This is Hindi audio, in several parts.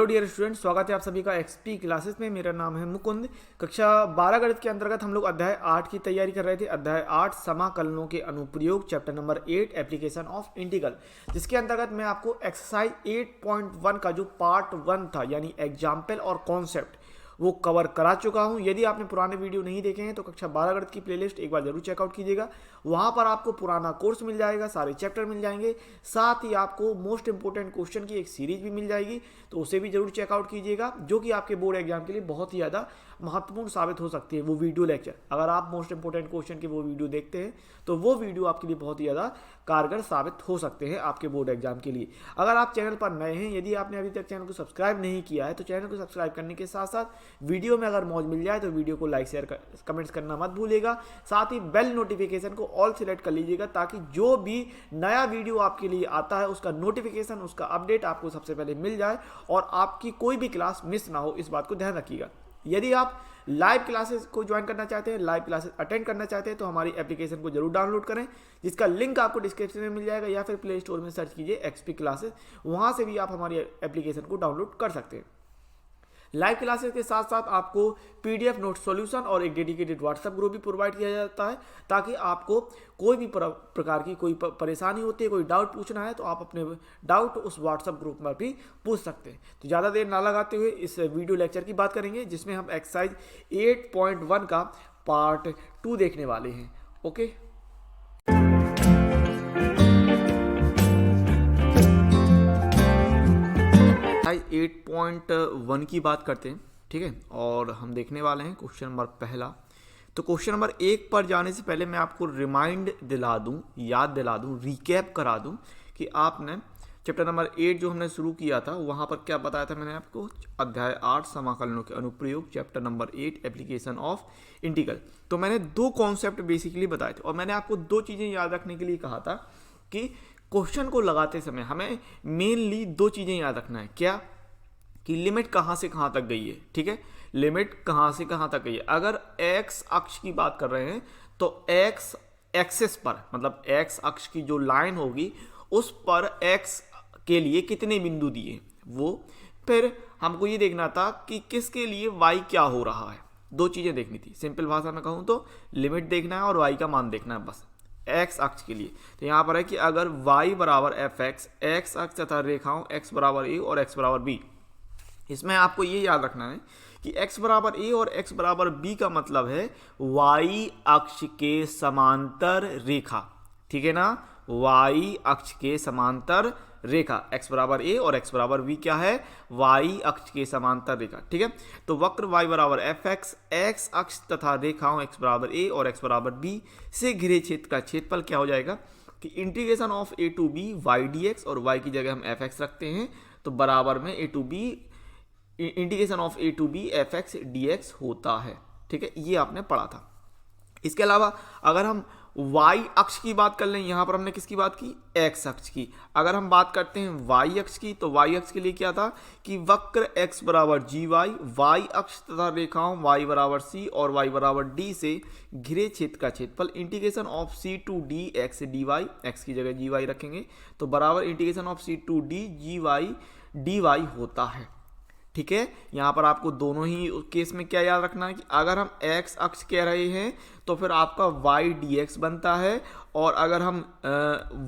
हेलो डियर स्टूडेंट, स्वागत है आप सभी का एक्सपी क्लासेस में। मेरा नाम है मुकुंद। कक्षा 12 गणित के अंतर्गत हम लोग अध्याय 8 की तैयारी कर रहे थे। अध्याय 8 समाकलनों के अनुप्रयोग, chapter number 8 application of integral, जिसके अंतर्गत मैं आपको एक्सरसाइज 8.1 का जो पार्ट 1 था यानी एग्जाम्पल और कॉन्सेप्ट वो कवर करा चुका हूं। यदि आपने पुराने वीडियो नहीं देखे हैं तो कक्षा 12 गणित की प्लेलिस्ट एक बार जरूर चेकआउट कीजिएगा। वहां पर आपको पुराना कोर्स मिल जाएगा, सारे चैप्टर मिल जाएंगे, साथ ही आपको मोस्ट इंपोर्टेंट क्वेश्चन की एक सीरीज भी मिल जाएगी, तो उसे भी जरूर चेकआउट कीजिएगा, जो कि आपके बोर्ड एग्जाम के लिए बहुत ही ज़्यादा महत्वपूर्ण साबित हो सकती है। वो वीडियो लेक्चर, अगर आप मोस्ट इंपोर्टेंट क्वेश्चन के वो वीडियो देखते हैं तो वो वीडियो आपके लिए बहुत ही ज़्यादा कारगर साबित हो सकते हैं आपके बोर्ड एग्जाम के लिए। अगर आप चैनल पर नए हैं, यदि आपने अभी तक चैनल को सब्सक्राइब नहीं किया है तो चैनल को सब्सक्राइब करने के साथ साथ वीडियो में अगर मौज मिल जाए तो वीडियो को लाइक शेयर कमेंट्स करना मत भूलिएगा। साथ ही बेल नोटिफिकेशन को ऑल सेलेक्ट कर लीजिएगा, ताकि जो भी नया वीडियो आपके लिए आता है उसका नोटिफिकेशन, उसका अपडेट आपको सबसे पहले मिल जाए और आपकी कोई भी क्लास मिस ना हो। इस बात को ध्यान रखिएगा। यदि आप लाइव क्लासेस को ज्वाइन करना चाहते हैं, लाइव क्लासेस अटेंड करना चाहते हैं, तो हमारी एप्लीकेशन को जरूर डाउनलोड करें, जिसका लिंक आपको डिस्क्रिप्शन में मिल जाएगा, या फिर प्ले स्टोर में सर्च कीजिए एक्सपी क्लासेस, वहां से भी आप हमारी एप्लीकेशन को डाउनलोड कर सकते हैं। लाइव क्लासेस के साथ साथ आपको पीडीएफ नोट सॉल्यूशन और एक डेडिकेटेड व्हाट्सएप ग्रुप भी प्रोवाइड किया जाता है, ताकि आपको कोई भी प्रकार की कोई परेशानी होती है, कोई डाउट पूछना है तो आप अपने डाउट उस व्हाट्सएप ग्रुप में भी पूछ सकते हैं। तो ज़्यादा देर ना लगाते हुए इस वीडियो लेक्चर की बात करेंगे, जिसमें हम एक्सरसाइज 8.1 का पार्ट 2 देखने वाले हैं। ओके, 8.1 की बात करते हैं, ठीक है। और हम देखने वाले हैं क्वेश्चन नंबर पहला। तो क्वेश्चन नंबर 1 पर जाने से पहले मैं आपको रिमाइंड दिला दूं, याद दिला दूं, रिकैप करा दूं कि आपने चैप्टर नंबर 8 जो हमने शुरू किया था वहां पर क्या बताया था मैंने आपको। अध्याय 8 समाकलनों के अनुप्रयोग, chapter number 8 application of integral. तो मैंने दो कॉन्सेप्ट बेसिकली बताए थे और मैंने आपको दो चीज़ें याद रखने के लिए कहा था कि क्वेश्चन को लगाते समय हमें मेनली दो चीज़ें याद रखना है। क्या कि लिमिट कहाँ से कहाँ तक गई है, ठीक है। लिमिट कहाँ से कहाँ तक गई है। अगर एक्स अक्ष की बात कर रहे हैं तो एक्स एक्सिस पर, मतलब एक्स अक्ष की जो लाइन होगी उस पर एक्स के लिए कितने बिंदु दिए, वो फिर हमको ये देखना था कि किसके लिए वाई क्या हो रहा है। दो चीज़ें देखनी थी। सिंपल भाषा में कहूँ तो लिमिट देखना है और वाई का मान देखना है, बस एक्स अक्ष के लिए। तो यहाँ पर है कि अगर y बराबर एफ एक्स, एक्स अक्ष तथा रेखाओं x बराबर a और x बराबर b, इसमें आपको ये याद रखना है कि x बराबर a और x बराबर b का मतलब है y अक्ष के समांतर रेखा, ठीक है ना। y अक्ष के समांतर रेखा, x बराबर a और x बराबर b क्या है, y अक्ष के समांतर रेखा, ठीक है। तो वक्र y बराबर एफ एक्स, x अक्ष तथा रेखाओं x बराबर a और x बराबर b से घिरे क्षेत्र का क्षेत्रफल क्या हो जाएगा कि integration of a to b y dx, और y की जगह हम एफ एक्स रखते हैं तो बराबर में a to b integration of a to b F X dx होता है, ठीक है। ये आपने पढ़ा था। इसके अलावा अगर हम y अक्ष की बात कर लें, यहां पर हमने किसकी बात की, x अक्ष की। अगर हम बात करते हैं y अक्ष की, तो y अक्ष के लिए क्या था कि वक्र x बराबर gy, y अक्ष तथा रेखाओं y बराबर c और y बराबर d से घिरे क्षेत्र का क्षेत्रफल integration of c to d x dy, x की जगह gy रखेंगे तो बराबर integration of c to d gy dy होता है, ठीक है। यहाँ पर आपको दोनों ही केस में क्या याद रखना है कि अगर हम x अक्ष कह रहे हैं तो फिर आपका y dx बनता है, और अगर हम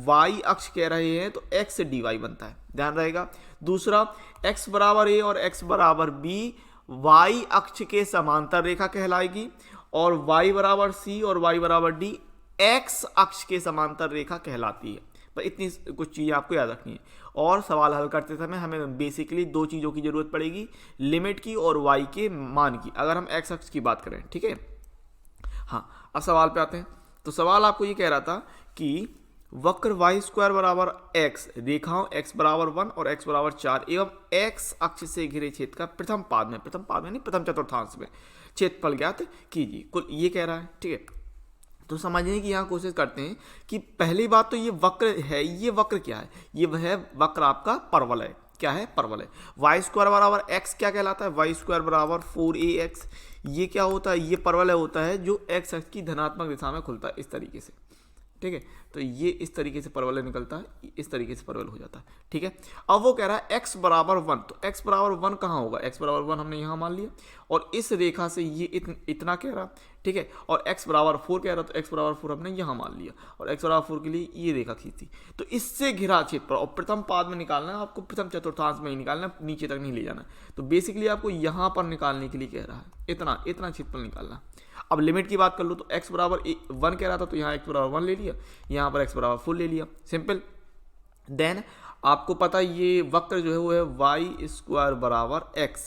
y अक्ष कह रहे हैं तो x dy बनता है, ध्यान रहेगा। दूसरा, x बराबर a और x बराबर b y अक्ष के समांतर रेखा कहलाएगी, और y बराबर c और y बराबर d x अक्ष के समांतर रेखा कहलाती है। पर इतनी कुछ चीज़ें आपको याद रखनी है। और सवाल हल करते समय हमें बेसिकली दो चीज़ों की जरूरत पड़ेगी, लिमिट की और y के मान की, अगर हम x अक्ष की बात करें, ठीक है। हाँ, अब सवाल पे आते हैं। तो सवाल आपको ये कह रहा था कि वक्र y स्क्वायर बराबर x, रेखाओं x बराबर 1 और x बराबर 4 एवं x अक्ष से घिरे क्षेत्र का प्रथम पाद में नहीं, प्रथम चतुर्थांश में क्षेत्रफल ज्ञात कीजिए, कुल ये कह रहा है, ठीक है। तो समझने की यहाँ कोशिश करते हैं कि पहली बात तो ये वक्र है, ये वक्र क्या है, ये वह वक्र आपका परवल है। क्या है, परवल है। वाई स्क्वायर बराबर एक्स क्या कहलाता है, वाई स्क्वायर बराबर 4ax, ये क्या होता है, ये परवलय होता है जो एक्स अक्ष की धनात्मक दिशा में खुलता है, इस तरीके से, ठीक है। तो ये इस तरीके से परवलय निकलता है, इस तरीके से परवलय हो जाता है, ठीक है। अब वो कह रहा है x बराबर 1, तो x बराबर 1 कहाँ होगा, x बराबर 1 हमने यहाँ मान लिया, और इस रेखा से ये इतना कह रहा, ठीक है, और x बराबर 4 कह रहा, तो x बराबर 4 हमने यहाँ मान लिया, और x बराबर 4 के लिए ये रेखा खींची। तो इससे घिरा क्षेत्रफल, और प्रथम पाद में निकालना है आपको, प्रथम चतुर्थांश में ही निकालना है, नीचे तक नहीं ले जाना। तो बेसिकली आपको यहाँ पर निकालने के लिए कह रहा है, इतना इतना क्षेत्रफल निकालना। अब लिमिट की बात कर लो, तो x बराबर 1 कह रहा था, तो यहाँ x बराबर 1 ले लिया, यहाँ पर x बराबर 4 ले लिया, सिंपल। देन आपको पता ये वक्र जो है वो है वाई स्क्वायर बराबर x,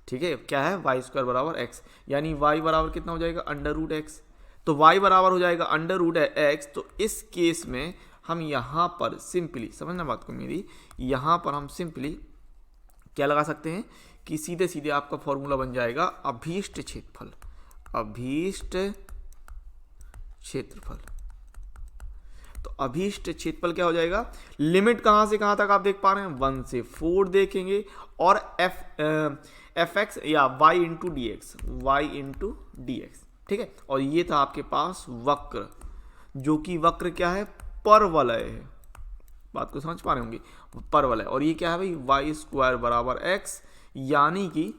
ठीक है, क्या है, वाई स्क्वायर बराबर x, यानी y बराबर कितना हो जाएगा, अंडर रूट x। तो y बराबर हो जाएगा अंडर रूट x। तो इस केस में हम यहाँ पर सिंपली, समझना बात को मेरी, यहाँ पर हम सिंपली क्या लगा सकते हैं कि सीधे सीधे आपका फॉर्मूला बन जाएगा अभीष्ट क्षेत्रफल, अभीष्ट क्षेत्रफल। तो अभीष्ट क्षेत्रफल क्या हो जाएगा, लिमिट कहां से कहां तक आप देख पा रहे हैं, 1 से 4 देखेंगे, और एफ एक्स या y into D X, Y into D X, ठीक है। और ये था आपके पास वक्र, जो कि वक्र क्या है, परवलय है, बात को समझ पा रहे होंगे, परवलय। और ये क्या है भाई, वाई स्क्वायर बराबर x, यानी कि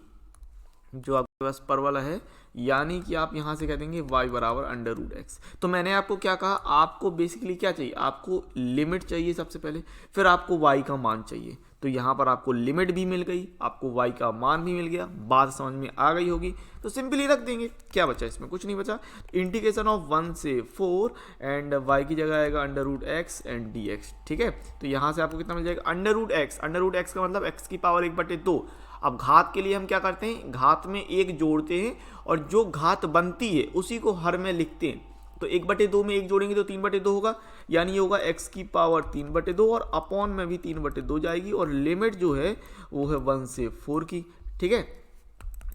जो आपके पास परवलय है, यानी कि आप यहां से कह देंगे y बराबर अंडर रूट एक्स। तो मैंने आपको क्या कहा, आपको बेसिकली क्या चाहिए, आपको लिमिट चाहिए सबसे पहले, फिर आपको y का मान चाहिए। तो यहाँ पर आपको लिमिट भी मिल गई, आपको y का मान भी मिल गया, बात समझ में आ गई होगी। तो सिंपली रख देंगे, क्या बचा इसमें, कुछ नहीं बचा। इंटीग्रेशन ऑफ 1 से 4 एंड y की जगह आएगा under root X and D X, ठीक है। तो यहाँ से आपको कितना मिल जाएगा, under root X, under root X का मतलब x की पावर 1/2। अब घात के लिए हम क्या करते हैं, घात में 1 जोड़ते हैं, और जो घात बनती है उसी को हर में लिखते हैं। तो 1/2 में 1 जोड़ेंगे तो 3/2 होगा, यानी ये होगा x की पावर 3/2, और अपॉन में भी 3/2 जाएगी, और लिमिट जो है वो है 1 से 4 की, ठीक है।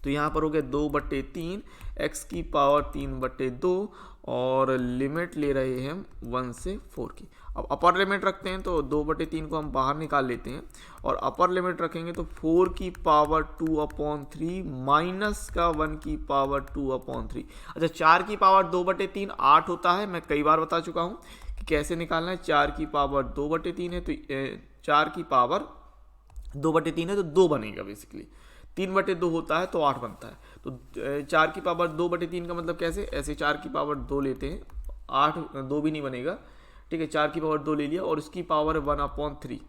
तो यहाँ पर हो गया 2/3, x की पावर 3/2, और लिमिट ले रहे हैं हम 1 से 4 की। अब अपर लिमिट रखते हैं, तो 2/3 को हम बाहर निकाल लेते हैं, और अपर लिमिट रखेंगे तो 4 की पावर 2/3 माइनस का 1 की पावर 2/3। अच्छा, 4 की पावर 2/3 8 होता है, मैं कई बार बता चुका हूँ कि कैसे निकालना है। 4 की पावर 2/3 है, तो 4 की पावर 2/3 है तो 2 बनेगा, बेसिकली 3/2 होता है तो 8 बनता है। तो 4 की पावर 2/3 का मतलब कैसे, ऐसे 4 की पावर 2 लेते हैं, 8 2 भी नहीं बनेगा, ठीक है। 4 की पावर 2 ले लिया, और उसकी पावर है 1/3,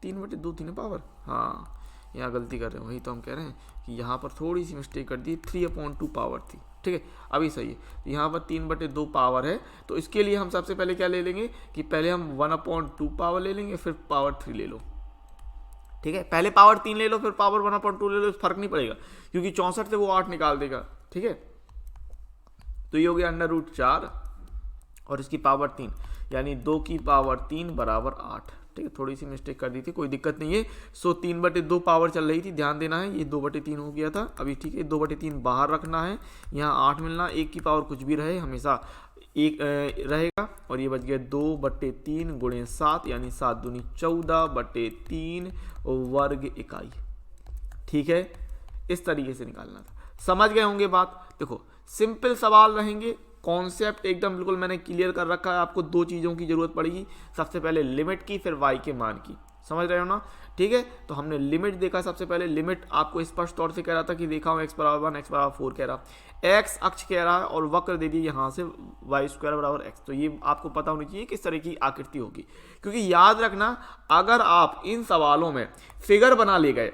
3/2 थी ना पावर, हाँ यहाँ गलती कर रहे हैं, वही तो हम कह रहे हैं कि यहाँ पर थोड़ी सी मिस्टेक कर दी, 3/2 पावर थी, ठीक है, अभी सही है। यहाँ पर 3/2 पावर है, तो इसके लिए हम सबसे पहले क्या ले लेंगे कि पहले हम 1/2 पावर ले लेंगे, फिर पावर 3 ले लो, ठीक है। पहले पावर 3 ले लो, फिर पावर 1/2 ले लो, फर्क नहीं पड़ेगा, क्योंकि 64 से वो 8 निकाल देगा, ठीक है। तो ये हो गया अंडर रूट 4, और इसकी पावर 3, यानी 2 की पावर 3 बराबर 8, ठीक है। थोड़ी सी मिस्टेक कर दी थी, कोई दिक्कत नहीं है। सो 3/2 पावर चल रही थी, ध्यान देना है, ये 2/3 हो गया था अभी, ठीक है। 2/3 बाहर रखना है, यहाँ 8 मिलना, 1 की पावर कुछ भी रहे हमेशा 1 रहेगा, और ये बच गया 2/3 गुणे 7, यानी 7 दूनी 14/3 वर्ग इकाई, ठीक है। इस तरीके से निकालना था, समझ गए होंगे बात। देखो सिंपल सवाल रहेंगे, कॉन्सेप्ट एकदम बिल्कुल मैंने क्लियर कर रखा है। आपको 2 चीज़ों की जरूरत पड़ेगी, सबसे पहले लिमिट की, फिर y के मान की, समझ रहे हो ना, ठीक है। तो हमने लिमिट देखा, सबसे पहले लिमिट आपको स्पष्ट तौर से कह रहा था कि देखा हूँ x बराबर 1, x बराबर 4 कह रहा, x अक्ष कह रहा है, और वक्र दे दिए यहाँ से वाई स्क्वायर बराबर x। तो ये आपको पता होनी चाहिए किस तरह की आकृति होगी, क्योंकि याद रखना अगर आप इन सवालों में फिगर बना ले गए,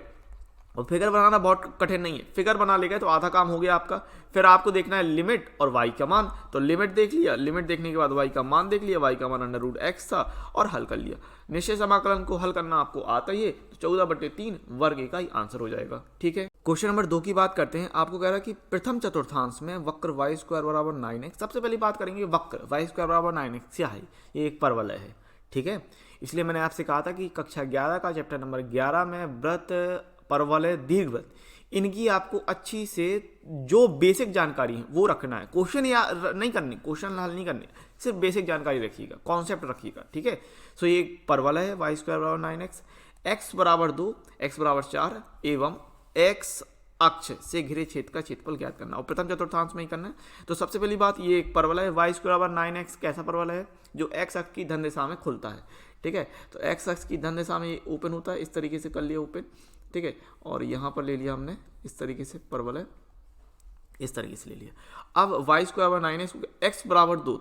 और फिगर बनाना बहुत कठिन नहीं है, फिगर बना ले गए तो आधा काम हो गया आपका। फिर आपको देखना है लिमिट और y का मान, तो लिमिट देख लिया, लिमिट देखने के बाद y का मान देख लिया, y का मान अंडर रूट x था, और हल कर लिया। निश्चय समाकलन को हल करना आपको आता ही है, तो 14/3 वर्ग इकाई आंसर हो जाएगा, ठीक है। क्वेश्चन नंबर 2 की बात करते हैं। आपको कह रहा है कि प्रथम चतुर्थांश में वक्र y स्क्वायर बराबर 9x। सबसे पहले बात करेंगे वक्र y स्क्वायर बराबर 9x क्या है, ये एक परवलय है, ठीक है। इसलिए मैंने आपसे कहा था कि कक्षा 11 का चैप्टर नंबर 11 में वृत्त, परवलय, दीर्घवृत्त, इनकी आपको अच्छी से जो बेसिक जानकारी है वो रखना है। क्वेश्चन या नहीं करनी, क्वेश्चन हल नहीं करने, सिर्फ बेसिक जानकारी रखिएगा, कॉन्सेप्ट रखिएगा, ठीक है। सो ये परवलय है y स्क्वायर बराबर 9x, x बराबर 2, x बराबर 4 एवं x अक्ष से घिरे क्षेत्र का क्षेत्रफल ज्ञात करना और प्रथम चतुर्थांश में ही करना है। तो सबसे पहली बात, ये एक परवलय है y स्क्वायर बराबर 9x, कैसा परवलय है जो x अक्ष की धन दिशा में खुलता है, ठीक है। तो x अक्ष की धन दिशा में ये ओपन होता है, इस तरीके से कर लिया ओपन, ठीक है। और यहाँ पर ले लिया हमने इस तरीके से परवलय, इस तरीके से ले लिया। अब y स्क्वायर बराबर 9x, x बराबर 2,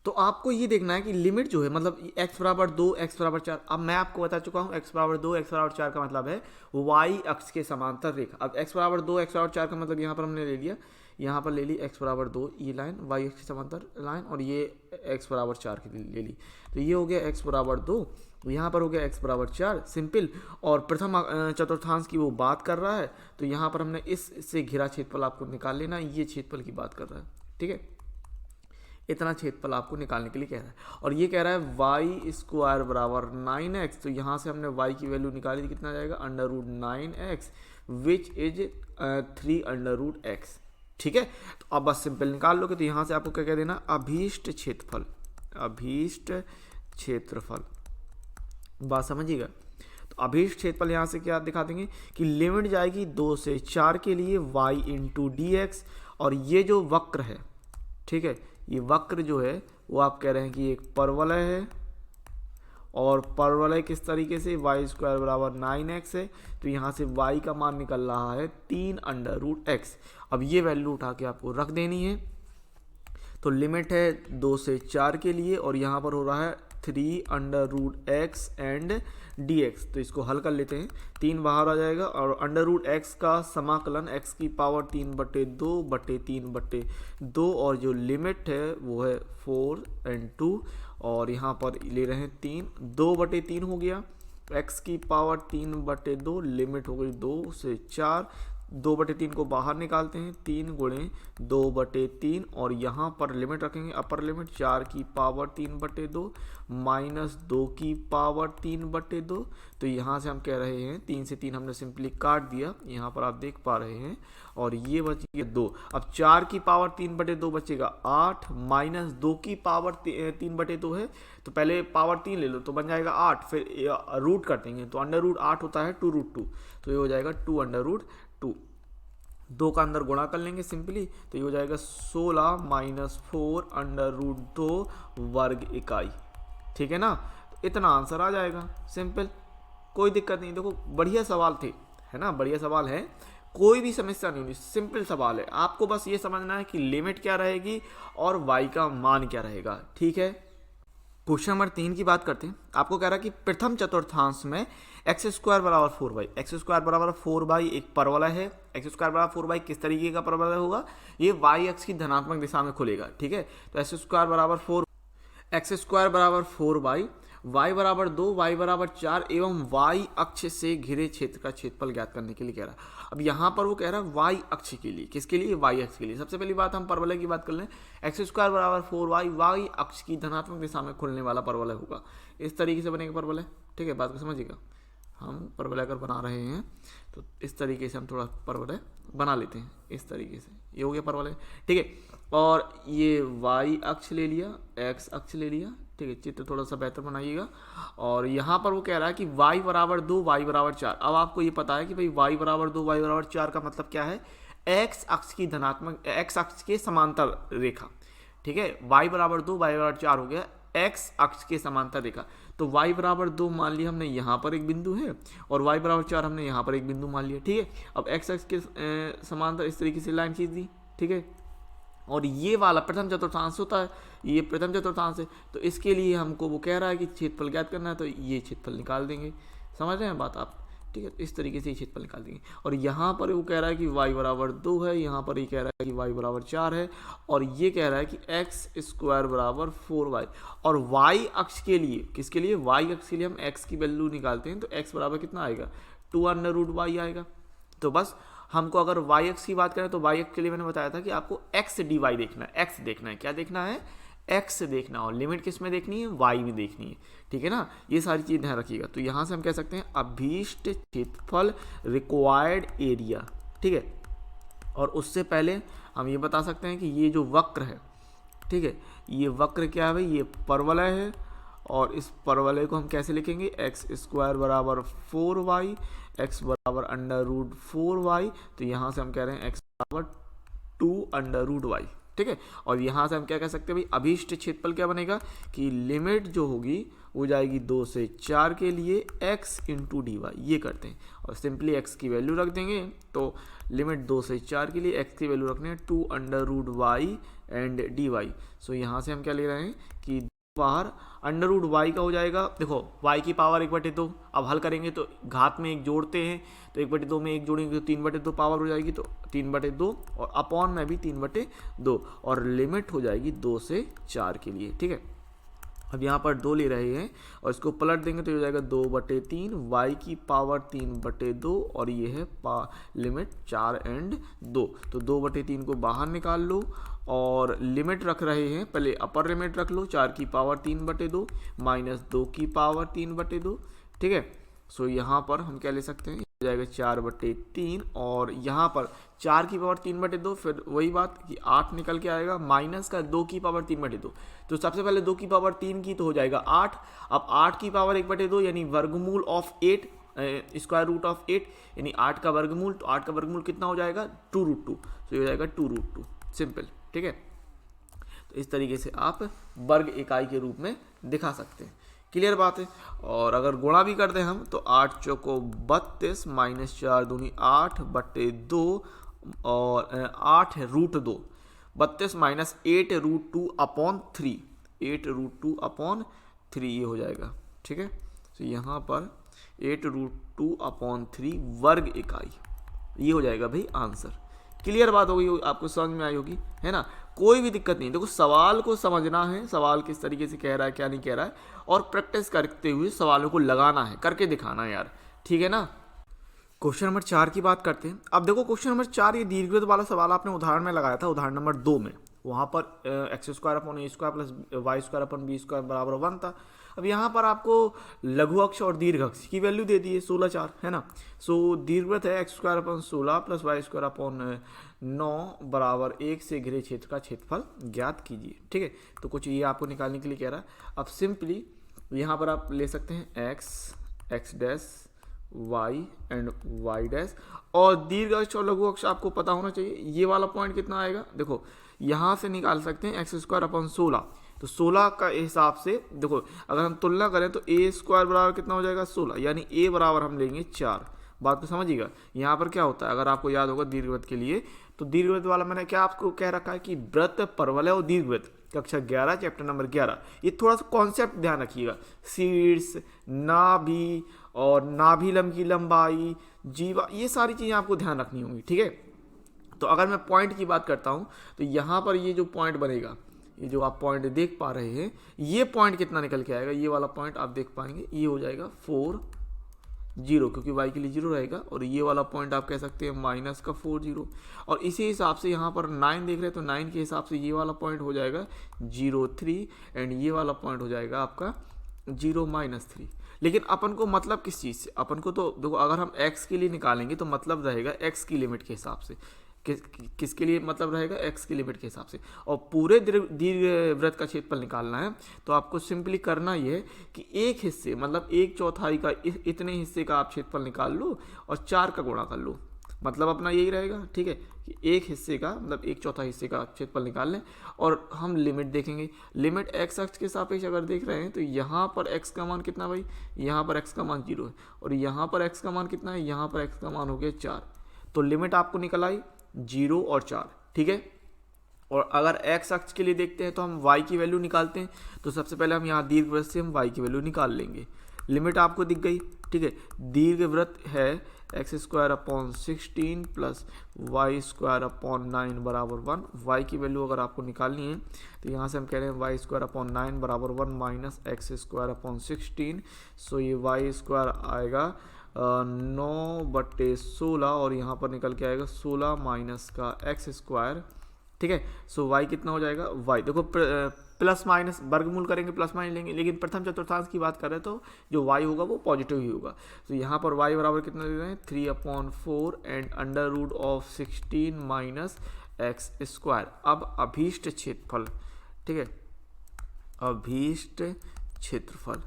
तो आपको ये देखना है कि लिमिट जो है मतलब x बराबर 2, x बराबर 4। अब मैं आपको बता चुका हूँ x बराबर 2, x बराबर 4 का मतलब है y अक्ष के समांतर रेखा। अब x बराबर 2, x बराबर 4 का मतलब यहाँ पर हमने ले लिया, यहाँ पर ले ली x बराबर 2 ये लाइन, y अक्ष के समांतर लाइन, और ये x बराबर 4 की ले ली। तो ये हो गया x बराबर 2, यहाँ पर हो गया x बराबर 4, सिंपल। और प्रथम चतुर्थांश की वो बात कर रहा है, तो यहाँ पर हमने इससे घिरा क्षेत्रफल आपको निकाल लेना, ये क्षेत्रफल की बात कर रहा है, ठीक है। इतना क्षेत्रफल आपको निकालने के लिए कह रहा है। और ये कह रहा है y स्क्वायर बराबर 9x, तो यहाँ से हमने y की वैल्यू निकाली थी, कितना जाएगा under root 9x which is 3 under root x, ठीक है। तो अब बस सिंपल निकाल लोगे, तो यहाँ से आपको क्या कह देना, अभीष्ट क्षेत्रफल, अभीष्ट क्षेत्रफल, बात समझिएगा। तो अभीष्ट क्षेत्रफल यहाँ से क्या दिखा देंगे कि लिमिट जाएगी 2 से 4 के लिए y इंटू dx, और ये जो वक्र है, ठीक है, ये वक्र जो है वो आप कह रहे हैं कि एक परवलय है, और परवलय किस तरीके से, y स्क्वायर बराबर 9x है, तो यहाँ से y का मान निकल रहा है 3 अंडर रूट x। अब ये वैल्यू उठा के आपको रख देनी है। तो लिमिट है 2 से 4 के लिए, और यहाँ पर हो रहा है 3 under root X and dx। तो इसको हल कर लेते हैं, 3 बाहर आ जाएगा, और अंडर रूट एक्स का समाकलन x की पावर 3/2/3/2, और जो लिमिट है वो है 4 और 2, और यहाँ पर ले रहे हैं 3, 2/3 हो गया, x की पावर 3/2, लिमिट हो गई 2 से 4, 2/3 को बाहर निकालते हैं, 3 गुणे 2/3, और यहाँ पर लिमिट रखेंगे, अपर लिमिट 4 की पावर 3/2 माइनस 2 की पावर 3/2। तो यहाँ से हम कह रहे हैं 3 से 3 हमने सिंपली काट दिया, यहाँ पर आप देख पा रहे हैं, और ये बच गया 2। अब 4 की पावर 3/2 बचेगा 8, माइनस 2 की पावर 3/2 है, तो पहले पावर 3 ले लो तो बन जाएगा 8, फिर रूट कर देंगे तो अंडर रूट 8 होता है 2√2, तो ये हो जाएगा 2 अंडर रूट 2। 2 का अंदर गुणा कर लेंगे सिंपली, तो ये हो जाएगा 16 माइनस 4 अंडर रूट 2 वर्ग इकाई, ठीक है ना। तो इतना आंसर आ जाएगा, सिंपल, कोई दिक्कत नहीं। देखो बढ़िया सवाल थे, है ना, बढ़िया सवाल है, कोई भी समस्या नहीं होगी, सिंपल सवाल है। आपको बस ये समझना है कि लिमिट क्या रहेगी और y का मान क्या रहेगा, ठीक है। क्वेश्चन नंबर 3 की बात करते हैं। आपको कह रहा है कि प्रथम चतुर्थांश में एक्स स्क्वायर बराबर 4y, एक्स स्क्वायर बराबर 4y एक परवलय है। एक्स स्क्वायर बराबर 4y किस तरीके का परवलय होगा, ये y अक्ष की धनात्मक दिशा में खुलेगा, ठीक है। तो एक्स स्क्वायर बराबर 4, एक्स स्क्वायर बराबर 4y, y बराबर 2, y बराबर 4 एवं y अक्ष से घिरे क्षेत्र का क्षेत्रफल ज्ञात करने के लिए कह रहा है। अब यहाँ पर वो कह रहा है y अक्ष के लिए, किसके लिए, y अक्ष के लिए। सबसे पहली बात हम परवलय की बात कर लें, एक्स स्क्वायर बराबर 4y, y अक्ष की धनात्मक दिशा में खुलने वाला परवलय होगा, इस तरीके से बनेगा परवलय, ठीक है, बात को समझिएगा। हम परवलय अगर बना रहे हैं तो इस तरीके से हम थोड़ा परवलय बना लेते हैं, इस तरीके से, ये हो गया परवलय, ठीक है। और ये y अक्ष ले लिया, x अक्ष ले लिया, ठीक है, चित्र थोड़ा सा बेहतर बनाइएगा। और यहाँ पर वो कह रहा है कि y बराबर 2, y बराबर 4। अब आपको ये पता है कि भाई y बराबर 2, y बराबर 4 का मतलब क्या है, x अक्ष की धनात्मक, x अक्ष के समांतर रेखा, ठीक है। y बराबर 2, y बराबर 4 हो गया x अक्ष के समांतर रेखा। तो y बराबर 2 मान लिया हमने, यहाँ पर एक बिंदु है, और y बराबर 4 हमने यहाँ पर एक बिंदु मान लिया, ठीक है। अब x अक्ष के समांतर इस तरीके से लाइन खींच दी, ठीक है। और ये वाला प्रथम चतुर्थांश होता है, ये प्रथम चतुर्थांश है, तो इसके लिए हमको वो कह रहा है कि क्षेत्रफल ज्ञात करना है, तो ये क्षेत्रफल निकाल देंगे, समझ रहे हैं बात आप, ठीक है। इस तरीके से क्षेत्रफल निकाल देंगे। और यहाँ पर वो कह रहा है कि y बराबर 2 है, यहाँ पर ये कह रहा है कि y बराबर 4 है, और ये कह रहा है कि एक्स स्क्वायर बराबर 4y। और y अक्ष के लिए, किसके लिए, y अक्ष के लिए हम x की वैल्यू निकालते हैं, तो x बराबर कितना आएगा, 2 अंडर रूट y आएगा। तो बस हमको अगर y अक्ष की बात करें तो y अक्ष के लिए मैंने बताया था कि आपको x dy देखना है, x देखना है, क्या देखना है, x देखना, और लिमिट किस में देखनी है, y में देखनी है, ठीक है ना। ये सारी चीज़ ध्यान रखिएगा। तो यहाँ से हम कह सकते हैं अभीष्ट क्षेत्रफल, रिक्वायर्ड एरिया, ठीक है। और उससे पहले हम ये बता सकते हैं कि ये जो वक्र है, ठीक है, ये वक्र क्या है भाई, ये परवलय है, और इस परवलय को हम कैसे लिखेंगे, एक्स स्क्वायर बराबर 4y, एक्स बराबर अंडर रूट 4y, तो यहाँ से हम कह रहे हैं एक्स बराबर 2 अंडर रूट वाई, ठीक है। और यहाँ से हम क्या कह सकते हैं भाई, अभीष्ट क्षेत्रफल क्या बनेगा कि लिमिट जो होगी वो जाएगी 2 से 4 के लिए x इंटू डी वाई, ये करते हैं और सिंपली x की वैल्यू रख देंगे। तो लिमिट 2 से 4 के लिए x की वैल्यू रखने हैं 2 under root Y and D Y. So यहाँ से हम क्या ले रहे हैं कि बाहर अंडर रूट वाई का हो जाएगा, देखो y की पावर 1/2, अब हल करेंगे तो घात में एक जोड़ते हैं, तो 1/2 में एक जोड़ेंगे तो 3/2 पावर हो जाएगी, तो 3/2 और अपॉन में भी 3/2 और लिमिट हो जाएगी 2 से 4 के लिए, ठीक है। अब यहाँ पर 2 ले रहे हैं और इसको पलट देंगे तो हो जाएगा 2/3 y की पावर 3/2 और ये है लिमिट 4 एंड 2, तो 2/3 को बाहर निकाल लो और लिमिट रख रहे हैं, पहले अपर लिमिट रख लो 4 की पावर 3/2 माइनस 2 की पावर 3/2, ठीक है। सो यहाँ पर हम क्या ले सकते हैं, हो जाएगा 4/3 और यहाँ पर 4 की पावर 3/2, फिर वही बात कि 8 निकल के आएगा माइनस का 2 की पावर 3/2, तो सबसे पहले 2 की पावर 3 की तो हो जाएगा 8, अब 8 की पावर 1/2 यानी वर्गमूल ऑफ 8, स्क्वायर रूट ऑफ 8 यानी 8 का वर्गमूल, तो 8 का वर्गमूल कितना हो जाएगा 2√2, तो ये हो जाएगा 2√2, सिंपल, ठीक है। तो इस तरीके से आप वर्ग इकाई के रूप में दिखा सकते हैं, क्लियर बात है। और अगर गुणा भी कर दें हम तो 8 चौको 32 माइनस 4 दूनी 8/2 और 8√2, 32 माइनस 8√2 अपॉन 3, 8√2 अपॉन 3 ये हो जाएगा, ठीक है। तो यहाँ पर 8√2 अपॉन 3 वर्ग इकाई, ये हो जाएगा भाई आंसर। क्लियर बात हो गई, आपको समझ में आई होगी, है ना, कोई भी दिक्कत नहीं। देखो सवाल को समझना है, सवाल किस तरीके से कह रहा है क्या नहीं कह रहा है, और प्रैक्टिस करते हुए सवालों को लगाना है, करके दिखाना है यार, ठीक है ना। क्वेश्चन नंबर 4 की बात करते हैं। अब देखो क्वेश्चन नंबर 4 ये दीर्घवृत्त वाला सवाल आपने उदाहरण में लगाया था, उदाहरण नंबर 2 में, वहाँ पर X square upon A square plus Y square upon B square बराबर 1 था। अब यहाँ पर आपको लघु अक्ष और दीर्घ अक्ष की वैल्यू दे दी है 16, 4, है ना। सो दीर्घवृत्त है X square upon 16 plus Y square upon 9 बराबर 1 से घिरे क्षेत्र का क्षेत्रफल ज्ञात कीजिए, ठीक है। तो कुछ ये आपको निकालने के लिए कह रहा है। अब सिंपली यहाँ पर आप ले सकते हैं X dash Y and Y dash, और दीर्घ अक्ष और लघु अक्ष आपको पता होना चाहिए। ये वाला पॉइंट कितना आएगा, देखो यहाँ से निकाल सकते हैं एक्स स्क्वायर अपॉन 16, तो 16 का हिसाब से देखो अगर हम तुलना करें तो ए स्क्वायर बराबर कितना हो जाएगा 16, यानी ए बराबर हम लेंगे 4। बात को समझिएगा, यहाँ पर क्या होता है, अगर आपको याद होगा दीर्घवृत्त के लिए, तो दीर्घवृत्त वाला मैंने क्या आपको कह रखा है कि वृत्त, परवलय और दीर्घवृत्त, कक्षा 11 चैप्टर नंबर 11, ये थोड़ा सा कॉन्सेप्ट ध्यान रखिएगा। शीर्ष, नाभि और नाभि लंब की लंबाई, जीवा, ये सारी चीज़ें आपको ध्यान रखनी होंगी, ठीक है। तो अगर मैं पॉइंट की बात करता हूँ तो यहाँ पर ये जो पॉइंट बनेगा, ये जो आप पॉइंट देख पा रहे हैं, ये पॉइंट कितना निकल के आएगा, ये वाला पॉइंट आप देख पाएंगे, ये हो जाएगा 4, 0, क्योंकि y के लिए 0 रहेगा, और ये वाला पॉइंट आप कह सकते हैं माइनस का 4, 0, और इसी हिसाब से यहाँ पर 9 देख रहे हैं तो 9 के हिसाब से ये वाला पॉइंट हो जाएगा 0, 3 एंड ये वाला पॉइंट हो जाएगा आपका 0, -3। लेकिन अपन को मतलब किस चीज़ से, अपन को तो देखो अगर हम x के लिए निकालेंगे तो मतलब रहेगा x की लिमिट के हिसाब से, किसके लिए मतलब रहेगा, x की लिमिट के हिसाब से। और पूरे दीर्घवृत्त का क्षेत्रफल निकालना है तो आपको सिंपली करना ये है कि एक हिस्से मतलब 1/4 का इतने हिस्से का आप क्षेत्रफल निकाल लो और 4 का गुणा कर लो, मतलब अपना यही रहेगा, ठीक है, कि एक हिस्से का मतलब 1/4 हिस्से का क्षेत्रफल निकाल लें। और हम लिमिट देखेंगे, लिमिट x अक्ष के सापेक्ष अगर देख रहे हैं तो यहाँ पर x का मान कितना भाई, यहाँ पर x का मान 0 है, और यहाँ पर x का मान कितना है, यहाँ पर x का मान हो गया 4, तो लिमिट आपको निकल आई 0 और 4, ठीक है। और अगर x अक्ष के लिए देखते हैं तो हम y की वैल्यू निकालते हैं, तो सबसे पहले हम यहाँ दीर्घवृत्त से हम y की वैल्यू निकाल लेंगे। लिमिट आपको दिख गई, ठीक है। दीर्घवृत्त है X square upon 16 plus Y square upon 9 बराबर 1। y की वैल्यू अगर आपको निकालनी है तो यहाँ से हम कह रहे हैं वाई स्क्वायर अपॉन 9 बराबर 1 माइनस एक्स स्क्वायर अपॉन 16। सो ये वाई स्क्वायर आएगा 9/16 और यहाँ पर निकल के आएगा 16 माइनस का एक्स स्क्वायर, ठीक है। सो y कितना हो जाएगा, y देखो प्लस माइनस वर्गमूल करेंगे प्लस माइनस लेंगे, लेकिन प्रथम चतुर्थांश की बात कर रहे हैं तो जो y होगा वो पॉजिटिव ही होगा। तो यहाँ पर y बराबर कितना दे रहे हैं 3/4 and under root of 16 minus X square. अब अभीष्ट क्षेत्रफल, ठीक है, अभीष्ट क्षेत्रफल।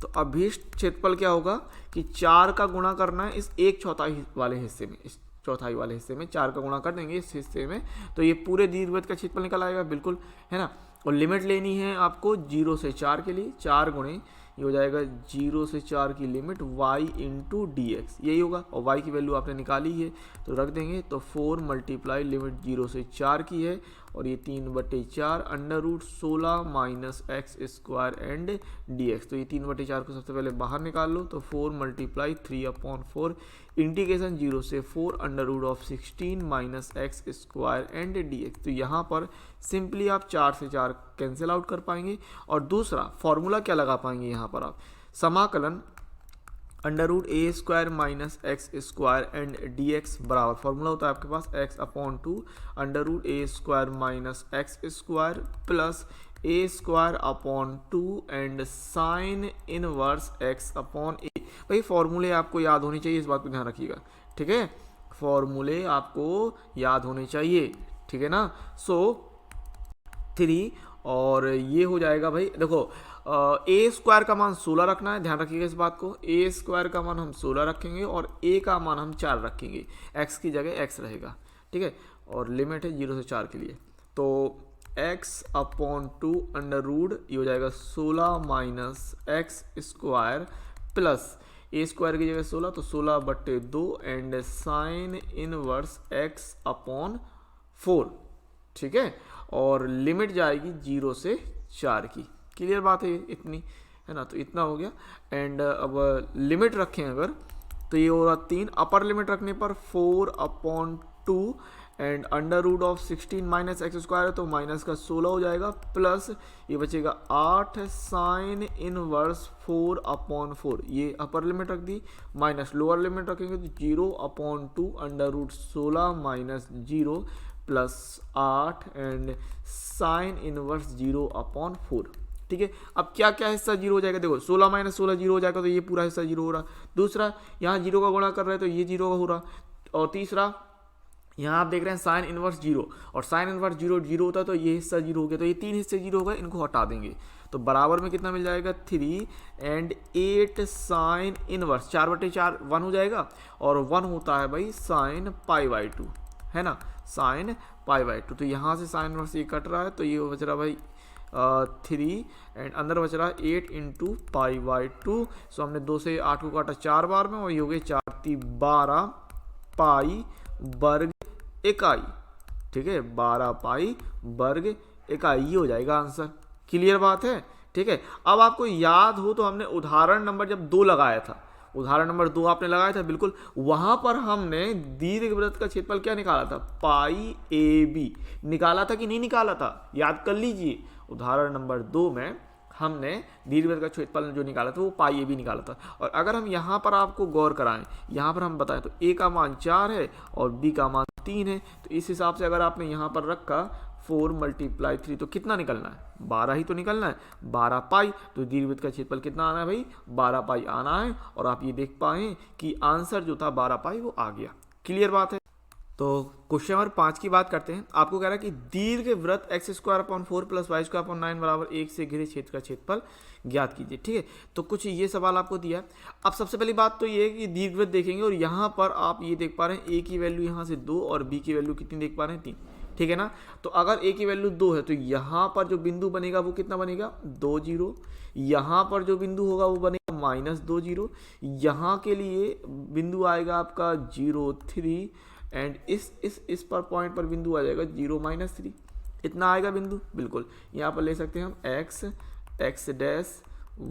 तो अभीष्ट क्षेत्रफल क्या होगा कि 4 का गुणा करना है इस 1/4 वाले हिस्से में, इस चौथाई वाले हिस्से में 4 का गुणा कर देंगे इस हिस्से में, तो ये पूरे दीर्घवृत्त का क्षेत्रफल निकल आएगा, बिल्कुल, है ना। और लिमिट लेनी है आपको 0 से 4 के लिए, 4 गुणे ये हो जाएगा 0 से 4 की limit y into D x, यही होगा। और y की वैल्यू आपने निकाली है तो रख देंगे, तो 4 मल्टीप्लाई लिमिट 0 से 4 की है और ये 3/4 √16 minus X square and D X. तो ये 3/4 को सबसे पहले बाहर निकाल लो, तो 4 मल्टीप्लाई 3/4 इंटीग्रेशन 0 से 4 √16 minus X square and D X. तो यहाँ पर सिंपली आप 4 से 4 कैंसिल आउट कर पाएंगे। और दूसरा फॉर्मूला क्या लगा पाएंगे यहाँ पर आप, समाकलन √a² minus X square and D X बराबर, फॉर्मूला होता है आपके पास x/2 √a² minus X square plus a²/2 and sine inverse x/a। भाई फॉर्मूले आपको याद होने चाहिए, इस बात को ध्यान रखिएगा, ठीक है। फॉर्मूले आपको याद होने चाहिए, ठीक है ना। सो 3 और ये हो जाएगा भाई, देखो a² का मान 16 रखना है, ध्यान रखिएगा इस बात को। a² का मान हम 16 रखेंगे और a का मान हम 4 रखेंगे, x की जगह x रहेगा, ठीक है। और लिमिट है 0 से 4 के लिए, तो x/2 अंडर ये हो जाएगा 16 minus X square plus a² की जगह 16, तो 16/2 एंड साइन इनवर्स x/4, ठीक है। और लिमिट जाएगी 0 से 4 की, क्लियर बात है इतनी, है ना। तो इतना हो गया। एंड अब लिमिट रखें अगर, तो ये हो रहा 3, अपर लिमिट रखने पर 4/2 एंड √16 माइनस एक्स स्क्वायर है तो माइनस का 16 हो जाएगा, प्लस ये बचेगा 8 साइन इनवर्स 4/4, ये अपर लिमिट रख दी, माइनस लोअर लिमिट रखेंगे तो 0/2 √16 minus 0 plus 8 and sine inverse 0/4, ठीक है। अब क्या क्या हिस्सा 0 हो जाएगा, देखो 16 माइनस 16 0 हो जाएगा, तो ये पूरा हिस्सा 0 हो रहा। दूसरा यहाँ 0 का गुणा कर रहे हैं तो ये 0 का हो रहा। और तीसरा यहाँ आप देख रहे हैं साइन इनवर्स 0, और साइन इनवर्स 0 0 होता है तो ये हिस्सा 0 हो गया, तो ये 3 हिस्से 0 हो गए, इनको हटा देंगे तो बराबर में कितना मिल जाएगा 3 एंड 8 साइन इनवर्स 4/4 1 हो जाएगा, और 1 होता है भाई साइन π/2, है ना, साइन π/2। तो यहाँ से साइन इनवर्स ये कट रहा है, तो ये बच रहा भाई 3 एंड अंदर बच रहा 8 इंटू π/2। सो हमने 2 से 8 को काटा 4 बार में, और ये हो गए 4×3 12 पाई वर्ग इकाई, ठीक है, 12 पाई वर्ग इकाई, ये हो जाएगा आंसर। क्लियर बात है, ठीक है। अब आपको याद हो तो हमने उदाहरण नंबर जब 2 लगाया था, उदाहरण नंबर 2 आपने लगाया था, बिल्कुल, वहां पर हमने दीर्घवृत्त का क्षेत्रफल क्या निकाला था, π/AB निकाला था कि नहीं निकाला था, याद कर लीजिए। उदाहरण नंबर 2 में हमने दीर्घवृत्त का क्षेत्रफल जो निकाला था वो π/AB निकाला था। और अगर हम यहाँ पर आपको गौर कराएं, यहाँ पर हम बताएं तो a का मान 4 है और b का मान 3 है, तो इस हिसाब से अगर आपने यहाँ पर रखा 4 मल्टीप्लाई 3 तो कितना निकलना है, 12 ही तो निकलना है, 12 पाई। तो दीर्घवृत्त का क्षेत्रफल कितना आना है भाई, 12 पाई आना है। और आप ये देख पाए कि आंसर जो था 12 पाई वो आ गया। क्लियर बात है। तो क्वेश्चन नंबर 5 की बात करते हैं। आपको कह रहा है कि दीर्घवृत्त x² प्लस y² बराबर 1 से घिरे क्षेत्र का क्षेत्रफल ज्ञात कीजिए, ठीक है। तो कुछ ये सवाल आपको दिया है। अब सबसे पहली बात तो ये है कि दीर्घवृत्त देखेंगे और यहाँ पर आप ये देख पा रहे हैं a की वैल्यू यहाँ से 2 और b की वैल्यू कितनी देख पा रहे हैं 3, ठीक है ना। तो अगर a की वैल्यू 2 है तो यहाँ पर जो बिंदु बनेगा वो कितना बनेगा 2 0, यहाँ पर जो बिंदु होगा वो बनेगा -2 0, यहाँ के लिए बिंदु आएगा आपका 0 3 एंड इस पर पॉइंट पर बिंदु आ जाएगा 0 -3, इतना आएगा बिंदु। बिल्कुल यहाँ पर ले सकते हैं हम x dash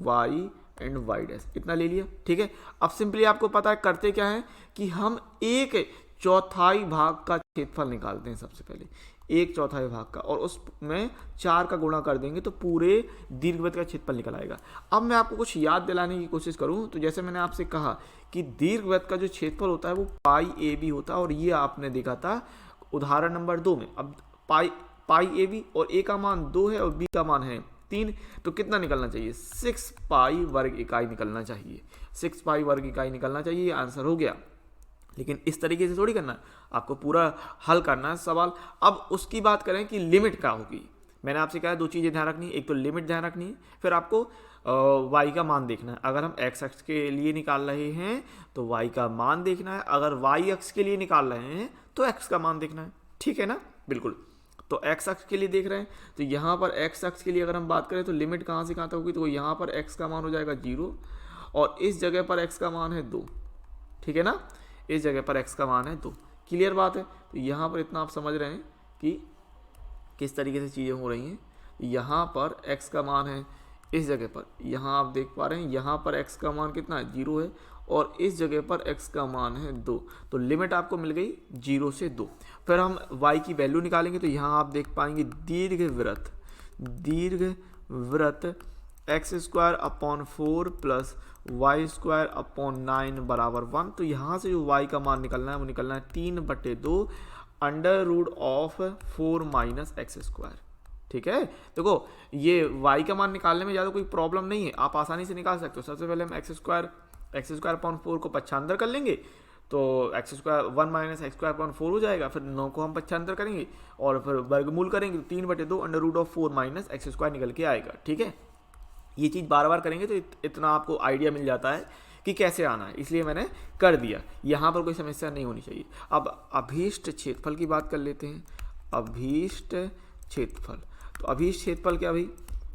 y and y dash, इतना ले लिया, ठीक है। अब सिंपली आपको पता है करते क्या है कि हम 1/4 भाग का क्षेत्रफल निकालते हैं। सबसे पहले 1/4 भाग का, और उसमें 4 का गुणा कर देंगे तो पूरे दीर्घवृत्त का क्षेत्रफल निकल आएगा। अब मैं आपको कुछ याद दिलाने की कोशिश करूं तो जैसे मैंने आपसे कहा कि दीर्घवृत्त का जो क्षेत्रफल होता है वो π/AB होता है, और ये आपने देखा था उदाहरण नंबर 2 में। अब π/AB और a का मान 2 है और b का मान है 3, तो कितना निकलना चाहिए 6 पाई वर्ग इकाई निकलना चाहिए, 6 पाई वर्ग इकाई निकलना चाहिए, आंसर हो गया। लेकिन इस तरीके से थोड़ी करना है, आपको पूरा हल करना है सवाल। अब उसकी बात करें कि लिमिट क्या होगी। मैंने आपसे कहा 2 चीज़ें ध्यान रखनी है, एक तो लिमिट ध्यान रखनी है, फिर आपको वाई का मान देखना है। अगर हम एक्स अक्ष के लिए निकाल रहे हैं तो वाई का मान देखना है, अगर वाई अक्ष के लिए निकाल रहे हैं तो एक्स का मान देखना है, ठीक है ना, बिल्कुल। तो एक्स अक्ष के लिए देख रहे हैं तो यहाँ पर एक्स अक्ष के लिए अगर हम बात करें तो लिमिट कहाँ से कहाँ तक होगी, तो यहाँ पर एक्स का मान हो जाएगा 0 और इस जगह पर एक्स का मान है 2, ठीक है ना, इस जगह पर एक्स का मान है 2। क्लियर बात है। तो यहाँ पर इतना आप समझ रहे हैं कि किस तरीके से चीज़ें हो रही हैं। यहाँ पर x का मान है इस जगह पर, यहाँ आप देख पा रहे हैं यहाँ पर x का मान कितना है 0 है और इस जगह पर x का मान है 2। तो लिमिट आपको मिल गई 0 से 2। फिर हम y की वैल्यू निकालेंगे तो यहाँ आप देख पाएंगे दीर्घवृत्त X square upon 4 plus Y square upon 9 बराबर 1। तो यहाँ से जो y का मान निकलना है वो निकलना है 3/2 under root of 4 minus X square, ठीक है। देखो ये y का मान निकालने में ज़्यादा कोई प्रॉब्लम नहीं है, आप आसानी से निकाल सकते हो। सबसे पहले हम एक्स स्क्वायर अपॉन 4 को पक्षांतर कर लेंगे तो x square 1 minus X square upon 4 हो जाएगा। फिर 9 को हम पक्षांतर करेंगे और फिर वर्गमूल करेंगे तो 3/2 under root of 4 minus X square निकल के आएगा, ठीक है। ये चीज़ बार बार करेंगे तो इतना आपको आइडिया मिल जाता है कि कैसे आना है, इसलिए मैंने कर दिया। यहाँ पर कोई समस्या नहीं होनी चाहिए। अब अभीष्ट क्षेत्रफल की बात कर लेते हैं। अभीष्ट क्षेत्रफल, तो अभीष्ट क्षेत्रफल क्या भाई,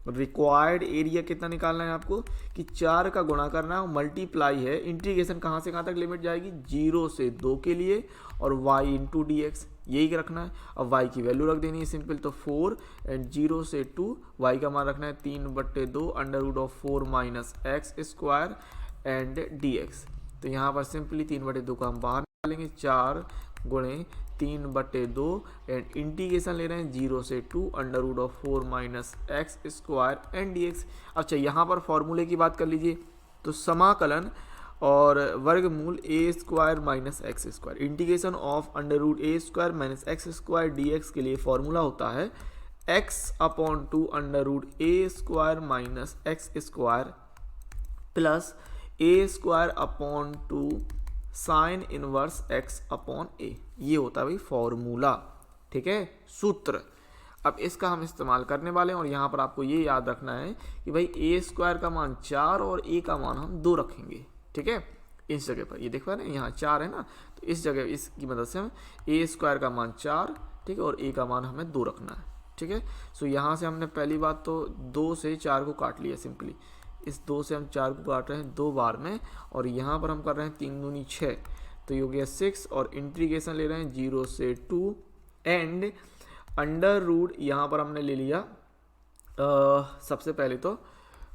रिक्वायर्ड एरिया कितना निकालना है आपको कि 4 का गुणा करना है और मल्टीप्लाई है, इंटीग्रेशन कहाँ से कहाँ तक लिमिट जाएगी 0 से 2 के लिए और y इंटू डी एक्स यही रखना है। अब y की वैल्यू रख देनी है सिंपल, तो 4 एंड 0 से 2 y का मान रखना है 3/2 under root of 4 minus X square and D X. तो यहाँ पर सिंपली 3/2 को हम बाहर निकालेंगे, 4 गुणे 3/2 एंड इंटीग्रेशन ले रहे हैं 0 से 2 under root of 4 minus X square and D X. अच्छा यहाँ पर फॉर्मूले की बात कर लीजिए तो समाकलन और वर्गमूल A square minus X square, integration of under root A square minus X square D X के लिए फॉर्मूला होता है x/2 under root A square minus X square plus A square upon 2 sine inverse x upon A. ये होता है भाई फॉर्मूला, ठीक है, सूत्र। अब इसका हम इस्तेमाल करने वाले हैं और यहाँ पर आपको ये याद रखना है कि भाई ए स्क्वायर का मान 4 और ए का मान हम 2 रखेंगे, ठीक है। इस जगह पर ये देख पा रहे हैं यहाँ 4 है ना, तो इस जगह इसकी मदद से हम ए स्क्वायर का मान 4, ठीक है, और ए का मान हमें 2 रखना है, ठीक है। सो यहाँ से हमने पहली बात तो 2 से 4 को काट लिया सिंपली, इस 2 से हम 4 को काट रहे हैं 2 बार में और यहाँ पर हम कर रहे हैं 3 दूनी 6, तो ये हो गया 6 और इंटीग्रेशन ले रहे हैं 0 से 2 एंड अंडर रूट यहाँ पर हमने ले लिया सबसे पहले तो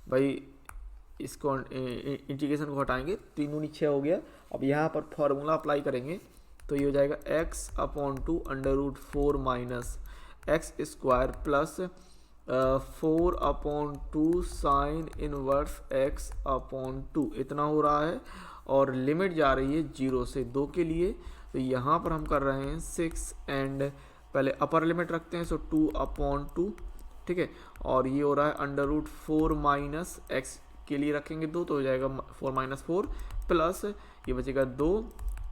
भाई इसको इंटीग्रेशन को हटाएंगे, 3 दूनी 6 हो गया। अब यहाँ पर फॉर्मूला अप्लाई करेंगे तो ये हो जाएगा x/2 under root 4 minus X square plus 4/2 sine inverse x upon 2 इतना हो रहा है और लिमिट जा रही है 0 से 2 के लिए। तो यहाँ पर हम कर रहे हैं 6 एंड पहले अपर लिमिट रखते हैं, सो 2/2, ठीक है, और ये हो रहा है अंडर रूट 4 माइनस एक्स के लिए रखेंगे 2 तो हो जाएगा 4 माइनस 4 प्लस ये बचेगा 2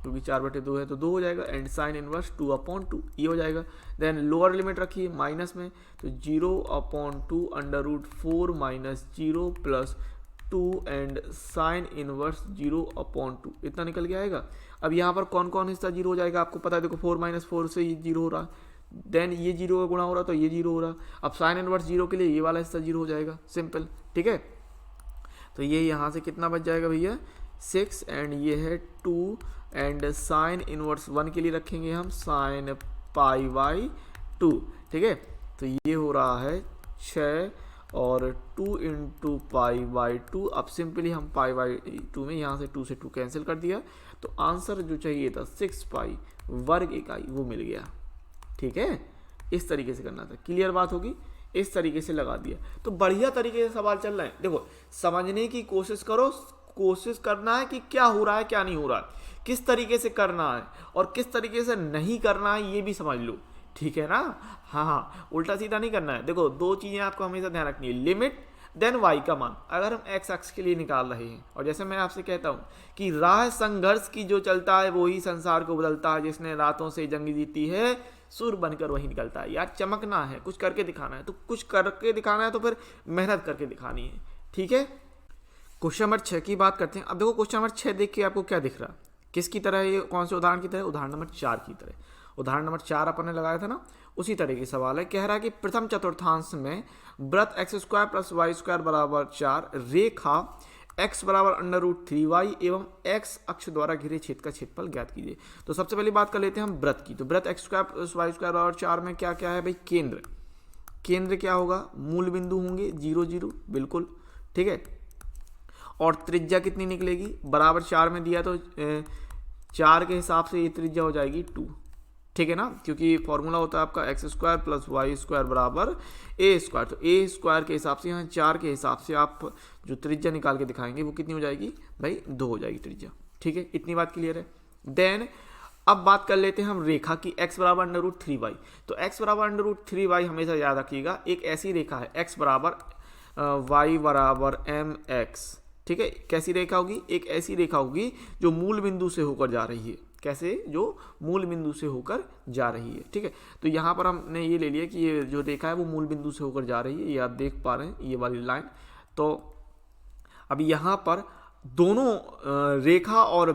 क्योंकि 4/2 है तो 2 हो जाएगा एंड साइन इनवर्स 2/2 ये हो जाएगा। देन लोअर लिमिट रखिए माइनस में तो 0/2 under root 4 minus 0 plus 2 and sine inverse 0/2 इतना निकल के आएगा। अब यहाँ पर कौन कौन हिस्सा 0 हो जाएगा आपको पता है, देखो 4 माइनस 4 से ये 0 हो रहा है, देन ये 0 का गुणा हो रहा तो ये 0 हो रहा। अब साइन इनवर्स 0 के लिए ये वाला हिस्सा 0 हो जाएगा, सिंपल, ठीक है। तो ये यहाँ से कितना बच जाएगा भैया 6 एंड ये है 2 एंड साइन इनवर्स 1 के लिए रखेंगे हम साइन π/2, ठीक है। तो ये हो रहा है 6 और 2 इंटू π/2। अब सिंपली हम π/2 में यहाँ से 2 से 2 कैंसिल कर दिया तो आंसर जो चाहिए था 6π वर्ग इकाई वो मिल गया, ठीक है। इस तरीके से करना था, क्लियर बात होगी, इस तरीके से लगा दिया तो बढ़िया तरीके से सवाल चल रहे हैं। देखो समझने की कोशिश करो, कोशिश करना है कि क्या हो रहा है क्या नहीं हो रहा है, किस तरीके से करना है और किस तरीके से नहीं करना है ये भी समझ लो, ठीक है ना। हाँ, उल्टा सीधा नहीं करना है। देखो 2 चीज़ें आपको हमेशा ध्यान रखनी है, लिमिट देन वाई का मान। अगर हम एक्स अक्ष के लिए निकाल रहे हैं और जैसे मैं आपसे कहता हूँ कि राह संघर्ष की जो चलता है वो ही संसार को बदलता है, जिसने रातों से जंग जीती है सूर बनकर वही निकलता है। यार चमकना है, कुछ करके दिखाना है, तो कुछ करके दिखाना है तो फिर मेहनत करके दिखानी है, ठीक है। क्वेश्चन नंबर 6 की बात करते हैं। अब देखो क्वेश्चन नंबर 6 देख के आपको क्या दिख रहा है, किसकी तरह है ये, कौन से उदाहरण की तरह, उदाहरण नंबर 4 की तरह। उदाहरण नंबर 4 अपन ने लगाया था ना, उसी तरह की सवाल है। कह रहा है कि प्रथम चतुर्थांश में वृत्त x² + y² बराबर 4, रेखा x बराबर √3y एवं x अक्ष द्वारा घिरे छेद का क्षेत्रफल ज्ञात कीजिए। तो सबसे पहली बात कर लेते हैं हम वृत्त की। तो वृत्त x² + y² बराबर 4 में क्या क्या है भाई, केंद्र। केंद्र क्या होगा, मूल बिंदु होंगे 0 0, बिल्कुल ठीक है। और त्रिज्या कितनी निकलेगी, बराबर 4 में दिया तो 4 के हिसाब से ये त्रिज्या हो जाएगी 2, ठीक है ना, क्योंकि फॉर्मूला होता है आपका x² + y² बराबर a²। तो a² के हिसाब से यहाँ 4 के हिसाब से आप जो त्रिज्या निकाल के दिखाएंगे वो कितनी हो जाएगी भाई, 2 हो जाएगी त्रिज्या, ठीक है। इतनी बात क्लियर है। देन अब बात कर लेते हैं हम रेखा की, x बराबर √3y। तो x बराबर √3y हमेशा याद रखिएगा, एक ऐसी रेखा है x बराबर y बराबर mx, ठीक है। कैसी रेखा होगी, एक ऐसी रेखा होगी जो मूल बिंदु से होकर जा रही है। कैसे, जो मूल बिंदु से होकर जा रही है, ठीक है। तो यहाँ पर हमने ये ले लिया कि ये जो रेखा है वो मूल बिंदु से होकर जा रही है, ये आप देख पा रहे हैं ये वाली लाइन। तो अब यहाँ पर दोनों रेखा और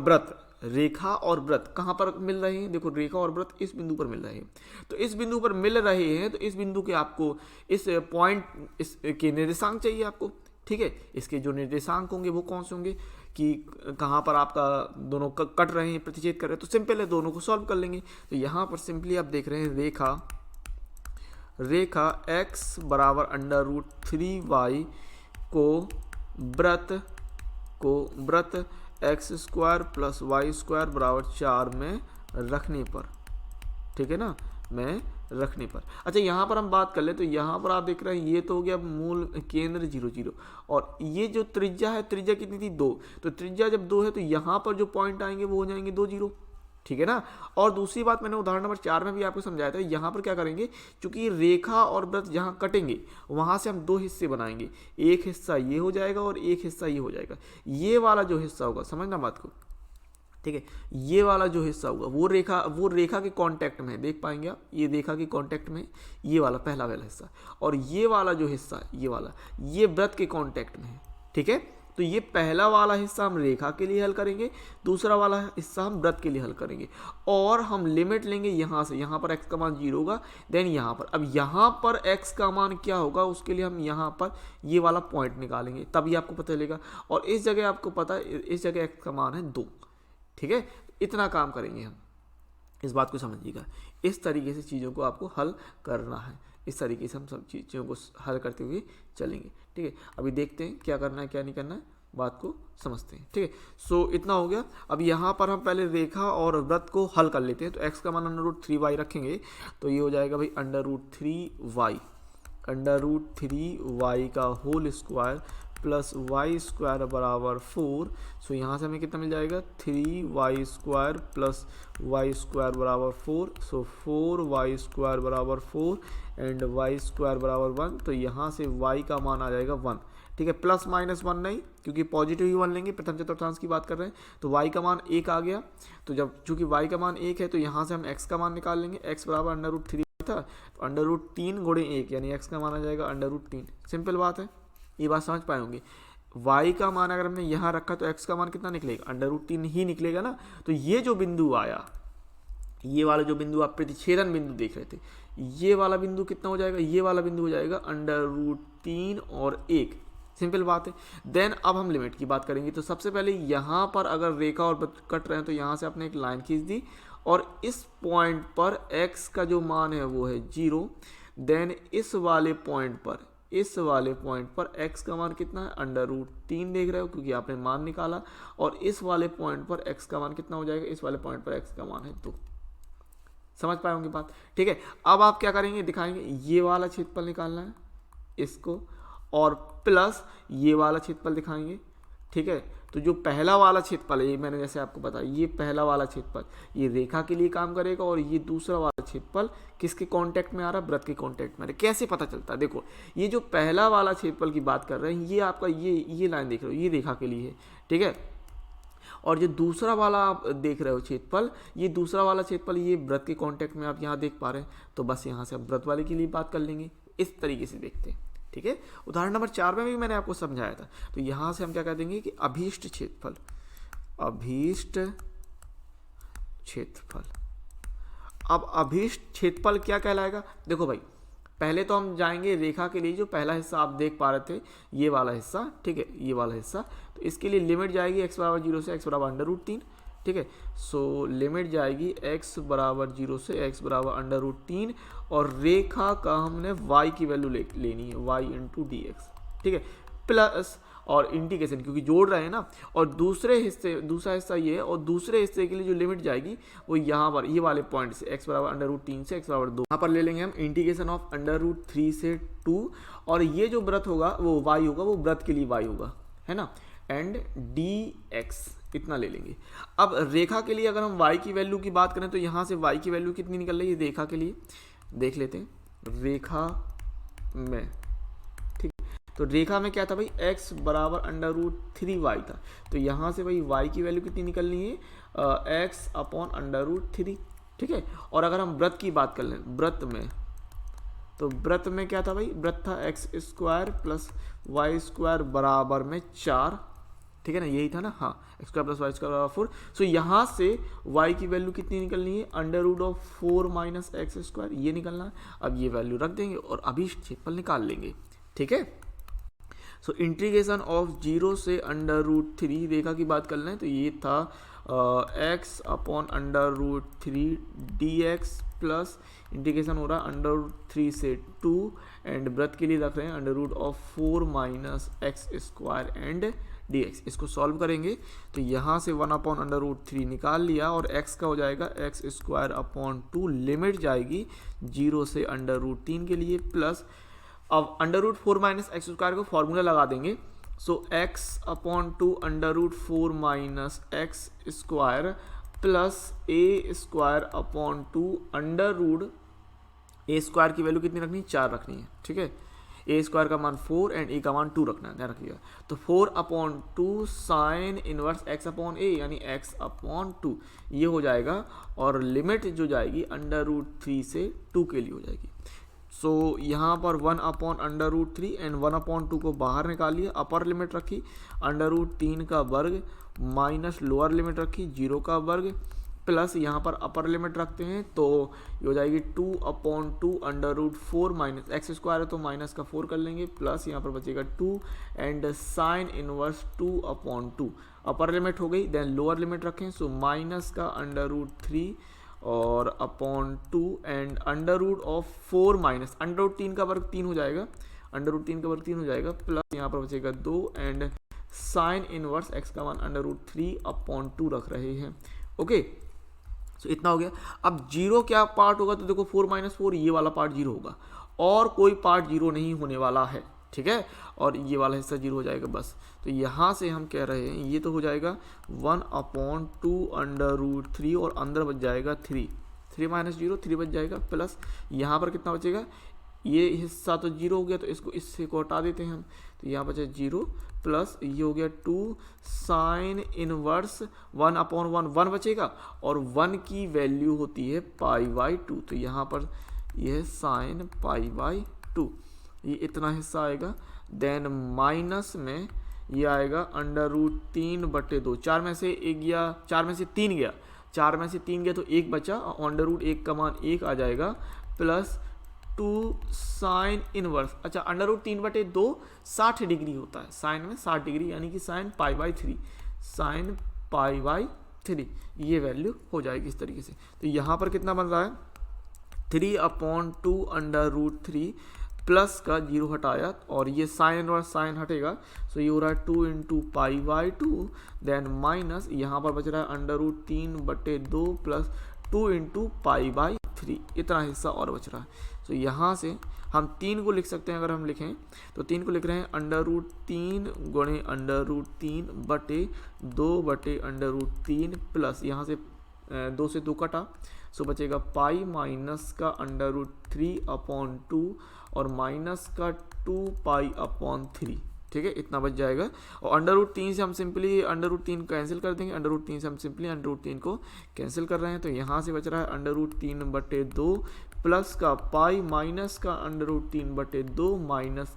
वृत्त कहाँ पर मिल रहे हैं, देखो रेखा और वृत्त इस बिंदु पर मिल रहे हैं। तो इस बिंदु पर मिल रहे हैं, तो इस बिंदु के आपको इस पॉइंट के निर्देशांक चाहिए आपको, ठीक है। इसके जो निर्देशांक होंगे वो कौन से होंगे कि कहाँ पर आपका दोनों कट रहे हैं, प्रतिच्छेद कर रहे हैं। तो सिंपल है, दोनों को सॉल्व कर लेंगे। तो यहाँ पर सिंपली आप देख रहे हैं रेखा x बराबर √3y को वृत्त x² + y² बराबर 4 में रखने पर, ठीक है ना, में रखने पर। अच्छा यहाँ पर हम बात कर ले, तो यहाँ पर आप देख रहे हैं ये तो हो गया मूल केंद्र 0 0, और ये जो त्रिज्या है, त्रिज्या कितनी थी 2, तो त्रिज्या जब 2 है तो यहाँ पर जो पॉइंट आएंगे वो हो जाएंगे 2 0, ठीक है ना। और दूसरी बात मैंने उदाहरण नंबर 4 में भी आपको समझाया था, यहाँ पर क्या करेंगे, क्योंकि रेखा और वृत्त जहाँ कटेंगे वहाँ से हम 2 हिस्से बनाएंगे, एक हिस्सा ये हो जाएगा और एक हिस्सा ये हो जाएगा। ये वाला जो हिस्सा होगा, समझना बात को, ठीक है, ये वाला जो हिस्सा होगा वो रेखा के कांटेक्ट में है, देख पाएंगे आप, ये रेखा के कांटेक्ट में, ये वाला पहला वाला हिस्सा, और ये वाला जो हिस्सा है ये वाला, ये वृत्त के कांटेक्ट में है, ठीक है। तो ये पहला वाला हिस्सा हम रेखा के लिए हल करेंगे, दूसरा वाला हिस्सा हम वृत्त के लिए हल करेंगे, और हम लिमिट लेंगे यहाँ से, यहाँ पर x का मान 0 होगा, देन यहाँ पर, अब यहाँ पर x का मान क्या होगा, उसके लिए हम यहाँ पर ये वाला पॉइंट निकालेंगे, तभी आपको पता चलेगा। और इस जगह आपको पता है, इस जगह x का मान है 2, ठीक है। इतना काम करेंगे हम, इस बात को समझिएगा। इस तरीके से चीज़ों को आपको हल करना है, इस तरीके से हम सब चीज़ों को हल करते हुए चलेंगे, ठीक है। अभी देखते हैं क्या करना है क्या नहीं करना है, बात को समझते हैं, ठीक है। सो इतना हो गया। अब यहाँ पर हम पहले रेखा और वृत्त को हल कर लेते हैं। तो x का मान √3y रखेंगे, तो ये हो जाएगा भाई √3y का होल स्क्वायर प्लस y² बराबर 4। सो यहाँ से हमें कितना मिल जाएगा, 3y² प्लस y² बराबर 4। सो 4y² बराबर 4 एंड y² बराबर 1। तो यहाँ से y का मान आ जाएगा 1, ठीक है। प्लस माइनस 1 नहीं, क्योंकि पॉजिटिव ही 1 लेंगे, प्रथम चतुर्थांश की बात कर रहे हैं। तो y का मान 1 आ गया। तो जब चूंकि y का मान 1 है तो यहाँ से हम x का मान निकाल लेंगे। x बराबर √3 था, तो √3 गुणे 1 यानी x का मान आ जाएगा √3। सिंपल बात है, ये बात समझ पाए होंगे। y का मान अगर हमने यहाँ रखा तो x का मान कितना निकलेगा, √3 ही निकलेगा ना। तो ये जो बिंदु आया, ये वाला जो बिंदु आप प्रतिच्छेदन बिंदु देख रहे थे, ये वाला बिंदु कितना हो जाएगा, ये वाला बिंदु हो जाएगा √3 और 1। सिंपल बात है। देन अब हम लिमिट की बात करेंगे। तो सबसे पहले यहाँ पर अगर रेखा और वृत्त कट रहे हैं तो यहाँ से आपने एक लाइन खींच दी, और इस पॉइंट पर x का जो मान है वो है 0। देन इस वाले पॉइंट पर x का मान कितना है, √3 देख रहे हो, क्योंकि आपने मान निकाला। और इस वाले पॉइंट पर x का मान कितना हो जाएगा, इस वाले पॉइंट पर x का मान है 2। समझ पाए होंगे बात, ठीक है। अब आप क्या करेंगे, दिखाएंगे ये वाला क्षेत्रफल निकालना है इसको, और प्लस ये वाला क्षेत्रफल दिखाएंगे, ठीक है। तो जो पहला वाला क्षेत्रफल है, ये मैंने जैसे आपको बताया, ये पहला वाला क्षेत्रफल ये रेखा के लिए काम करेगा, और ये दूसरा वाला क्षेत्रफल किसके कांटेक्ट में आ रहा है, वृत्त के कांटेक्ट में आ रहा है। कैसे पता चलता है, देखो ये जो पहला वाला क्षेत्रफल की बात कर रहे हैं, ये आपका ये लाइन देख रहे हो, ये रेखा के लिए है, ठीक है। और जो दूसरा वाला आप देख रहे हो क्षेत्रफल, ये दूसरा वाला क्षेत्रफल ये वृत्त के कांटेक्ट में आप यहाँ देख पा रहे हैं। तो बस यहाँ से आप वृत्त वाले के लिए बात कर लेंगे, इस तरीके से देखते हैं, ठीक है। उदाहरण नंबर 4 में भी मैंने आपको समझाया था। तो यहाँ से हम क्या कर देंगे कि अभीष्ट क्षेत्रफल, अभीष्ट क्षेत्रफल। अब अभीष्ट क्षेत्रफल क्या कहलाएगा? देखो भाई, पहले तो हम जाएंगे रेखा के लिए, जो पहला हिस्सा आप देख पा रहे थे, ये वाला हिस्सा, ठीक है, ये वाला हिस्सा। तो इसके लिए लिमिट जाएगी x बराबर 0 से x बराबर √3, ठीक है। सो लिमिट जाएगी x बराबर 0 से x बराबर √3, और रेखा का हमने y की वैल्यू लेनी है, y इंटू डी एक्स, ठीक है, प्लस और इंटीग्रेशन, क्योंकि जोड़ रहे हैं ना। और दूसरा हिस्सा ये है, और दूसरे हिस्से के लिए जो लिमिट जाएगी वो यहाँ पर, ये वाले पॉइंट से x बराबर √3 से x बराबर 2, यहाँ पर ले लेंगे हम इंटीग्रेशन ऑफ √3 से 2, और ये जो वृत्त होगा वो y होगा, वो वृत्त के लिए y होगा, है ना, एंड dx इतना ले लेंगे। अब रेखा के लिए अगर हम y की वैल्यू की बात करें तो यहाँ से y की वैल्यू कितनी निकल रही है रेखा के लिए, देख लेते हैं। रेखा में, ठीक, तो रेखा में क्या था भाई, x बराबर √3y था। तो यहाँ से भाई y की वैल्यू कितनी निकलनी है, x अपॉन √3, ठीक है। और अगर हम वृत्त की बात कर लें, वृत्त में, तो वृत्त में क्या था भाई, वृत्त था x² प्लस y² बराबर में 4, ठीक है ना, यही था ना, हाँ, x² प्लस y² बराबर 4। सो यहाँ से y की वैल्यू कितनी निकलनी है, √4 माइनस x², ये निकलना है। अब ये वैल्यू रख देंगे और अभीष्ट क्षेत्रफल निकाल लेंगे, ठीक है। सो इंटीग्रेशन ऑफ 0 से √3, रेखा की बात कर लें तो ये था x upon √3 dx plus integration हो रहा है √3 से 2, एंड वृत्त के लिए रख रहे हैं √4 माइनस x² एंड dx। इसको सॉल्व करेंगे तो यहाँ से 1 अपॉन √3 निकाल लिया, और x का हो जाएगा x² अपॉन 2, लिमिट जाएगी 0 से √3 के लिए, प्लस अब √4 माइनस x² को फॉर्मूला लगा देंगे। सो x upon 2 √4 minus x² plus a² upon 2 a² की वैल्यू कितनी रखनी है, 4 रखनी है, ठीक है। a² का मान 4 एंड a का मान 2 रखना है, ध्यान रखिएगा। तो 4 upon 2 sine inverse x upon a, यानी x अपॉन 2, ये हो जाएगा। और लिमिट जो जाएगी √3 से 2 के लिए हो जाएगी। सो यहाँ पर 1 अपॉन √3 एंड 1 अपॉन 2 को बाहर निकालिए, अपर लिमिट रखी √3 का वर्ग माइनस लोअर लिमिट रखी 0 का वर्ग, प्लस यहाँ पर अपर लिमिट रखते हैं तो ये हो जाएगी 2 अपॉन 2 √4 माइनस x² है तो माइनस का 4 कर लेंगे, प्लस यहाँ पर बचेगा 2 and sine inverse 2 upon 2, upper limit हो गई। देन लोअर लिमिट रखें, सो माइनस का √3 और अपॉन 2 एंड √4 माइनस √3 का वर्ग 3 हो जाएगा, √3 का वर्ग 3 हो जाएगा, प्लस यहाँ पर बचेगा 2 एंड साइन इनवर्स x का मान √3 अपॉन 2 रख रहे हैं, ओके। सो इतना हो गया। अब 0 क्या पार्ट होगा, तो देखो 4 माइनस 4, ये वाला पार्ट 0 होगा, और कोई पार्ट 0 नहीं होने वाला है, ठीक है, और ये वाला हिस्सा 0 हो जाएगा बस। तो यहाँ से हम कह रहे हैं ये तो हो जाएगा 1 अपॉन 2 √3 और अंदर बच जाएगा 3 माइनस 0 3 बच जाएगा, प्लस यहाँ पर कितना बचेगा, ये हिस्सा तो 0 हो गया तो इसको इससे को हटा देते हैं हम, तो यहाँ बचा 0 प्लस ये हो गया 2 साइन इनवर्स 1 अपॉन 1 बचेगा, और 1 की वैल्यू होती है π/2, तो यहाँ पर यह साइन π/2, ये इतना हिस्सा आएगा। देन माइनस में ये आएगा √3/2, 4 में से 1 गया, 4 में से 3 गया, 4 में से 3 गया तो 1 बचा, √1 का मान 1 आ जाएगा, प्लस 2 साइन इनवर्स, अच्छा √3/2 60 डिग्री होता है, साइन में 60 डिग्री, यानी कि साइन π/3, साइन π/3, ये वैल्यू हो जाएगी इस तरीके से। तो यहाँ पर कितना बन रहा है 3 अपॉन 2 √3, प्लस का 0 हटाया और ये साइन इनवर्स साइन हटेगा, सो ये हो रहा है 2 इंटू π/2, देन माइनस यहाँ पर बच रहा है √3/2 प्लस 2 इंटू π/3, इतना हिस्सा और बच रहा है। तो यहाँ से हम 3 को लिख सकते हैं, अगर हम लिखें तो 3 को लिख रहे हैं √3 गुणे √3/2/√3 प्लस यहाँ से 2 से 2 कटा, सो बचेगा पाई माइनस का √3 अपॉन 2 और माइनस का 2π/3, ठीक है, इतना बच जाएगा। और √3 से हम सिंपली √3 कैंसिल कर देंगे, √3 से हम सिंपली √3 को कैंसिल कर रहे हैं, तो यहाँ से बच रहा है √3/2 प्लस का पाई माइनस का अंडर रूट 3/2 माइनस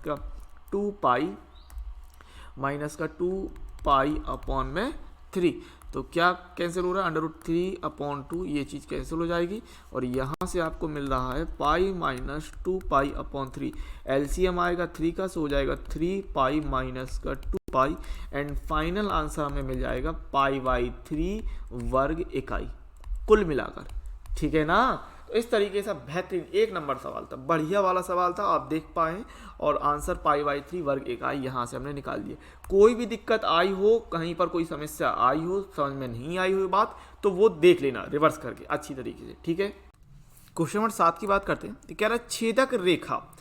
का 2 पाई अपॉन में 3। तो क्या कैंसिल हो रहा है, अंडर रूट 3/2 ये चीज़ कैंसिल हो जाएगी और यहाँ से आपको मिल रहा है pi minus 2 pi upon 3। LCM आएगा 3 का, सो हो जाएगा 3 पाई माइनस का 2 पाई एंड फाइनल आंसर हमें मिल जाएगा पाई/3 वर्ग इकाई कुल मिलाकर। ठीक है ना। तो इस तरीके से बेहतरीन 1 नंबर सवाल था, बढ़िया वाला सवाल था, आप देख पाए और आंसर पाई/3 वर्ग इकाई यहाँ से हमने निकाल दिए। कोई भी दिक्कत आई हो, कहीं पर कोई समस्या आई हो, समझ में नहीं आई हुई बात, तो वो देख लेना रिवर्स करके अच्छी तरीके से। ठीक है, क्वेश्चन नंबर 7 की बात करते हैं। तो कह रहा है छेदक रेखा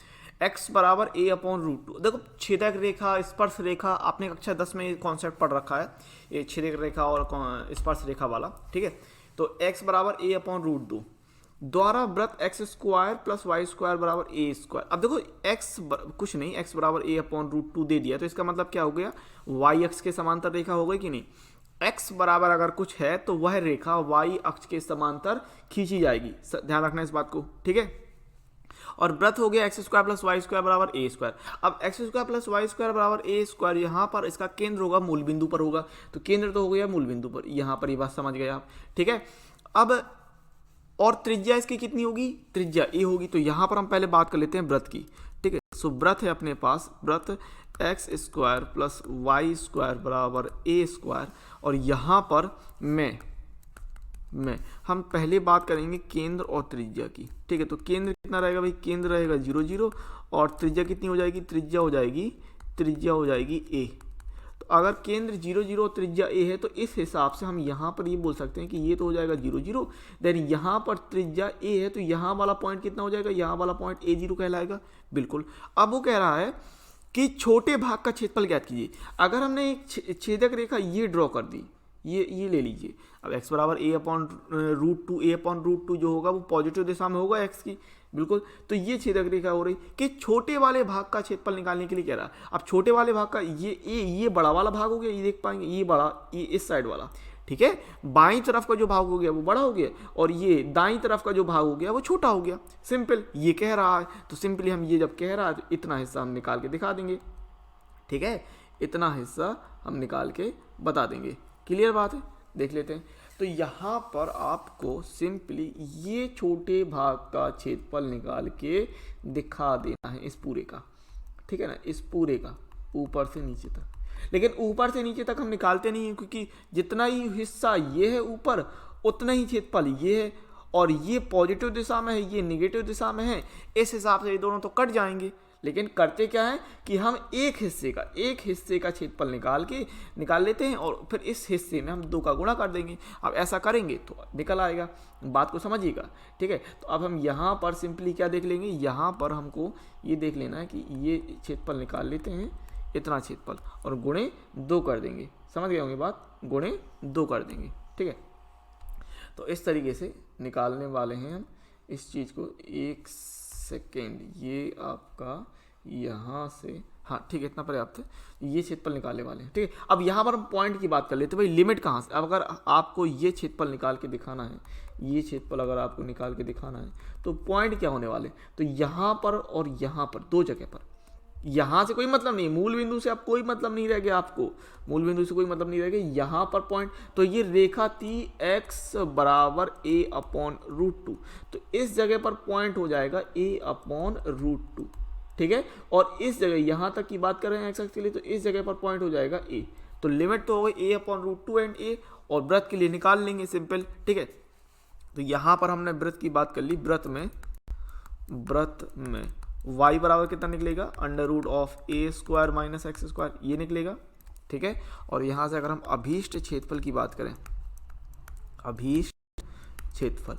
x बराबर a/√2। देखो छेदक रेखा, स्पर्श रेखा, आपने कक्षा 10 में कॉन्सेप्ट पढ़ रखा है, ये छेदक रेखा और स्पर्श रेखा वाला। ठीक है, तो x बराबर a/√2 द्वारा वृत्त x² प्लस y² बराबर a²। अब देखो कुछ नहीं, x बराबर a/√2 दे दिया, तो इसका मतलब क्या हो गया, y अक्ष के समांतर रेखा हो गई कि नहीं। x बराबर अगर कुछ है तो वह रेखा y अक्ष के समांतर खींची जाएगी, ध्यान रखना इस बात को। ठीक है, और वृत्त हो गया x² प्लस y² बराबर a²। अब x² प्लस y² बराबर a², यहाँ पर इसका केंद्र होगा मूल बिंदु पर होगा, तो केंद्र तो हो गया मूल बिंदु पर, यहाँ पर ये बात समझ गए आप। ठीक है, अब और त्रिज्या इसकी कितनी होगी, त्रिज्या a होगी। तो यहाँ पर हम पहले बात कर लेते हैं वृत्त की। ठीक है, सो वृत्त है अपने पास, वृत्त x² प्लस y² बराबर a², और यहाँ पर मैं हम पहले बात करेंगे केंद्र और त्रिज्या की। ठीक है, तो केंद्र कितना रहेगा भाई, केंद्र रहेगा 0 0, और त्रिज्या कितनी हो जाएगी, त्रिज्या हो जाएगी a। तो अगर केंद्र 0 0 और त्रिज्या a है, तो इस हिसाब से हम यहाँ पर ये बोल सकते हैं कि ये तो हो जाएगा 0 0, देन यहाँ पर त्रिज्या a है, तो यहाँ वाला पॉइंट कितना हो जाएगा, यहाँ वाला पॉइंट a0 कहलाएगा। बिल्कुल। अब वो कह रहा है कि छोटे भाग का क्षेत्रफल ज्ञात कीजिए। अगर हमने एक छेदक रेखा ये ड्रॉ कर दी, ये ले लीजिए। अब x बराबर a/√2 जो होगा वो पॉजिटिव दिशा में होगा x की, बिल्कुल। तो ये छेदक रेखा हो रही कि छोटे वाले भाग का क्षेत्रफल निकालने के लिए कह रहा है। अब छोटे वाले भाग का ये बड़ा वाला भाग हो गया, ये देख पाएंगे, ये बड़ा, ये इस साइड वाला। ठीक है, बाईं तरफ का जो भाग हो गया वो बड़ा हो गया, और ये दाईं तरफ का जो भाग हो गया वो छोटा हो गया। सिंपल, ये कह रहा है तो सिंपली हम ये जब कह रहा है तो इतना हिस्सा हम निकाल के दिखा देंगे। ठीक है, इतना हिस्सा हम निकाल के बता देंगे। क्लियर बात है, देख लेते हैं। तो यहाँ पर आपको सिंपली ये छोटे भाग का क्षेत्रफल निकाल के दिखा देना है, इस पूरे का। ठीक है ना, इस पूरे का ऊपर से नीचे तक। लेकिन ऊपर से नीचे तक हम निकालते नहीं हैं, क्योंकि जितना ही हिस्सा ये है ऊपर, उतना ही क्षेत्रफल ये है, और ये पॉजिटिव दिशा में है, ये निगेटिव दिशा में है। इस हिसाब से ये दोनों तो कट जाएंगे। लेकिन करते क्या है कि हम एक हिस्से का क्षेत्रफल निकाल लेते हैं, और फिर इस हिस्से में हम 2 का गुणा कर देंगे। अब ऐसा करेंगे तो निकल आएगा, बात को समझिएगा। ठीक है, तो अब हम यहाँ पर सिंपली क्या देख लेंगे, यहाँ पर हमको ये देख लेना है कि ये क्षेत्रफल निकाल लेते हैं, इतना क्षेत्रफल, और गुणे 2 कर देंगे। समझ गए होंगे बात, गुणे 2 कर देंगे। ठीक है, तो इस तरीके से निकालने वाले हैं हम इस चीज़ को। 1 सेकेंड, ये आपका यहाँ से, हाँ ठीक है, इतना पर्याप्त है। ये क्षेत्रफल निकालने वाले हैं। ठीक है, अब यहाँ पर हम पॉइंट की बात कर लेते हैं भाई, लिमिट कहाँ से। अब अगर आपको ये क्षेत्रफल निकाल के दिखाना है, ये क्षेत्रफल अगर आपको निकाल के दिखाना है, तो पॉइंट क्या होने वाले, तो यहाँ पर और यहाँ पर, 2 जगह पर। यहाँ से कोई मतलब नहीं, मूल बिंदु से अब कोई मतलब नहीं रह गया, आपको मूल बिंदु से कोई मतलब नहीं रह गया। यहाँ पर पॉइंट, तो ये रेखा थी x बराबर a/√2, तो इस जगह पर पॉइंट हो जाएगा a/√2। ठीक है, और इस जगह यहाँ तक की बात कर रहे हैं x के लिए, तो इस जगह पर पॉइंट हो जाएगा a। तो लिमिट तो हो गई a/√2 एंड a, और वृत्त के लिए निकाल लेंगे सिंपल। ठीक है, तो यहाँ पर हमने वृत्त की बात कर ली। वृत्त में y बराबर कितना निकलेगा, √a² माइनस x², ये निकलेगा। ठीक है, और यहाँ से अगर हम अभीष्ट क्षेत्रफल की बात करें, अभीष्ट क्षेत्रफल,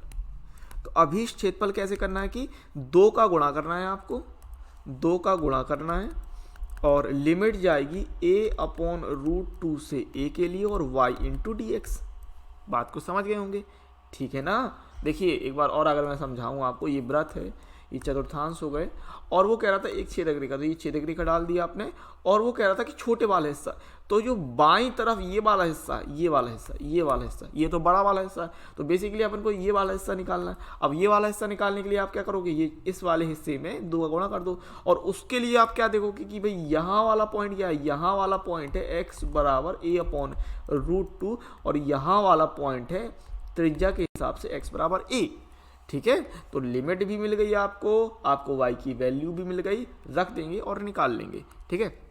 तो अभीष्ट क्षेत्रफल कैसे करना है कि 2 का गुणा करना है, आपको 2 का गुणा करना है, और लिमिट जाएगी a/√2 से a के लिए, और y इंटू dx। बात को समझ गए होंगे, ठीक है ना। देखिए एक बार और अगर मैं समझाऊँ आपको, ये वृत्त है, ये चतुर्थांश हो गए। और वो कह रहा था एक छेदक रेखा, तो ये छेदक रेखा डाल दिया आपने। और वो कह रहा था कि छोटे वाला हिस्सा, तो जो बाईं तरफ ये वाला हिस्सा, ये वाला हिस्सा, ये वाला हिस्सा, ये तो बड़ा वाला हिस्सा है, तो बेसिकली अपन को ये वाला हिस्सा निकालना है। अब ये वाला हिस्सा निकालने के लिए आप क्या करोगे, ये इस वाले हिस्से में 2 का गुणा कर दो। और उसके लिए आप क्या देखोगे कि भाई यहाँ वाला पॉइंट क्या है, यहाँ वाला पॉइंट है x बराबर a/√2 और यहाँ वाला पॉइंट है त्रिज्या के हिसाब से x बराबर a। ठीक है, तो लिमिट भी मिल गई आपको y की वैल्यू भी मिल गई, रख देंगे और निकाल लेंगे। ठीक है,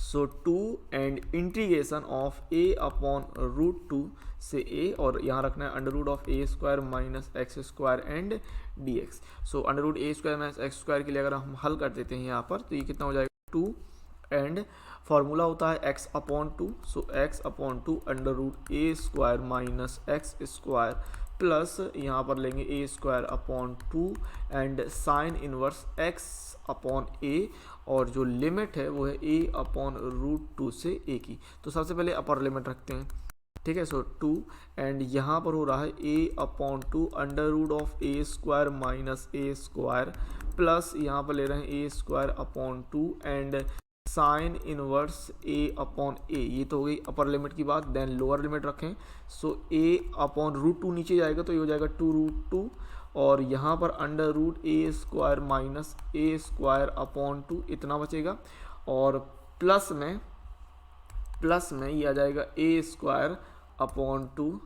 सो 2 एंड इंटीग्रेशन ऑफ a/√2 से a, और यहाँ रखना है √a² minus x² and dx। So √a² minus x² के लिए अगर हम हल कर देते हैं यहाँ पर, तो ये कितना हो जाएगा 2 एंड फॉर्मूला होता है x/2, सो x/2 √a² minus x² plus यहाँ पर लेंगे a²/2 and sine inverse x/a, और जो लिमिट है वो है a/√2 से a की। तो सबसे पहले अपर लिमिट रखते हैं। ठीक है, सो 2 एंड यहाँ पर हो रहा है a/2 √a² minus a² plus यहाँ पर ले रहे हैं a²/2 and sine inverse a/a। ये तो हो गई अपर लिमिट की बात। देन लोअर लिमिट रखें, सो a/√2 नीचे जाएगा तो ये हो जाएगा 2√2 और यहाँ पर √a² माइनस a²/2 इतना बचेगा, और प्लस में ये आ जाएगा a²/2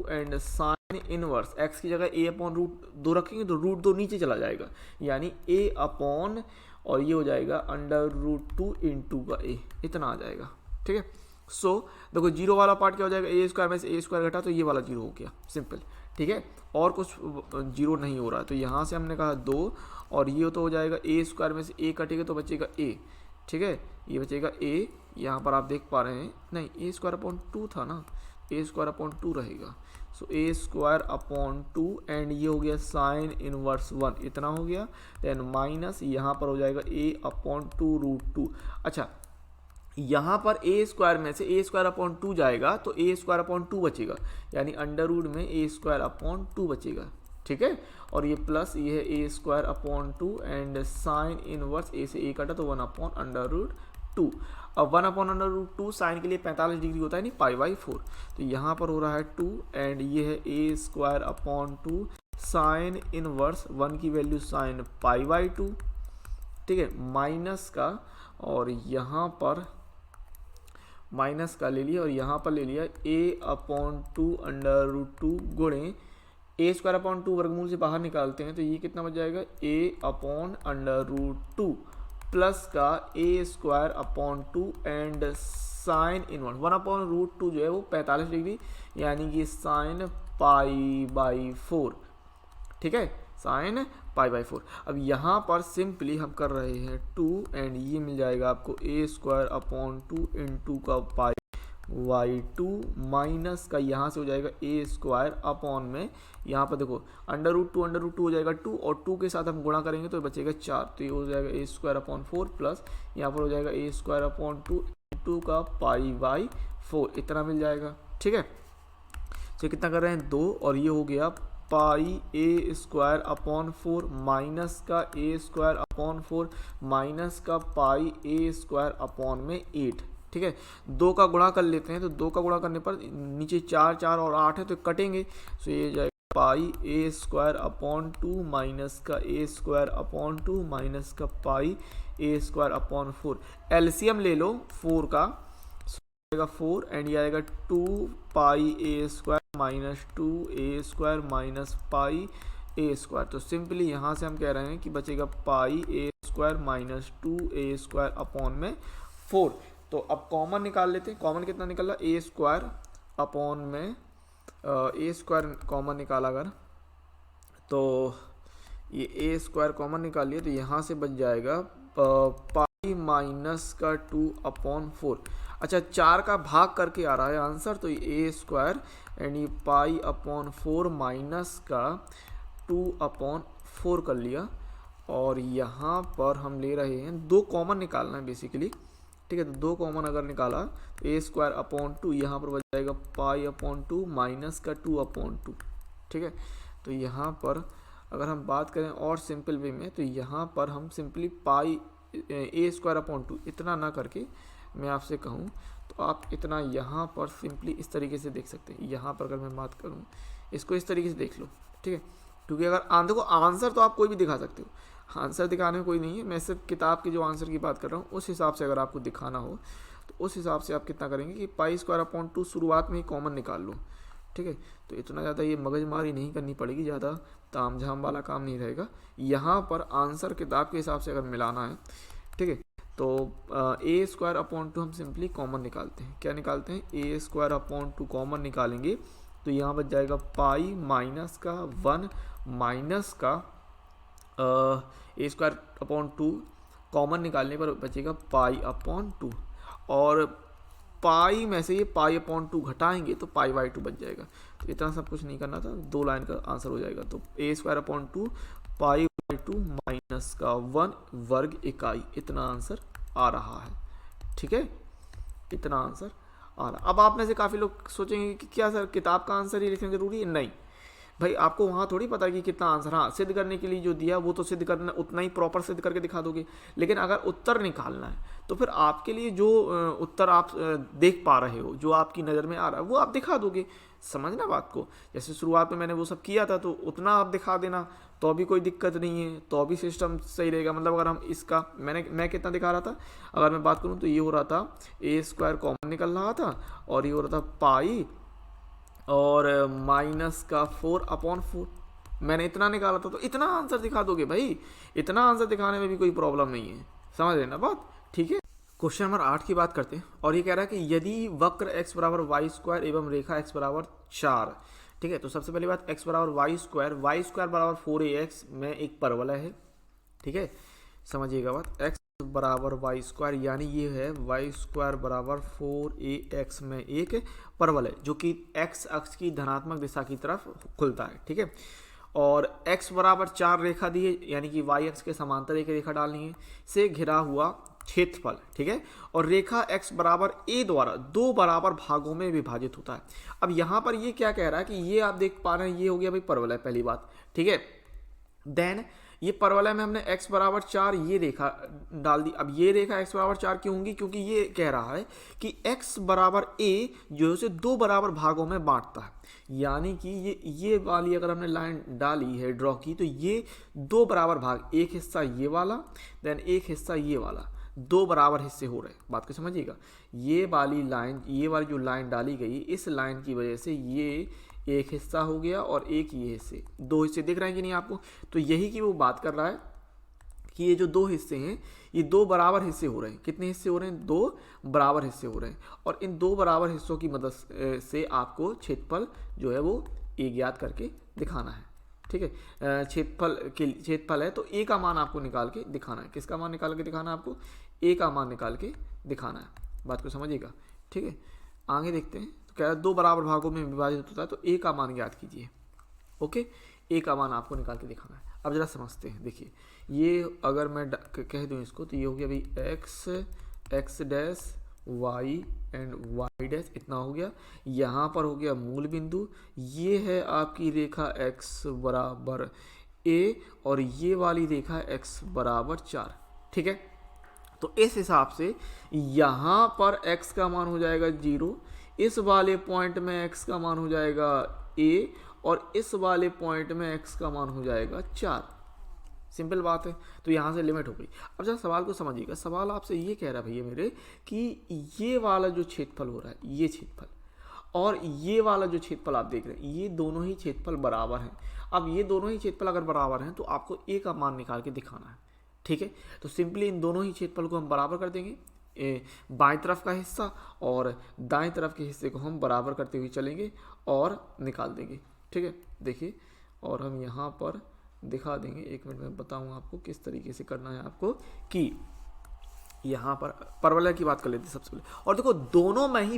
and sine inverse x की जगह a/√2 रखेंगे तो √2 नीचे चला जाएगा, यानी a/ और ये हो जाएगा √2 इंटू का a, इतना आ जाएगा। ठीक है, सो देखो जीरो वाला पार्ट क्या हो जाएगा, a² में से a² घटा तो ये वाला जीरो हो गया, सिंपल। ठीक है, और कुछ जीरो नहीं हो रहा है, तो यहाँ से हमने कहा 2 और ये तो हो जाएगा a² में से a कटेगा तो बचेगा a। ठीक है, ये बचेगा a, यहाँ पर आप देख पा रहे हैं, नहीं a²/2 था ना, a²/2 रहेगा, सो a²/2 एंड ये हो गया साइन इनवर्स 1, इतना हो गया। देन माइनस यहाँ पर हो जाएगा a/2√2। अच्छा, यहाँ पर a² में से a²/2 जाएगा तो a²/2 बचेगा, यानी अंडर में a²/2 बचेगा। ठीक है, और ये प्लस ये है a²/2 and sine inverse a से a कटा तो 1/√2। अब 1/√2 साइन के लिए 45 डिग्री होता है, नहीं π/4, तो यहाँ पर हो रहा है 2 एंड ये है a²/2 साइन इनवर्स 1 की वैल्यू साइन π/2। ठीक है, माइनस का, और यहाँ पर माइनस का ले लिया और यहाँ पर ले लिया a/2 गुणे a²/2 वर्गमूल से बाहर निकालते हैं तो ये कितना बच जाएगा a/√2 प्लस का a²/2 एंड साइन इनवर्स 1/√2 जो है वो 45 डिग्री, यानी कि साइन π/4। ठीक है, साइन π/4। अब यहाँ पर सिंपली हम कर रहे हैं 2 एंड ये मिल जाएगा आपको a²/2 इंटू का π/2 माइनस का यहाँ से हो जाएगा a² में, यहाँ पर देखो √2 हो जाएगा 2 और 2 के साथ हम गुणा करेंगे तो बचेगा 4, तो ये हो जाएगा a²/4 प्लस यहाँ पर हो जाएगा a²/2 इंटू का π/4, इतना मिल जाएगा। ठीक है, तो कितना कर रहे हैं 2 और ये हो गया πa² माइनस का a²/4 माइनस का πa² में 8। ठीक है, 2 का गुणा कर लेते हैं तो 2 का गुणा करने पर नीचे 4 4 और 8 है तो कटेंगे, तो ये जाएगा πa² माइनस का a²/2 माइनस का πa²/4। एलसीएम ले लो 4 का, 4 एंड ये आएगा 2πa² minus 2a² minus πa²। तो सिंपली यहाँ से हम कह रहे हैं कि बचेगा πa² माइनस 2a² में 4। तो अब कॉमन निकाल लेते हैं, कॉमन कितना निकला a² में a² कॉमन निकाला अगर, तो ये a² कॉमन निकाल लिया तो यहाँ से बच जाएगा पाई माइनस का 2/4। अच्छा, 4 का भाग करके आ रहा है आंसर, तो ये a² एंड ये π/4 माइनस का 2/4 कर लिया, और यहाँ पर हम ले रहे हैं 2 कॉमन निकालना है बेसिकली। ठीक है, तो 2 कॉमन अगर निकाला तो a²/2 यहाँ पर बच जाएगा π/2 माइनस का 2/2। ठीक है, तो यहाँ पर अगर हम बात करें और सिंपल वे में, तो यहाँ पर हम सिंपली पाई ए स्क्वायर अपॉन 2 इतना ना करके मैं आपसे कहूँ तो आप इतना यहाँ पर सिंपली इस तरीके से देख सकते हैं। यहाँ पर अगर मैं बात करूँ इसको इस तरीके से देख लो, ठीक है। क्योंकि अगर देखो आंसर तो आप कोई भी दिखा सकते हो, आंसर दिखाने में कोई नहीं है, मैं सिर्फ किताब के जो आंसर की बात कर रहा हूँ उस हिसाब से अगर आपको दिखाना हो तो उस हिसाब से आप कितना करेंगे कि पाई स्क्वायर अपॉन 2 शुरुआत में ही कॉमन निकाल लो, ठीक है। तो इतना ज़्यादा ये मगजमारी नहीं करनी पड़ेगी, ज़्यादा ताम झाम वाला काम नहीं रहेगा। यहाँ पर आंसर किताब के हिसाब से अगर मिलाना है, ठीक है, तो ए स्क्वायर अपॉन 2 हम सिंपली कॉमन निकालते हैं। क्या निकालते हैं? ए स्क्वायर अपॉन 2 कॉमन निकालेंगे तो यहाँ बच जाएगा पाई माइनस का 1 माइनस का ए स्क्वायर अपॉन 2 कॉमन निकालने पर बचेगा पाई अपॉन 2, और पाई में से ये पाई अपॉन 2 घटाएंगे तो पाई बाई 2 बच जाएगा। तो इतना सब कुछ नहीं करना था, 2 लाइन का आंसर हो जाएगा। तो A square upon 2 pi by 2 minus का 1 वर्ग इकाई, इतना आंसर आ रहा है, ठीक है, इतना आंसर आ रहा। अब आप में से काफ़ी लोग सोचेंगे कि क्या सर किताब का आंसर ही लिखना जरूरी है? नहीं भाई, आपको वहाँ थोड़ी पता है कि कितना आंसर, हाँ सिद्ध करने के लिए जो दिया वो तो सिद्ध करना, उतना ही प्रॉपर सिद्ध करके दिखा दोगे। लेकिन अगर उत्तर निकालना है तो फिर आपके लिए जो उत्तर आप देख पा रहे हो, जो आपकी नज़र में आ रहा है, वो आप दिखा दोगे। समझना बात को, जैसे शुरुआत में मैंने वो सब किया था तो उतना आप दिखा देना, तो अभी कोई दिक्कत नहीं है, तो अभी सिस्टम सही रहेगा। मतलब अगर हम इसका मैं कितना दिखा रहा था, अगर मैं बात करूँ तो ये हो रहा था ए स्क्वायर कॉमन निकल रहा था, और ये हो रहा था पाई और माइनस का 4 अपॉन 4, मैंने इतना निकाला था, तो इतना आंसर दिखा दोगे भाई। इतना आंसर दिखाने में भी कोई प्रॉब्लम नहीं है, समझ लेना बात, ठीक है। क्वेश्चन नंबर 8 की बात करते हैं, और ये कह रहा है कि यदि वक्र x बराबर वाई स्क्वायर एवं रेखा x बराबर 4, ठीक है। तो सबसे पहली बात, x बराबर वाई स्क्वायर बराबर 4ax में एक परवलय है, ठीक है, समझिएगा बात। x बराबर वाई स्क्वायर यानी ये है वाई स्क्वायर बराबर 4ax में एक परवलय है, जो कि x अक्ष की धनात्मक दिशा की तरफ खुलता है, ठीक है। और x बराबर 4 रेखा दी है, यानी कि y अक्ष के समांतर एक रेखा डालनी है, से घिरा हुआ क्षेत्रफल, ठीक है। और रेखा x बराबर a द्वारा 2 बराबर भागों में विभाजित होता है। अब यहाँ पर ये क्या कह रहा है कि ये आप देख पा रहे हैं, ये हो गया भाई परवलय, पहली बात, ठीक है। देन ये परवलय में हमने x बराबर 4 ये रेखा डाल दी। अब ये रेखा x बराबर 4 क्यों होंगी? क्योंकि ये कह रहा है कि x बराबर a जो है उसे 2 बराबर भागों में बांटता है, यानी कि ये वाली अगर हमने लाइन डाली है, ड्रॉ की, तो ये 2 बराबर भाग, एक हिस्सा ये वाला देन एक हिस्सा ये वाला, 2 बराबर हिस्से हो रहे हैं। बात को समझिएगा, ये वाली लाइन, ये वाली जो लाइन डाली गई, इस लाइन की वजह से ये एक हिस्सा हो गया और एक ये हिस्से, 2 हिस्से दिख रहे हैं कि नहीं आपको? तो यही की वो बात कर रहा है कि ये जो 2 हिस्से हैं ये 2 बराबर हिस्से हो रहे हैं। कितने हिस्से हो रहे हैं? 2 बराबर हिस्से हो रहे हैं, और इन 2 बराबर हिस्सों की मदद से आपको क्षेत्रफल जो है वो ए ज्ञात करके दिखाना है, ठीक है। क्षेत्रफल है तो ए का मान आपको निकाल के दिखाना है। किसका मान निकाल के दिखाना है आपको? ए का मान निकाल के दिखाना है। बात को समझिएगा, ठीक है। आगे देखते हैं, तो कह रहा है 2 बराबर भागों में विभाजित होता है, तो ए का मान ज्ञात कीजिए, ओके। ए का मान आपको निकाल के दिखाना है। अब जरा समझते हैं, देखिए ये अगर मैं कह दूं इसको, तो ये हो गया भाई X dash Y and Y dash, इतना हो गया। यहाँ पर हो गया मूल बिंदु, ये है आपकी रेखा x बराबर a, और ये वाली रेखा x बराबर 4, ठीक है। तो इस हिसाब से यहाँ पर x का मान हो जाएगा 0, इस वाले पॉइंट में x का मान हो जाएगा a, और इस वाले पॉइंट में x का मान हो जाएगा 4। सिंपल बात है, तो यहाँ से लिमिट हो गई। अब जरा सवाल को समझिएगा, सवाल आपसे ये कह रहा है भैया मेरे कि ये वाला जो क्षेत्रफल हो रहा है, ये क्षेत्रफल और ये वाला जो क्षेत्रफल आप देख रहे हैं, ये दोनों ही क्षेत्रफल बराबर हैं। अब ये दोनों ही क्षेत्रफल अगर बराबर हैं तो आपको ए का मान निकाल के दिखाना है, ठीक है। तो सिंपली इन दोनों ही क्षेत्रफल को हम बराबर कर देंगे, बाएं तरफ का हिस्सा और दाएं तरफ के हिस्से को हम बराबर करते हुए चलेंगे और निकाल देंगे, ठीक है। देखिए, और हम यहाँ पर दिखा देंगे, 1 मिनट में बताऊँ आपको किस तरीके से करना है आपको। कि यहाँ पर परवलय की बात कर लेते हैं सबसे पहले, और देखो दोनों में ही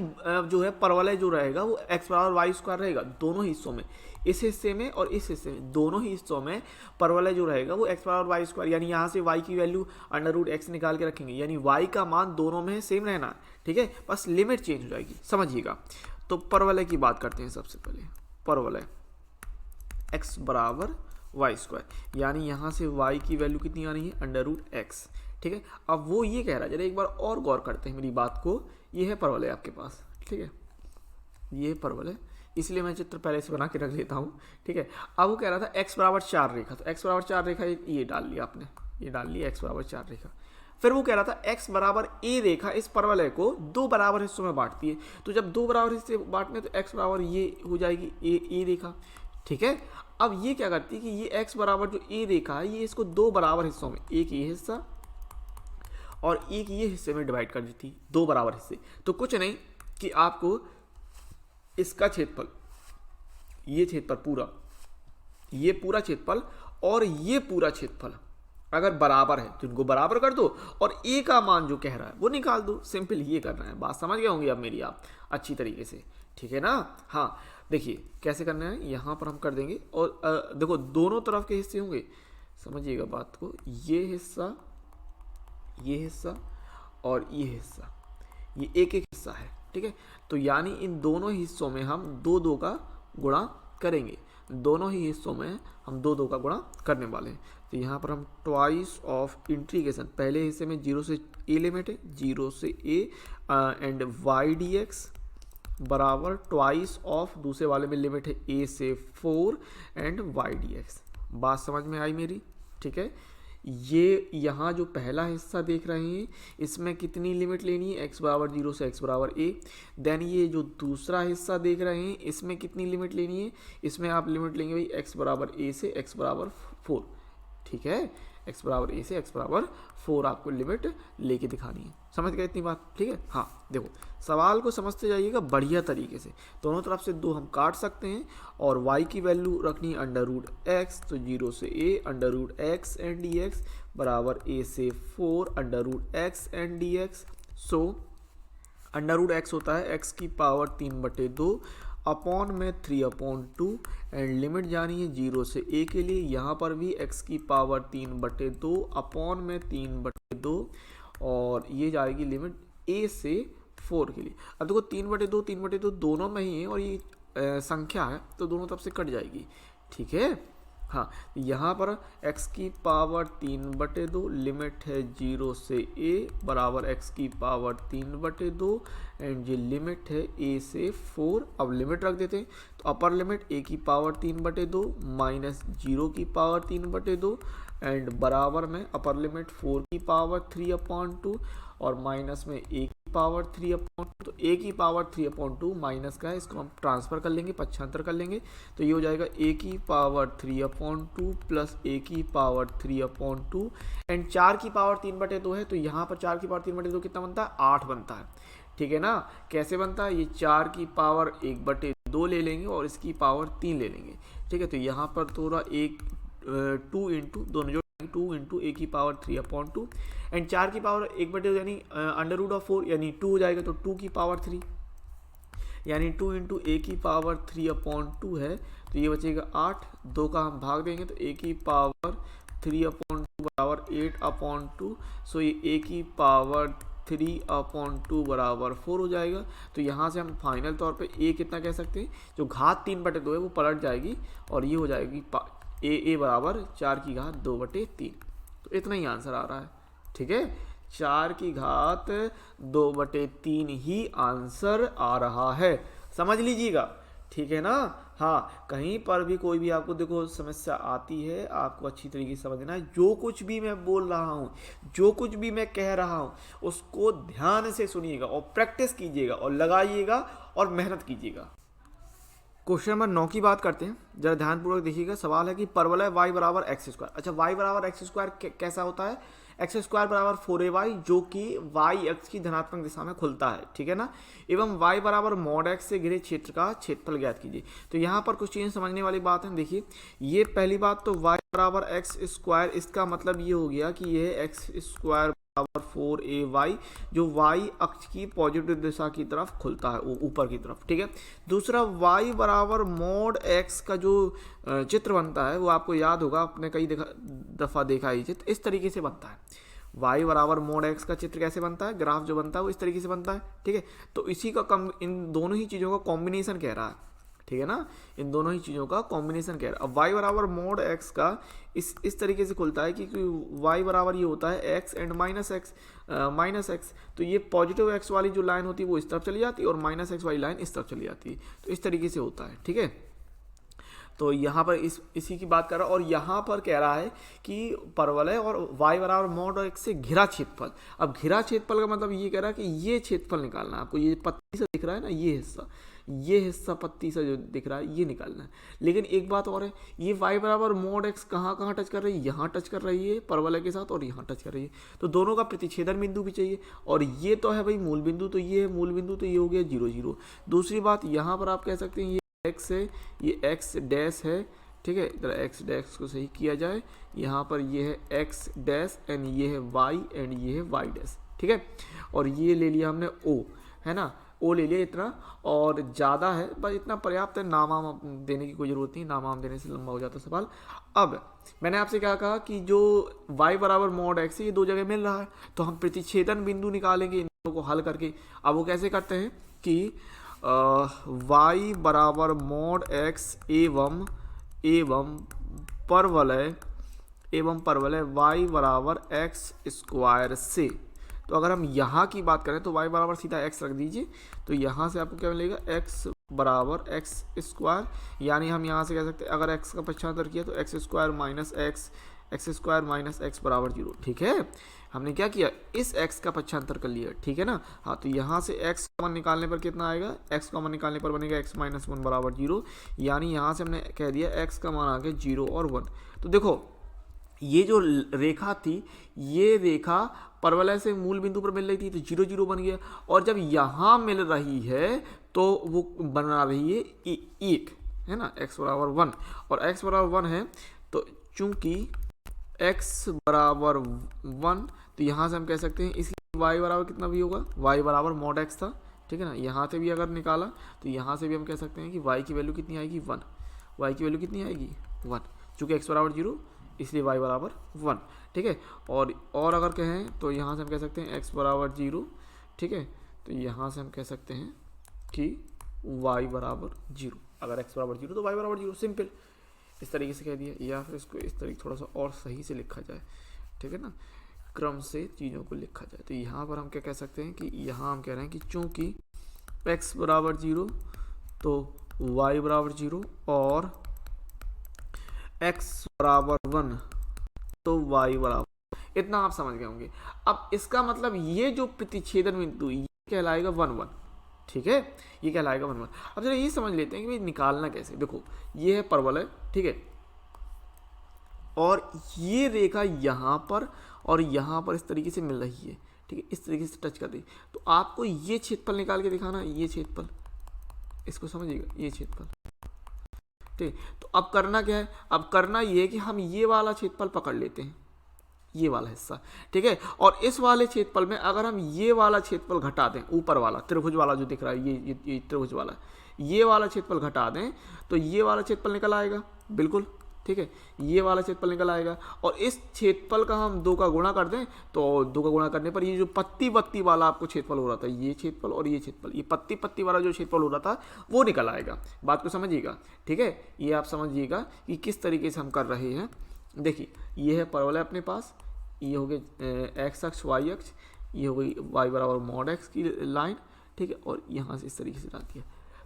जो है परवलय जो रहेगा वो x बराबर वाई स्क्वायर रहेगा, दोनों ही हिस्सों में, इस हिस्से में और इस हिस्से में, दोनों ही हिस्सों में परवलय जो रहेगा वो x बराबर वाई स्क्वायर, यानी यहाँ से y की वैल्यू √x निकाल के रखेंगे, यानी y का मान दोनों में सेम रहना है, ठीक है। बस लिमिट चेंज हो जाएगी, समझिएगा। तो परवलय की बात करते हैं सबसे पहले। परवलय x बराबर वाई स्क्वायर, यानी यहाँ से वाई की वैल्यू कितनी आ रही है, अंडर रूट एक्स। ठीक है, अब वो ये कह रहा है, जरा एक बार और गौर करते हैं मेरी बात को। ये है परवलय आपके पास, ठीक है, ये परवलय, इसलिए मैं चित्र पहले से बना के रख लेता हूँ। ठीक है, अब वो कह रहा था x बराबर 4 रेखा, तो x बराबर 4 रेखा ये डाल लिया आपने, ये डाल लिया x बराबर 4 रेखा। फिर वो कह रहा था x बराबर a रेखा इस परवलय को 2 बराबर हिस्सों में बांटती है, तो जब 2 बराबर हिस्से बांटने तो x बराबर ये हो जाएगी a रेखा। ठीक है, अब ये क्या करती है कि ये x बराबर जो a रेखा है ये इसको 2 बराबर हिस्सों में, एक ये हिस्सा और एक ये हिस्से में डिवाइड कर देती, 2 बराबर हिस्से। तो कुछ नहीं कि आपको इसका क्षेत्रफल, ये क्षेत्रफल पूरा, ये पूरा क्षेत्रफल और ये पूरा क्षेत्रफल अगर बराबर है तो इनको बराबर कर दो और ए का मान जो कह रहा है वो निकाल दो। सिंपल ये करना है, बात समझ गए होंगे अब मेरी आप अच्छी तरीके से। ठीक है ना, हाँ देखिए कैसे करना है, यहाँ पर हम कर देंगे और देखो दोनों तरफ के हिस्से होंगे, समझिएगा बात को, ये हिस्सा और ये हिस्सा, ये एक एक हिस्सा है। ठीक है, तो यानी इन दोनों हिस्सों में हम 2 का गुणा करेंगे, दोनों ही हिस्सों में हम 2 का गुणा करने वाले हैं। तो यहाँ पर हम ट्वाइस ऑफ इंटीग्रेशन, पहले हिस्से में 0 से a लिमिट है, 0 से a एंड y dx बराबर ट्वाइस ऑफ दूसरे वाले में लिमिट है a से 4 एंड y dx। बात समझ में आई मेरी? ठीक है, ये यहाँ जो पहला हिस्सा देख रहे हैं इसमें कितनी लिमिट लेनी है, x बराबर 0 से x बराबर a। देन ये जो दूसरा हिस्सा देख रहे हैं इसमें कितनी लिमिट लेनी है, इसमें आप लिमिट लेंगे भाई x बराबर a से x बराबर 4। ठीक है, x बराबर a से x बराबर 4 आपको लिमिट लेके दिखानी है। समझ गए इतनी बात? ठीक है, हाँ देखो सवाल को समझते जाइएगा बढ़िया तरीके से। दोनों तरफ से 2 हम काट सकते हैं और y की वैल्यू रखनी है अंडर रूट एक्स, तो 0 से a under root X and D X बराबर a से 4 under root X and D X. So under root X होता है x की पावर 3/2 अपॉन में 3/2 एंड लिमिट जानी है 0 से a के लिए, यहाँ पर भी x की पावर 3/2 अपॉन में 3/2 और ये जाएगी लिमिट a से 4 के लिए। अब देखो 3/2 दोनों में ही है और ये संख्या है तो दोनों तरफ से कट जाएगी। ठीक है, हाँ यहाँ पर x की पावर 3/2 लिमिट है 0 से a बराबर x की पावर 3/2 एंड ये लिमिट है a से 4। अब लिमिट रख देते हैं तो अपर लिमिट a की पावर 3/2 माइनस 0 की पावर 3/2 एंड बराबर में अपर लिमिट 4 की पावर 3/2 और माइनस में a की पावर 3/2। तो a की पावर 3/2 माइनस का है, इसको हम ट्रांसफर कर लेंगे, पक्षांतर कर लेंगे, तो ये हो जाएगा a की पावर 3/2 प्लस a की पावर 3/2 एंड 4 की पावर 3/2 है, तो यहाँ पर 4 की पावर 3/2 कितना बनता है, 8 बनता है। ठीक है ना, कैसे बनता है, ये 4 की पावर 1/2 ले लेंगे और इसकी पावर 3 ले लेंगे। ठीक है, तो यहाँ पर थोड़ा 2 इंटू दोनों जो 2 इंटू a की पावर 3/2 एंड 4 की पावर 1/2 यानी अंडर रूट ऑफ 4 यानी 2 हो जाएगा, तो 2 की पावर 3 यानी 2 इंटू a की पावर 3/2 है, तो ये बचेगा 8, 2 का हम भाग देंगे तो a की पावर 3/2 बराबर 8/2। सो ये a की पावर 3/2 बराबर 4 हो जाएगा। तो यहाँ से हम फाइनल तौर पे a कितना कह सकते हैं, जो घात 3/2 है वो पलट जाएगी और ये हो जाएगी a बराबर 4 की घात 2/3। तो इतना ही आंसर आ रहा है। ठीक है, 4 की घात 2/3 ही आंसर आ रहा है, समझ लीजिएगा। ठीक है ना, हाँ कहीं पर भी कोई भी आपको देखो समस्या आती है, आपको अच्छी तरीके से समझना है। जो कुछ भी मैं बोल रहा हूँ, जो कुछ भी मैं कह रहा हूँ, उसको ध्यान से सुनिएगा और प्रैक्टिस कीजिएगा और लगाइएगा और मेहनत कीजिएगा। क्वेश्चन नंबर 9 की बात करते हैं, जरा ध्यानपूर्वक देखिएगा। सवाल है कि परवलय y बराबर एक्स स्क्वायर। अच्छा, y बराबर एक्स स्क्वायर कैसा होता है, एक्स स्क्वायर बराबर 4ay जो कि y अक्ष की धनात्मक दिशा में खुलता है। ठीक है ना, एवं y बराबर मॉड x से घिरे क्षेत्र का क्षेत्रफल ज्ञात कीजिए। तो यहाँ पर कुछ चीज़ें समझने वाली बात है। देखिए ये पहली बात तो y बराबर एक्स स्क्वायर, इसका मतलब ये हो गया कि यह एक्स स्क्वायर बराबर 4ay जो y अक्ष की पॉजिटिव दिशा की तरफ खुलता है, ऊपर की तरफ। ठीक है, दूसरा y बराबर मॉड x का जो चित्र बनता है वो आपको याद होगा, आपने कई दफ़ा देखा है। चित्र इस तरीके से बनता है, y बराबर मॉड x का चित्र कैसे बनता है, ग्राफ जो बनता है वो इस तरीके से बनता है। ठीक है, तो इसी का इन दोनों ही चीज़ों का कॉम्बिनेशन कह रहा है। ठीक है ना, इन दोनों ही चीज़ों का कॉम्बिनेशन कह रहा है। अब y बराबर मॉड x का इस तरीके से खुलता है कि y बराबर ये होता है x एंड माइनस एक्स, तो ये पॉजिटिव x वाली जो लाइन होती है वो इस तरफ चली जाती है और माइनस एक्स वाली लाइन इस तरफ चली जाती है, तो इस तरीके से होता है। ठीक है, तो यहाँ पर इसी की बात कर रहा है, और यहाँ पर कह रहा है कि परवलय और y बराबर मॉड x से घिरा क्षेत्रफल। अब घिरा क्षेत्रफल का मतलब ये कह रहा है कि ये क्षेत्रफल निकालना है आपको, ये पत्ती से दिख रहा है ना, ये हिस्सा पत्ती से जो दिख रहा है ये निकालना है। लेकिन एक बात और है, ये y बराबर मॉड x कहाँ टच कर रही है, यहाँ टच कर रही है परवलय के साथ और यहाँ टच कर रही है, तो दोनों का प्रतिच्छेदन बिंदु भी चाहिए, और ये तो है भाई मूल बिंदु, तो ये है मूल बिंदु, तो ये हो गया 0 0। दूसरी बात यहाँ पर आप कह सकते हैं ये x है, ये x डैश है, ठीक है, इधर x डैश को सही किया जाए, यहाँ पर ये है x डैश एंड ये है y एंड ये है y डैश। ठीक है, और ये ले लिया हमने o, है ना, ओ ले लिया इतना, और ज़्यादा है बस इतना पर्याप्त है, नाम वाम देने की कोई ज़रूरत नहीं, नाम वाम देने से लंबा हो जाता सवाल। अब मैंने आपसे क्या कहा कि जो y बराबर मॉड x है ये दो जगह मिल रहा है, तो हम प्रतिच्छेदन बिंदु निकालेंगे इन दोनों को हल करके। अब वो कैसे करते हैं कि y बराबर मॉड x एवं परवलय y बराबर x स्क्वायर से, तो अगर हम यहाँ की बात करें तो y बराबर सीधा x रख दीजिए, तो यहाँ से आपको क्या मिलेगा x बराबर x स्क्वायर, यानी हम यहाँ से कह सकते हैं अगर x का पक्षांतर किया तो x स्क्वायर माइनस x बराबर 0। ठीक है, हमने क्या किया, इस x का पक्षांतर कर लिया। ठीक है ना, हाँ, तो यहाँ से x कॉमन निकालने पर कितना आएगा, x कॉमन निकालने पर बनेगा x माइनस 1 बराबर 0, यानी यहाँ से हमने कह दिया x का मान आ गया 0 और 1। तो देखो ये जो रेखा थी, ये रेखा परवलय से मूल बिंदु पर मिल रही थी, तो 0 0 बन गया, और जब यहाँ मिल रही है तो वो बना रही है 1, है ना, x बराबर 1, और x बराबर 1 है, तो चूंकि x बराबर 1, तो यहाँ से हम कह सकते हैं इसलिए y बराबर कितना भी होगा, y बराबर मॉड x था। ठीक है ना, यहाँ से भी अगर निकाला तो यहाँ से भी हम कह सकते हैं कि y की वैल्यू कितनी आएगी 1, y की वैल्यू कितनी आएगी 1, चूँकि x बराबर 0 इसलिए y बराबर 1। ठीक है, और अगर कहें तो यहाँ से हम कह सकते हैं x बराबर 0। ठीक है, तो यहाँ से हम कह सकते हैं कि y बराबर 0, अगर x बराबर 0 तो y बराबर 0, सिंपल, इस तरीके से कह दिया, या फिर इसको इस तरीके थोड़ा सा और सही से लिखा जाए। ठीक है ना, क्रम से चीज़ों को लिखा जाए, तो यहाँ पर हम क्या कह सकते हैं कि यहाँ हम कह रहे हैं कि चूँकि x बराबर 0 तो y बराबर 0 और x बराबर 1 तो y बराबर, इतना आप समझ गए होंगे। अब इसका मतलब ये जो प्रतिच्छेदन बिंदु ये कहलाएगा 1 1। ठीक है, ये कहलाएगा 1 1। अब जरा ये समझ लेते हैं कि भाई निकालना कैसे। देखो ये है परवलय, ठीक है, और ये रेखा यहाँ पर और यहाँ पर इस तरीके से मिल रही है। ठीक है, इस तरीके से टच कर दी, तो आपको ये क्षेत्रफल निकाल के दिखाना, ये क्षेत्रफल, इसको समझिएगा, ये क्षेत्रफल। ठीक, तो अब करना क्या है, अब करना ये है कि हम ये वाला क्षेत्रफल पकड़ लेते हैं, ये वाला हिस्सा। ठीक है, और इस वाले क्षेत्रफल में अगर हम ये वाला क्षेत्रफल घटा दें, ऊपर वाला त्रिभुज वाला जो दिख रहा है, ये त्रिभुज वाला, ये वाला क्षेत्रफल घटा दें, तो ये वाला क्षेत्रफल निकल आएगा, बिल्कुल। ठीक है, ये वाला क्षेत्रफल निकल आएगा, और इस क्षेत्रफल का हम 2 का गुणा कर दें, तो 2 का गुणा करने पर ये जो पत्ती बत्ती वाला आपको क्षेत्रफल हो रहा था, ये क्षेत्रफल और ये क्षेत्रफल, ये पत्ती पत्ती वाला जो क्षेत्रफल हो रहा था वो निकल आएगा। बात को समझिएगा। ठीक है, ये आप समझिएगा कि किस तरीके से हम कर रहे हैं। देखिए ये है परवलय अपने पास, ये हो गए एक्स अक्ष वाई अक्ष, ये हो गई वाई बराबर मॉड एक्स की लाइन। ठीक है, और यहाँ से इस तरीके से डाल दिया,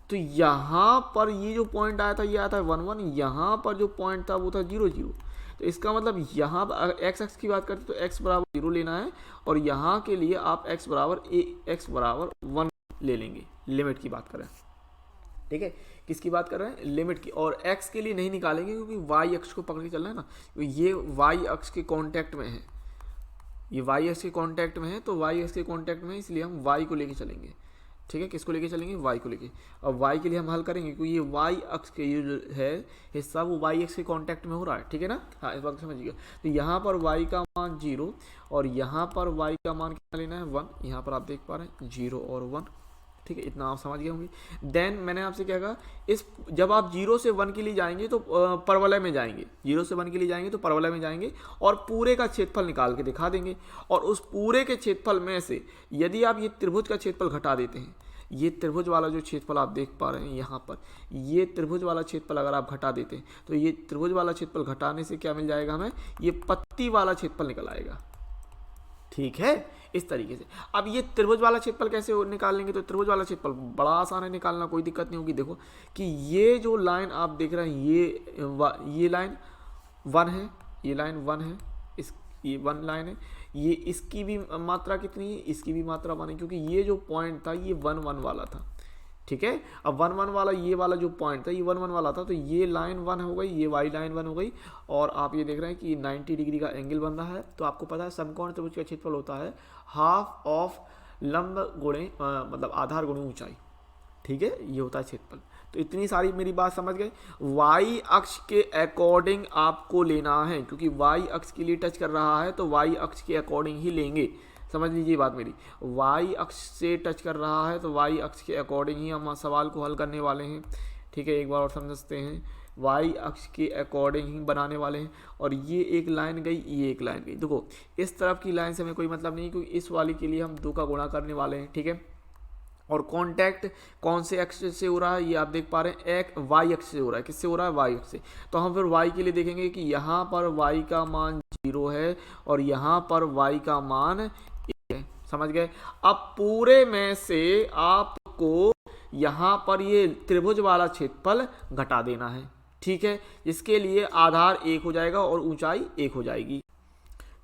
तो यहाँ पर ये जो पॉइंट आया था ये आया था 1 1, यहाँ पर जो पॉइंट था वो था 0 0। तो इसका मतलब यहाँ एक्स एक्स की बात करते तो x बराबर 0 लेना है, और यहाँ के लिए आप x बराबर 1 ले लेंगे, लिमिट की बात कर रहे हैं। ठीक है, किसकी बात कर रहे हैं, लिमिट की, और x के लिए नहीं निकालेंगे क्योंकि y अक्ष को पकड़ के चलना है ना, ये y अक्ष के कांटेक्ट में है, ये y अक्ष के कांटेक्ट में है, तो y अक्ष के कांटेक्ट में है, इसलिए हम y को लेके चलेंगे। ठीक है, किसको लेके चलेंगे, y को लेके। अब y के लिए हम हल करेंगे क्योंकि ये y अक्ष के ये जो है हिस्सा वो y अक्ष के कांटेक्ट में हो रहा है। ठीक है ना, हाँ, इस बात समझिएगा। तो यहाँ पर y का मान 0 और यहाँ पर y का मान कितना लेना है 1, यहाँ पर आप देख पा रहे हैं 0 और 1। ठीक है, इतना आप समझ गए होंगे। देन मैंने आपसे क्या कहा, इस जब आप 0 से 1 के लिए जाएंगे तो परवलय में जाएंगे, 0 से 1 के लिए जाएंगे तो परवलय में जाएंगे और पूरे का क्षेत्रफल निकाल के दिखा देंगे। और उस पूरे के क्षेत्रफल में से यदि आप ये त्रिभुज का क्षेत्रफल घटा देते हैं, ये त्रिभुज वाला जो क्षेत्रफल आप देख पा रहे हैं यहाँ पर, ये त्रिभुज वाला क्षेत्रफल अगर आप घटा देते हैं तो ये त्रिभुज वाला क्षेत्रफल घटाने से क्या मिल जाएगा हमें, ये पत्ती वाला क्षेत्रफल निकल आएगा। ठीक है, इस तरीके से। अब ये त्रिभुज वाला क्षेत्रफल कैसे निकाल लेंगे, तो त्रिभुज वाला क्षेत्रफल बड़ा आसान है निकालना, कोई दिक्कत नहीं होगी। देखो कि ये जो लाइन आप देख रहे हैं, ये लाइन 1 है, ये लाइन 1 है, ये 1 लाइन है, ये इसकी भी मात्रा कितनी है, इसकी भी मात्रा 1 है, क्योंकि ये जो पॉइंट था ये 1 1 वाला था। ठीक है, अब 1 1 वाला ये वाला जो पॉइंट था ये 1 1 वाला था, तो ये लाइन 1 हो गई, ये वाई लाइन 1 हो गई, और आप ये देख रहे हैं कि 90 डिग्री का एंगल बन रहा है। तो आपको पता है समकोण त्रिभुज का क्षेत्रफल होता है हाफ ऑफ लंब गुणे मतलब आधार गुणे ऊंचाई। ठीक है, ये होता है क्षेत्रफल। तो इतनी सारी मेरी बात समझ गए। वाई अक्ष के अकॉर्डिंग आपको लेना है, क्योंकि वाई अक्ष के लिए टच कर रहा है तो वाई अक्ष के अकॉर्डिंग ही लेंगे। समझ लीजिए बात मेरी, वाई अक्ष से टच कर रहा है तो वाई अक्ष के अकॉर्डिंग ही हम सवाल को हल करने वाले हैं। ठीक है, एक बार और समझते हैं, वाई अक्ष के अकॉर्डिंग ही बनाने वाले हैं। और ये एक लाइन गई, ये एक लाइन गई। देखो इस तरफ की लाइन से हमें कोई मतलब नहीं, क्योंकि इस वाली के लिए हम 2 का गुणा करने वाले हैं। ठीक है, और कांटेक्ट कौन से अक्ष से हो रहा है, ये आप देख पा रहे हैं, एक वाई अक्ष से हो रहा है। किससे हो रहा है, वाई अक्ष से। तो हम फिर वाई के लिए देखेंगे कि यहाँ पर वाई का मान 0 है और यहाँ पर वाई का मान 1 है। समझ गए। अब पूरे में से आपको यहाँ पर ये त्रिभुज वाला क्षेत्रफल घटा देना है। ठीक है, इसके लिए आधार 1 हो जाएगा और ऊंचाई 1 हो जाएगी।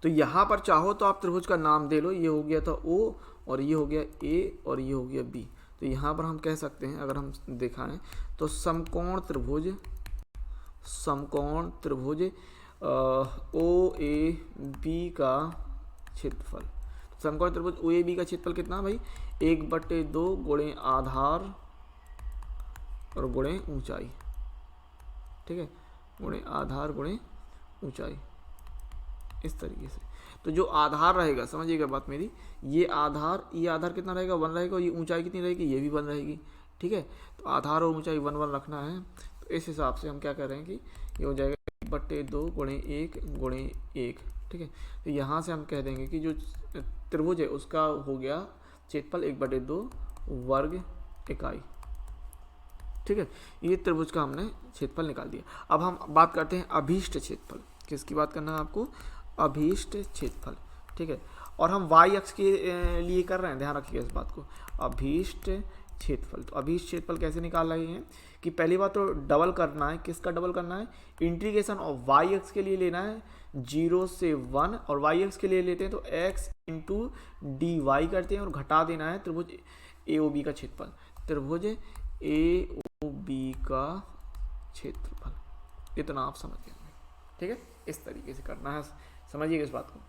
तो यहाँ पर चाहो तो आप त्रिभुज का नाम दे लो, ये हो गया था O और ये हो गया A और ये हो गया B। तो यहाँ पर हम कह सकते हैं, अगर हम दिखाएं तो समकोण त्रिभुज OAB का क्षेत्रफल। समकोण त्रिभुज OAB का क्षेत्रफल कितना भाई, 1/2 गुणे आधार और गुणे ऊंचाई। ठीक है, गुणे आधार गुणे ऊंचाई, इस तरीके से। तो जो आधार रहेगा, समझिएगा बात मेरी, ये आधार कितना रहेगा, 1 रहेगा, और ये ऊंचाई कितनी रहेगी, ये भी 1 रहेगी। ठीक है, तो आधार और ऊंचाई 1 1 रखना है। तो इस हिसाब से हम क्या कर रहे हैं कि ये हो जाएगा 1/2 गुणे 1 गुणे 1। ठीक है, तो यहाँ से हम कह देंगे कि जो त्रिभुज है उसका हो गया क्षेत्रफल 1/2 वर्ग इकाई। ठीक है, ये त्रिभुज का हमने क्षेत्रफल निकाल दिया। अब हम बात करते हैं अभीष्ट क्षेत्रफल। किसकी बात करना है आपको, अभीष्ट क्षेत्रफल। ठीक है, और हम वाई अक्ष के लिए कर रहे हैं, ध्यान रखिएगा इस बात को, अभीष्ट क्षेत्रफल। तो अभीष्ट क्षेत्रफल कैसे निकाल रहे हैं कि पहली बात तो डबल करना है। किसका डबल करना है, इंटीग्रेशन ऑफ वाई अक्ष के लिए लेना है 0 से 1, और वाई अक्ष के लिए लेते हैं तो x इंटू डी वाई करते हैं, और घटा देना है त्रिभुज AOB का क्षेत्रफल। त्रिभुज AOB का क्षेत्रफल, इतना आप समझ गए। ठीक है, इस तरीके से करना है, समझिएगा इस बात को।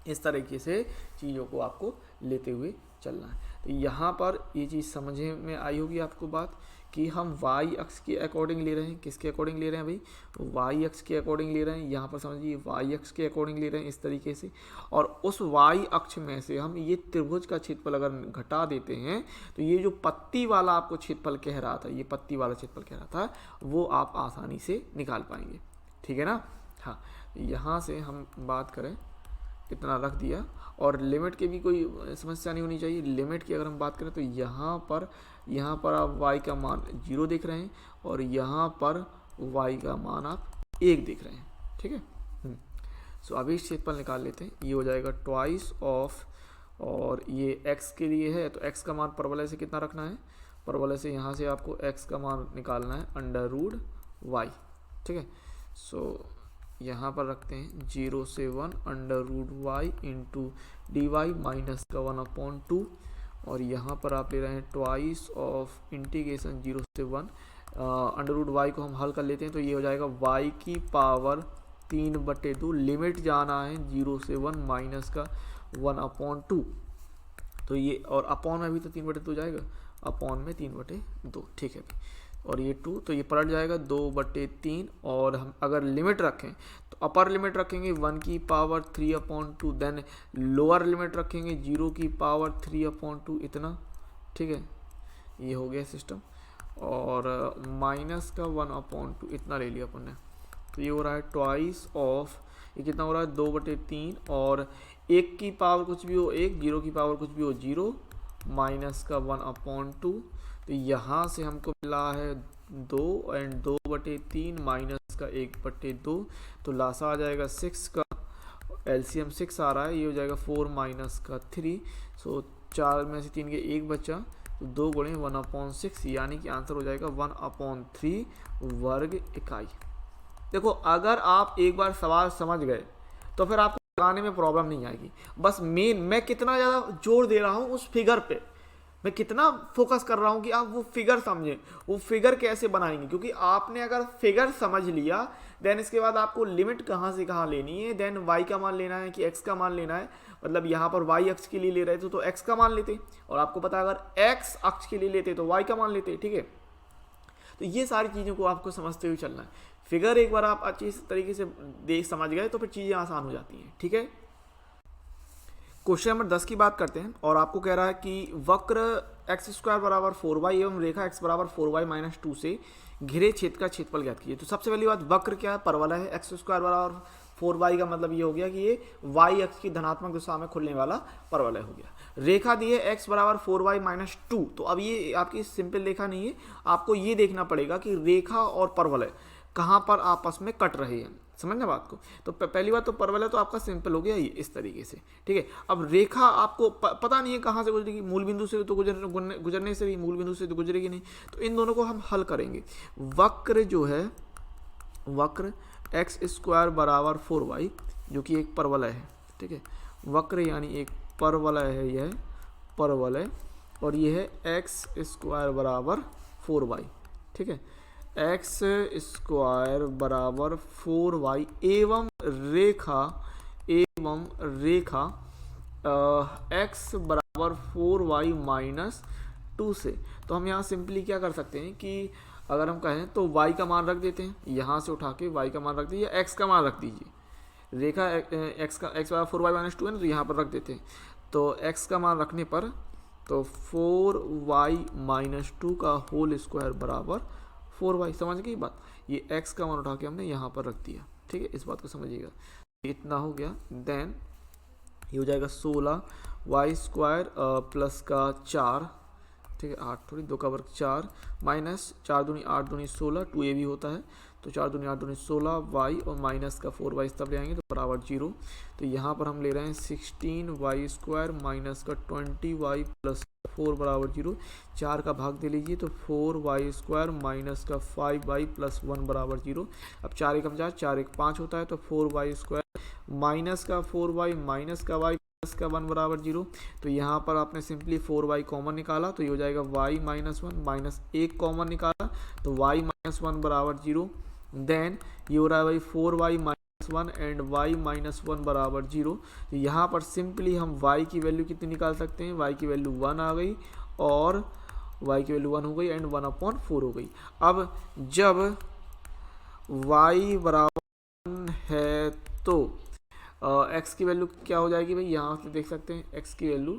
इस तरीके से चीज़ों को आपको लेते हुए चलना है। तो यहाँ पर ये चीज़ समझे में आई होगी आपको बात कि हम वाई अक्ष के अकॉर्डिंग ले रहे हैं। किसके अकॉर्डिंग ले रहे हैं भाई, वाई अक्ष के अकॉर्डिंग ले रहे हैं। यहाँ पर समझिए वाई अक्ष के अकॉर्डिंग ले रहे हैं इस तरीके से, और उस वाई अक्ष में से हम ये त्रिभुज का क्षेत्रफल अगर घटा देते हैं तो ये जो पत्ती वाला आपको क्षेत्रफल कह रहा था, ये पत्ती वाला क्षेत्रफल कह रहा था, वो आप आसानी से निकाल पाएंगे। ठीक है ना। हाँ, यहाँ से हम बात करें, इतना रख दिया, और लिमिट की भी कोई समस्या नहीं होनी चाहिए। लिमिट की अगर हम बात करें तो यहाँ पर आप y का मान 0 देख रहे हैं, और यहाँ पर y का मान आप 1 देख रहे हैं। ठीक है, सो अभी क्षेत्रफल निकाल लेते हैं। ये हो जाएगा ट्वाइस ऑफ, और ये x के लिए है तो x का मान परवलय से कितना रखना है, परवलय से यहाँ से आपको x का मान निकालना है √y। ठीक है, सो यहाँ पर रखते हैं 0 से 1 √y into D Y minus का 1/2, और यहाँ पर आप ले रहे हैं ट्वाइस ऑफ इंटीग्रेशन 0 से 1 √y को हम हल कर लेते हैं तो ये हो जाएगा y की पावर 3/2। लिमिट जाना है 0 से 1 माइनस का 1/2, तो ये, और अपॉन में भी तो 3/2 जाएगा, अपॉन में 3/2। ठीक है, और ये 2 तो ये पलट जाएगा 2/3, और हम अगर लिमिट रखें तो अपर लिमिट रखेंगे 1 की पावर 3/2, देन लोअर लिमिट रखेंगे 0 की पावर 3/2, इतना। ठीक है, ये हो गया सिस्टम, और माइनस का 1/2 इतना ले लिया अपन ने, तो ये हो रहा है ट्वाइस ऑफ, ये कितना हो रहा है 2/3, और 1 की पावर कुछ भी हो 1, 0 की पावर कुछ भी हो 0, माइनस का 1/2, तो यहाँ से हमको मिला है 2 एंड 2/3 माइनस का 1/2, तो लासा आ जाएगा 6 का, एलसीएम 6 आ रहा है, ये हो जाएगा 4 माइनस का 3, सो 4 में से 3 के 1 बचा, तो 2 गुणे 1/6, यानी कि आंसर हो जाएगा 1/3 वर्ग इकाई। देखो अगर आप एक बार सवाल समझ गए तो फिर आपको लगाने में प्रॉब्लम नहीं आएगी। बस मैं कितना ज़्यादा जोर दे रहा हूँ उस फिगर पे, मैं कितना फोकस कर रहा हूँ कि आप वो फिगर समझें, वो फिगर कैसे बनाएंगे, क्योंकि आपने अगर फिगर समझ लिया देन इसके बाद आपको लिमिट कहाँ से कहाँ लेनी है, देन y का मान लेना है कि x का मान लेना है, मतलब यहाँ पर y अक्ष के लिए ले रहे थे तो x का मान लेते, और आपको पता है अगर x अक्ष के लिए लेते तो y का मान लेते, ठीक है। तो ये सारी चीज़ों को आपको समझते हुए चलना है। फिगर एक बार आप अच्छी तरीके से देख समझ गए तो फिर चीज़ें आसान हो जाती हैं, ठीक है। क्वेश्चन नंबर 10 की बात करते हैं, और आपको कह रहा है कि वक्र x² बराबर 4y एवं रेखा x बराबर 4y - 2 से घिरे क्षेत्र का क्षेत्रफल ज्ञात कीजिए। तो सबसे पहली बात, वक्र क्या है, परवलय है। x² बराबर 4y का मतलब ये हो गया कि ये y अक्ष की धनात्मक दिशा में खुलने वाला परवलय हो गया। रेखा दी है x बराबर 4y - 2, तो अब ये आपकी सिंपल रेखा नहीं है, आपको ये देखना पड़ेगा कि रेखा और परवलय कहाँ पर आपस में कट रहे हैं, समझना बात को। तो पहली बात तो परवलय तो आपका सिंपल हो गया ये इस तरीके से, ठीक है। अब रेखा आपको पता नहीं है कहाँ से गुजरेगी, मूल बिंदु से तो गुजरने से भी मूल बिंदु से तो गुजरेगी नहीं, तो इन दोनों को हम हल करेंगे। वक्र जो है, वक्र x² बराबर 4y जो कि एक परवलय है, ठीक है। वक्र यानी एक परवलय है, यह परवलय, और यह है x² बराबर 4y, ठीक है। x² बराबर 4y एवं रेखा x बराबर 4y - 2 से, तो हम यहाँ सिंपली क्या कर सकते हैं कि अगर हम कहें तो y का मान रख देते हैं, यहाँ से उठा के y का मान रख दीजिए या x का मान रख दीजिए। रेखा x बराबर 4y - 2 है ना, तो यहाँ पर रख देते हैं, तो x का मान रखने पर तो 4y - 2 का होल स्क्वायर बराबर 4y, समझ गई बात। ये x का मान उठा के हमने यहाँ पर रख दिया, ठीक है, इस बात को समझिएगा। इतना हो गया, देन ये हो जाएगा 16y² प्लस का 4, ठीक है, 8 थोड़ी 2 का वर्ग 4 माइनस 4 दूनी 8 दूनी 16, 2a भी होता है, तो 4 दूनी 8 दूनी 16y और माइनस का 4y तब ले आएंगे तो बराबर 0। तो यहाँ पर हम ले रहे हैं 16y² माइनस का 20y प्लस 4 बराबर 0। 4 का भाग दे लीजिए तो 4y² माइनस का 5y प्लस 1 बराबर 0। अब 4 एकम 4, 4 एक 5 होता है, तो 4y² माइनस का 4y माइनस का y प्लस का 1 बराबर 0। तो यहाँ पर आपने सिंपली 4y कॉमन निकाला तो ये हो जाएगा y - 1 माइनस 1 कॉमन निकाला तो y - 1 बराबर 0। देन ये हो रहा है भाई 4y - 1 एंड y - 1 बराबर 0। तो यहाँ पर सिंपली हम y की वैल्यू कितनी निकाल सकते हैं, y की वैल्यू 1 आ गई, और y की वैल्यू 1 हो गई एंड 1/4 हो गई। अब जब y बराबर 1 है तो x की वैल्यू क्या हो जाएगी भाई, यहाँ से देख सकते हैं x की वैल्यू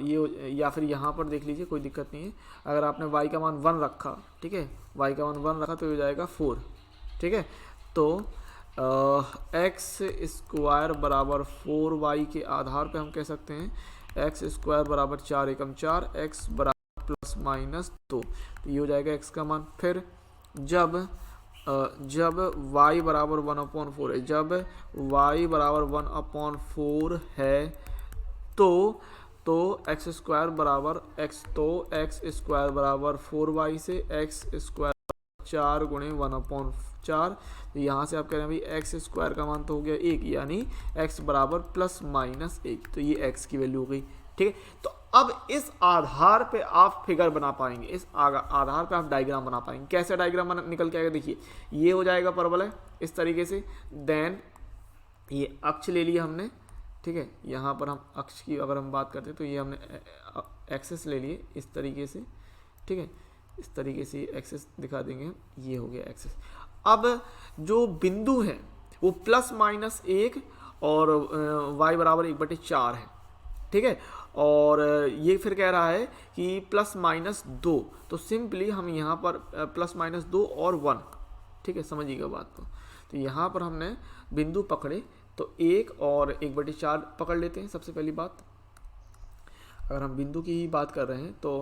ये, या फिर यहाँ पर देख लीजिए, कोई दिक्कत नहीं है। अगर आपने y का मान 1 रखा, ठीक है, y का मान 1 रखा तो हो जाएगा 4, ठीक है। तो x² बराबर 4y के आधार पे हम कह सकते हैं x² बराबर 4 एकम 4, x बराबर प्लस माइनस 2, तो ये हो जाएगा x का मान। फिर जब y बराबर 1/4 है, जब y बराबर 1/4 है तो x² बराबर x² बराबर 4y से x² 4 गुणे 1/4, तो यहाँ से आप कह रहे हैं भाई x² का मान तो हो गया 1, यानी x बराबर प्लस माइनस 1, तो ये x की वैल्यू हो गई, ठीक है। तो अब इस आधार पे आप फिगर बना पाएंगे, इस आधार पे आप डायग्राम बना पाएंगे। कैसे डायग्राम निकल के आएगा, देखिए ये हो जाएगा परवलय इस तरीके से, देन ये अक्ष ले लिया हमने, ठीक है। यहाँ पर हम अक्ष की अगर हम बात करते हैं तो ये हमने एक्सेस ले लिए इस तरीके से, ठीक है, इस तरीके से एक्सेस दिखा देंगे, ये हो गया एक्सेस। अब जो बिंदु है वो प्लस माइनस 1 और y बराबर 1/4 है, ठीक है, और ये फिर कह रहा है कि +-2, तो सिंपली हम यहाँ पर +-2 और 1, ठीक है, समझिएगा बात को। तो यहाँ पर हमने बिंदु पकड़े, तो 1 और 1/4 पकड़ लेते हैं। सबसे पहली बात, अगर हम बिंदु की ही बात कर रहे हैं तो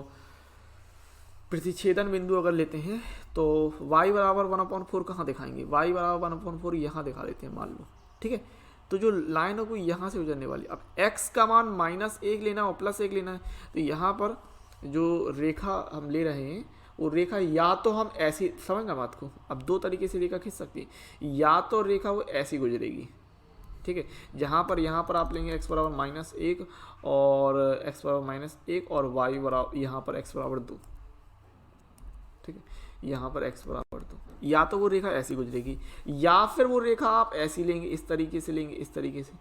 प्रतिच्छेदन बिंदु अगर लेते हैं तो y बराबर 1/4 कहाँ दिखाएंगे, y बराबर 1/4 यहाँ दिखा देते हैं मान लो, ठीक है। तो जो लाइन है वो यहाँ से गुजरने वाली। अब x का मान -1 लेना है और +1 लेना है, तो यहाँ पर जो रेखा हम ले रहे हैं वो रेखा या तो हम ऐसी, समझना बात को, अब दो तरीके से रेखा खींच सकती है, या तो रेखा वो ऐसी गुजरेगी, ठीक है, जहाँ पर यहाँ पर आप लेंगे x बराबर -1 और x बराबर -1 और y बराबर यहाँ पर x बराबर 2, ठीक है, यहाँ पर x बराबर 2, या तो वो रेखा ऐसी गुजरेगी, या फिर वो रेखा आप ऐसी लेंगे, इस तरीके से लेंगे, इस तरीके से,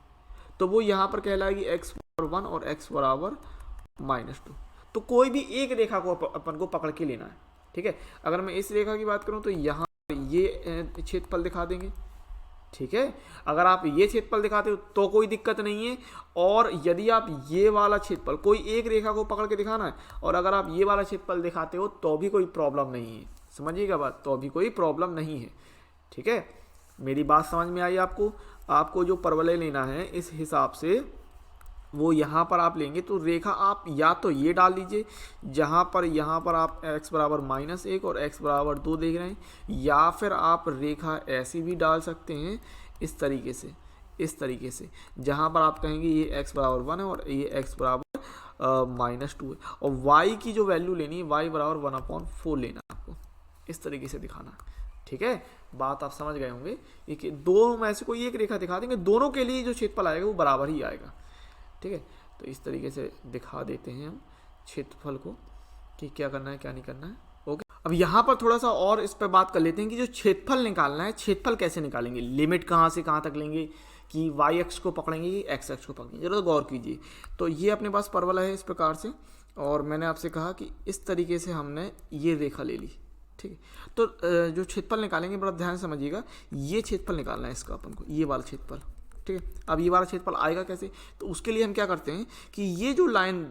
तो वो यहाँ पर कहलाएगी x बराबर 1 और x बराबर -2। तो कोई भी एक रेखा को अपन को पकड़ के लेना है, ठीक है। अगर मैं इस रेखा की बात करूँ तो यहाँ ये क्षेत्रफल दिखा देंगे, ठीक है। अगर आप ये क्षेत्रफल दिखाते हो तो कोई दिक्कत नहीं है, और यदि आप ये वाला क्षेत्रफल, कोई एक रेखा को पकड़ के दिखाना है, और अगर आप ये वाला क्षेत्रफल दिखाते हो तो भी कोई प्रॉब्लम नहीं है, समझिएगा बात, तो अभी कोई प्रॉब्लम नहीं है, ठीक है। मेरी बात समझ में आई आपको। आपको जो परवलय लेना है इस हिसाब से वो यहाँ पर आप लेंगे, तो रेखा आप या तो ये डाल दीजिए जहाँ पर यहाँ पर आप x बराबर -1 और x बराबर 2 देख रहे हैं, या फिर आप रेखा ऐसी भी डाल सकते हैं इस तरीके से, इस तरीके से, जहाँ पर आप कहेंगे ये x बराबर 1 है और ये x बराबर -2 है, और y की जो वैल्यू लेनी है y बराबर 1/4 लेना है आपको, इस तरीके से दिखाना, ठीक है। बात आप समझ गए होंगे। ये दोनों में से कोई एक रेखा दिखा देंगे, दोनों के लिए जो क्षेत्रफल आएगा वो बराबर ही आएगा, ठीक है। तो इस तरीके से दिखा देते हैं हम क्षेत्रफल को कि क्या करना है क्या नहीं करना है, ओके। अब यहाँ पर थोड़ा सा और इस पर बात कर लेते हैं कि जो क्षेत्रफल निकालना है, क्षेत्रफल कैसे निकालेंगे, लिमिट कहाँ से कहाँ तक लेंगे, कि वाई एक्स को पकड़ेंगे कि एक्स एक्स को पकड़ेंगे, जरा गौर कीजिए। तो ये अपने पास परवलय है इस प्रकार से, और मैंने आपसे कहा कि इस तरीके से हमने ये रेखा ले ली, ठीक है। तो जो क्षेत्रफल निकालेंगे बड़ा ध्यान समझिएगा, ये क्षेत्रफल निकालना है इसका अपन को, ये वाला क्षेत्रफल, ठीक है। अब ये वाला क्षेत्रफल आएगा कैसे, तो उसके लिए हम क्या करते हैं कि ये जो लाइन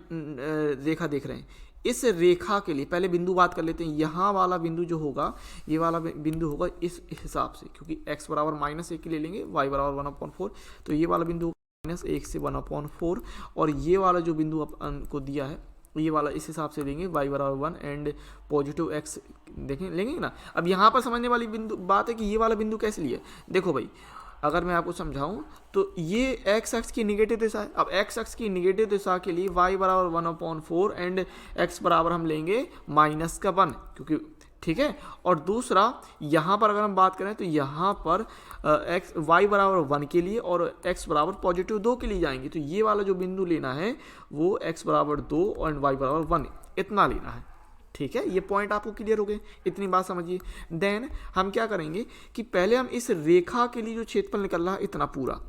रेखा देख रहे हैं, इस रेखा के लिए पहले बिंदु बात कर लेते हैं। यहाँ वाला बिंदु जो होगा, ये वाला बिंदु होगा इस हिसाब से, क्योंकि x बराबर -1 के ले लेंगे, y बराबर 1/4, तो ये वाला बिंदु -1 से 1/4, और ये वाला जो बिंदु अपन को दिया है ये वाला इस हिसाब से लेंगे, y बराबर 1 एंड पॉजिटिव x देखें लेंगे ना। अब यहाँ पर समझने वाली बिंदु बात है कि ये वाला बिंदु कैसे लिया, देखो भाई, अगर मैं आपको समझाऊं तो ये x अक्ष की निगेटिव दिशा है। अब x अक्ष की निगेटिव दिशा के लिए y बराबर 1/4 एंड x बराबर हम लेंगे -1, क्योंकि ठीक है। और दूसरा यहाँ पर अगर हम बात करें तो यहाँ पर y बराबर 1 के लिए और x बराबर +2 के लिए जाएंगे, तो ये वाला जो बिंदु लेना है वो x बराबर 2 और y बराबर 1 इतना लेना है, ठीक है। ये पॉइंट आपको क्लियर हो गए, इतनी बात समझिए। देन हम क्या करेंगे कि पहले हम इस रेखा के लिए जो क्षेत्रफल निकल रहा है इतना पूरा,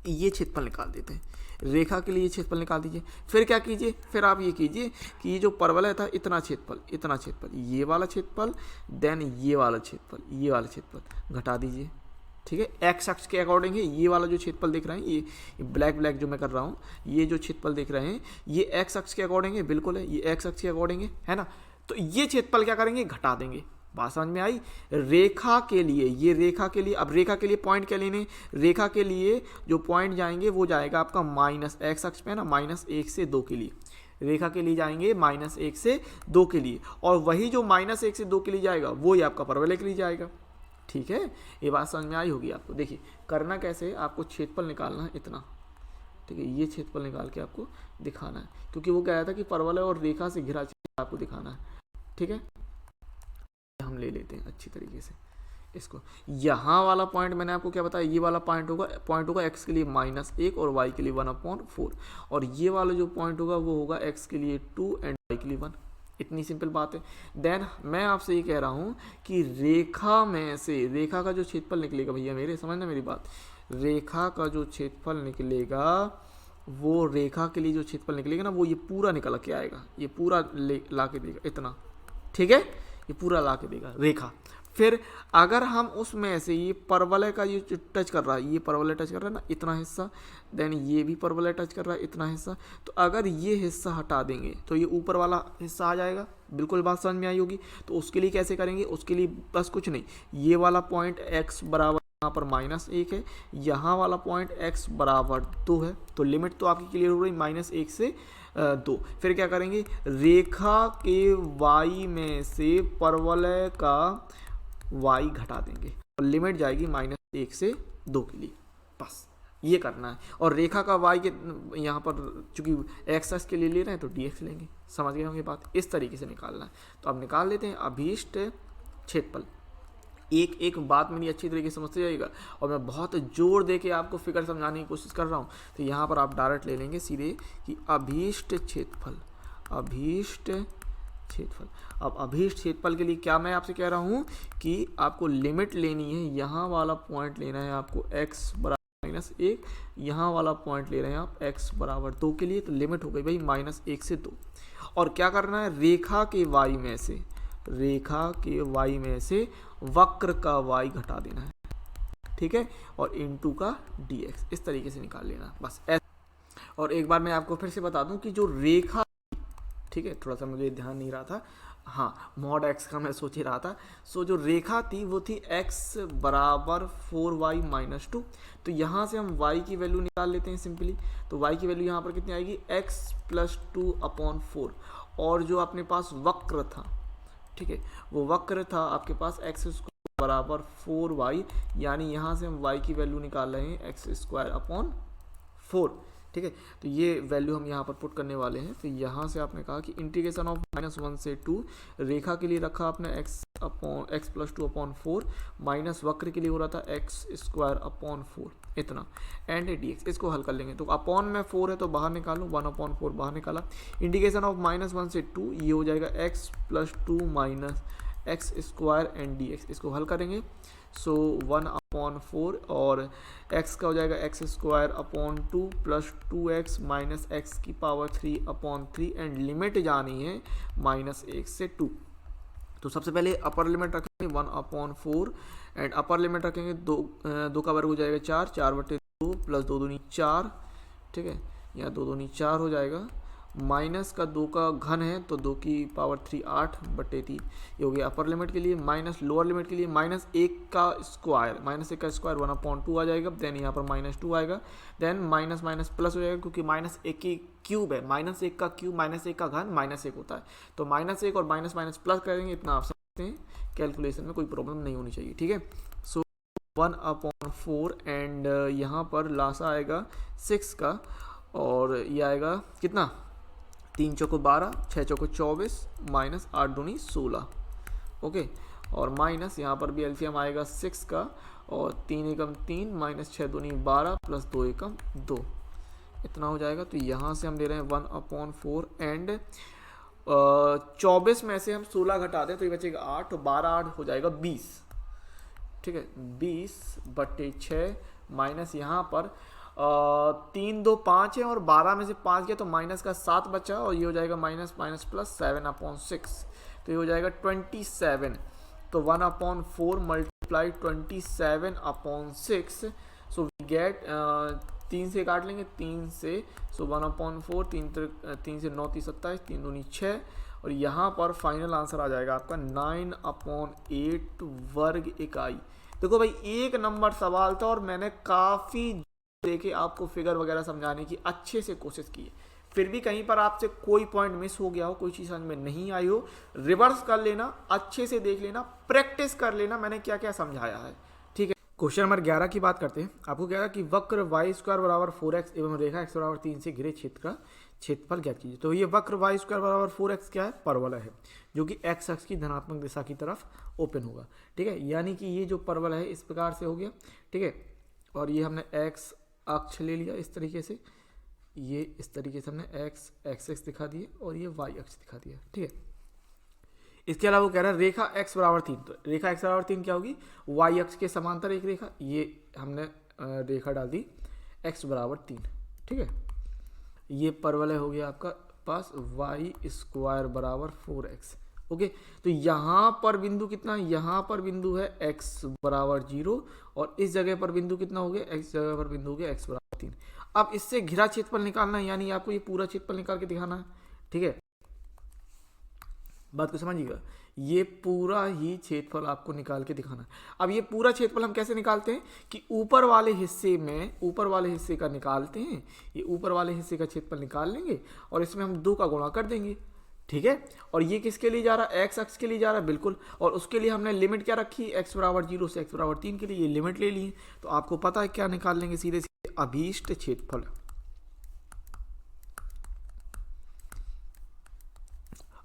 ये क्षेत्रफल निकाल देते हैं। रेखा के लिए ये क्षेत्रफल निकाल दीजिए, फिर क्या कीजिए, फिर आप ये कीजिए कि ये जो परवलय था इतना क्षेत्रफल, इतना क्षेत्रफल, ये वाला क्षेत्रफल, देन ये वाला क्षेत्रफल, ये वाला क्षेत्रफल घटा दीजिए, ठीक है। एक्स अक्ष के अकॉर्डिंग है ये वाला जो क्षेत्रफल देख रहे हैं, ये ब्लैक ब्लैक जो मैं कर रहा हूँ, ये जो क्षेत्रफल देख रहे हैं ये एक्स अक्ष के अकॉर्डिंग है, बिल्कुल है, ये एक्स अक्ष के अकॉर्डिंग है ना। तो ये क्षेत्रफल क्या करेंगे, घटा देंगे। बात समझ में आई। रेखा के लिए, ये रेखा के लिए, अब रेखा के लिए पॉइंट क्या लेने, रेखा के लिए जो पॉइंट जाएंगे वो जाएगा आपका एक्स अक्ष पे ना, -1 से 2 के लिए, रेखा के लिए जाएंगे -1 से 2 के लिए, और वही जो -1 से 2 के लिए जाएगा वो ही आपका परवलय के लिए जाएगा, ठीक है। ये बात समझ में आई होगी आपको। देखिए करना कैसे, आपको क्षेत्रफल निकालना है इतना, ठीक है, ये क्षेत्रफल निकाल के आपको दिखाना है, क्योंकि वो कह रहा था कि परवलय और रेखा से घिरा क्षेत्र आपको दिखाना है, ठीक है। हम ले लेते हैं अच्छी तरीके से इसको। यहाँ वाला पॉइंट मैंने आपको क्या बताया, ये वाला पॉइंट होगा x के लिए -1 और y के लिए 1/4, और ये वाला जो पॉइंट होगा वो होगा x के लिए 2 एंड y के लिए 1। इतनी सिंपल बात है। देन मैं आपसे ये कह रहा हूँ कि रेखा में से, रेखा का जो क्षेत्रफल निकलेगा भैया मेरे, समझना मेरी बात, रेखा का जो क्षेत्रफल निकलेगा वो, रेखा के लिए जो क्षेत्रफल निकलेगा ना वो ये पूरा निकल के आएगा, ये पूरा ला के देगा इतना, ठीक है। ये पूरा ला के देगा रेखा। फिर अगर हम उसमें से ये परवलय का ये टच कर रहा है, ये परवलय टच कर रहा है ना इतना हिस्सा, देन ये भी परवलय टच कर रहा है इतना हिस्सा, तो अगर ये हिस्सा हटा देंगे तो ये ऊपर वाला हिस्सा आ जाएगा। बिल्कुल बात समझ में आई होगी। तो उसके लिए कैसे करेंगे, उसके लिए बस कुछ नहीं, ये वाला पॉइंट x बराबर यहाँ पर -1 है, यहाँ वाला पॉइंट x बराबर 2 है। तो लिमिट तो आपकी क्लियर हो रही -1 से 2। फिर क्या करेंगे, रेखा के y में से परवलय का y घटा देंगे और लिमिट जाएगी -1 से 2 के लिए। बस ये करना है। और रेखा का y के यहाँ पर चूंकि x के लिए ले रहे हैं तो dx लेंगे। समझ गए होंगे बात, इस तरीके से निकालना है। तो अब निकाल लेते हैं अभीष्ट क्षेत्रफल। एक एक बात मेरी अच्छी तरीके से समझते जाइएगा, और मैं बहुत जोर दे के आपको फिगर समझाने की कोशिश कर रहा हूँ। तो यहाँ पर आप डायरेक्ट ले लेंगे सीधे कि अभीष्ट क्षेत्रफल, अभीष्ट क्षेत्रफल। अब अभीष्ट क्षेत्रफल के लिए क्या मैं आपसे कह रहा हूँ कि आपको लिमिट लेनी है, यहाँ वाला पॉइंट लेना है आपको x बराबर -1, यहाँ वाला पॉइंट ले रहे हैं आप x बराबर 2 के लिए। तो लिमिट हो गई भाई -1 से 2। और क्या करना है, रेखा के y में से, रेखा के y में से वक्र का y घटा देना है, ठीक है, और इनटू का dx, इस तरीके से निकाल लेना बस। और एक बार मैं आपको फिर से बता दूं कि जो रेखा, ठीक है, थोड़ा सा मुझे ध्यान नहीं रहा था, हाँ मॉड x का मैं सोच ही रहा था। सो जो रेखा थी वो थी x बराबर 4y - 2। तो यहाँ से हम y की वैल्यू निकाल लेते हैं सिंपली। तो y की वैल्यू यहाँ पर कितनी आएगी, x + 2/4। और जो अपने पास वक्र था, ठीक है, वो वक्र था आपके पास x² बराबर 4y, यानी यहाँ से हम y की वैल्यू निकाल रहे हैं x²/4, ठीक है। तो ये वैल्यू हम यहाँ पर पुट करने वाले हैं। तो यहाँ से आपने कहा कि इंटीग्रेशन ऑफ -1 से 2, रेखा के लिए रखा आपने x + 2/4, माइनस वक्र के लिए हो रहा था x²/4, इतना, एंड dx। इसको हल कर लेंगे तो अपॉन में 4 है तो बाहर निकालो, 1/4 बाहर निकाला। इंटीग्रेशन ऑफ -1 से 2, ये हो जाएगा x + 2 - x² एंड dx। इसको हल करेंगे सो 1/4 और x का हो जाएगा x²/2 + 2x - x³ 3/3 and limit जानी है -1 से 2। तो सबसे पहले अपर लिमिट रखेंगे 1/4 एंड अपर लिमिट रखेंगे 2 का वर्ग हो जाएगा 4, 4/2 + 2 दूनी 4, ठीक है, यहाँ 2 दूनी 4 हो जाएगा। माइनस का 2 का घन है तो 2⁵ 8/3, ये हो गया अपर लिमिट के लिए। माइनस लोअर लिमिट के लिए -1 का स्क्वायर, -1 का स्क्वायर 1/2 आ जाएगा। देन यहाँ पर -2 आएगा, देन माइनस माइनस प्लस हो जाएगा क्योंकि -1 की क्यूब है, -1 का क्यूब, -1 का घन -1 होता है। तो -1 और माइनस माइनस प्लस करेंगे, इतना आप समझते हैं, कैलकुलेशन में कोई प्रॉब्लम नहीं होनी चाहिए, ठीक है। सो 1/4 एंड यहाँ पर लासा आएगा 6 का, और ये आएगा कितना, 3 चौको 12, 6 चौको 24, -8 दूनी 16, ओके। और माइनस यहाँ पर भी एलसीएम आएगा 6 का, और 3 एकम 3 -6 दूनी 12 + 2 एकम 2, इतना हो जाएगा। तो यहाँ से हम ले रहे हैं 1/4 एंड 24 में से हम 16 घटा दें तो ये बचेगा 8, तो 12 8 हो जाएगा 20, ठीक है, 20/6 माइनस यहाँ पर 3 2 5 है और 12 में से 5 गया तो माइनस का 7 बचा, और ये हो जाएगा -+7/6, तो ये हो जाएगा 27। तो 1/4 मल्टीप्लाई 27/6, सो वी गेट 3 से काट लेंगे, 3 से, सो 1/4, 3 से 9 30 27, 3 दूनी 6, और यहाँ पर फाइनल आंसर आ जाएगा आपका 9/8 वर्ग इकाई। देखो भाई, एक नंबर सवाल था और मैंने काफ़ी देखे आपको फिगर वगैरह समझाने की अच्छे से कोशिश की है, फिर भी कहीं पर आपसे कोई पॉइंट मिस हो गया हो, कोई चीज़ समझ में नहीं आई हो, रिवर्स कर लेना, अच्छे से देख लेना, प्रैक्टिस कर लेना मैंने क्या क्या समझाया है, ठीक है। क्वेश्चन नंबर 11 की बात करते हैं। आपको कह रहा है कि वक्र y² बराबर 4x एवं रेखा x बराबर 3 से घिरे क्षेत्र का क्षेत्रफल ज्ञात कीजिए। तो ये वक्र y² बराबर 4x क्या है, परवलय है, जो कि x अक्ष की धनात्मक दिशा की तरफ ओपन होगा, ठीक है। यानी कि ये जो परवलय है इस प्रकार से हो गया, ठीक है, और ये हमने x अक्ष ले लिया इस तरीके से, ये इस तरीके से हमने x एक्सिस दिखा दिए और ये y अक्ष दिखा दिया, ठीक है। इसके अलावा वो कह रहा है रेखा x बराबर 3, तो रेखा x बराबर 3 क्या होगी, y अक्ष के समांतर एक रेखा, ये हमने रेखा डाल दी x बराबर 3, ठीक है। ये परवलय हो गया आपका पास y² बराबर 4x, ओके, तो यहाँ पर बिंदु कितना, यहाँ पर बिंदु है x बराबर 0 और इस जगह पर बिंदु कितना हो गया, x जगह पर बिंदु हो गया x बराबर 3। अब इससे घिरा क्षेत्रफल निकालना है, यानी आपको ये पूरा क्षेत्रफल निकाल के दिखाना है। ठीक है, बात को समझिएगा, ये पूरा ही क्षेत्रफल आपको निकाल के दिखाना है। अब ये पूरा क्षेत्रफल हम कैसे निकालते हैं कि ऊपर वाले हिस्से में, ऊपर वाले हिस्से का निकालते हैं, ये ऊपर वाले हिस्से का क्षेत्रफल निकाल लेंगे और इसमें हम 2 का गुणा कर देंगे। ठीक है, और ये किसके लिए जा रहा है, x अक्ष के लिए जा रहा है, बिल्कुल। और उसके लिए हमने लिमिट क्या रखी, x बराबर 0 से x बराबर 3 के लिए ये लिमिट ले ली। तो आपको पता है क्या निकाल लेंगे, सीधे सीधे अभीष्ट क्षेत्रफल।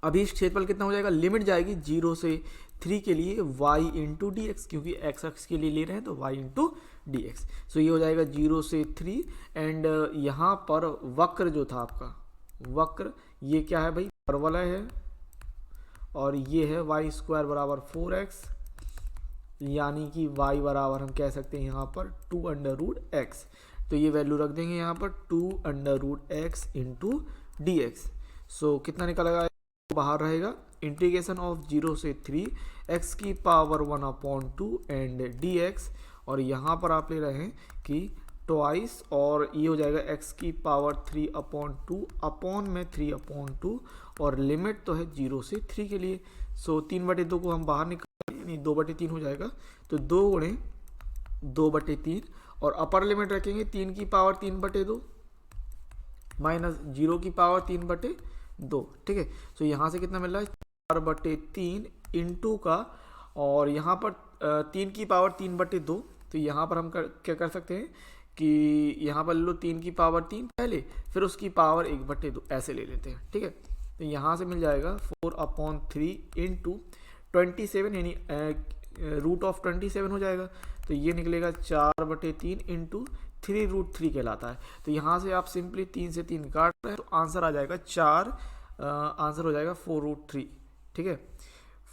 अभीष्ट क्षेत्रफल कितना हो जाएगा, लिमिट जाएगी 0 से 3 के लिए y इंटू डी एक्स, क्योंकि x अक्ष के लिए ले रहे हैं तो y इंटू डी एक्स। सो ये हो जाएगा 0 से 3 एंड यहाँ पर वक्र जो था आपका, वक्र ये क्या है भाई, परवलय है और ये है y स्क्वायर बराबर 4x, यानी कि y बराबर हम कह सकते हैं यहाँ पर 2 अंडर रूट एक्स। तो ये वैल्यू रख देंगे यहाँ पर 2 under root X into D X. So कितना निकलेगा, बाहर रहेगा इंटीग्रेशन ऑफ 0 से 3 x की पावर 1/2 एंड dx, और यहाँ पर आप ले रहे हैं कि ट्वाइस, और ये हो जाएगा x की पावर 3/2 अपॉन में 3/2, और लिमिट तो है 0 से 3 के लिए। सो 3/2 को हम बाहर निकाल, यानी 2/3 हो जाएगा। तो 2 गुणे 2/3 और अपर लिमिट रखेंगे 3 की पावर 3/2 माइनस 0 की पावर 3/2। ठीक है, तो यहाँ से कितना मिल रहा है 4/3 इंटू का, और यहाँ पर 3 की पावर 3/2। तो यहाँ पर हम क्या कर सकते हैं कि यहाँ पर लो 3 की पावर 3 पहले, फिर उसकी पावर 1/2 ऐसे ले लेते हैं। ठीक है, तो यहाँ से मिल जाएगा 4/3 इंटू 27, यानी रूट ऑफ 27 हो जाएगा। तो ये निकलेगा 4/3 इंटू 3√3 कहलाता है। तो यहाँ से आप सिंपली 3 से 3 काट रहे हैं तो आंसर आ जाएगा 4, आंसर हो जाएगा 4√3। ठीक है,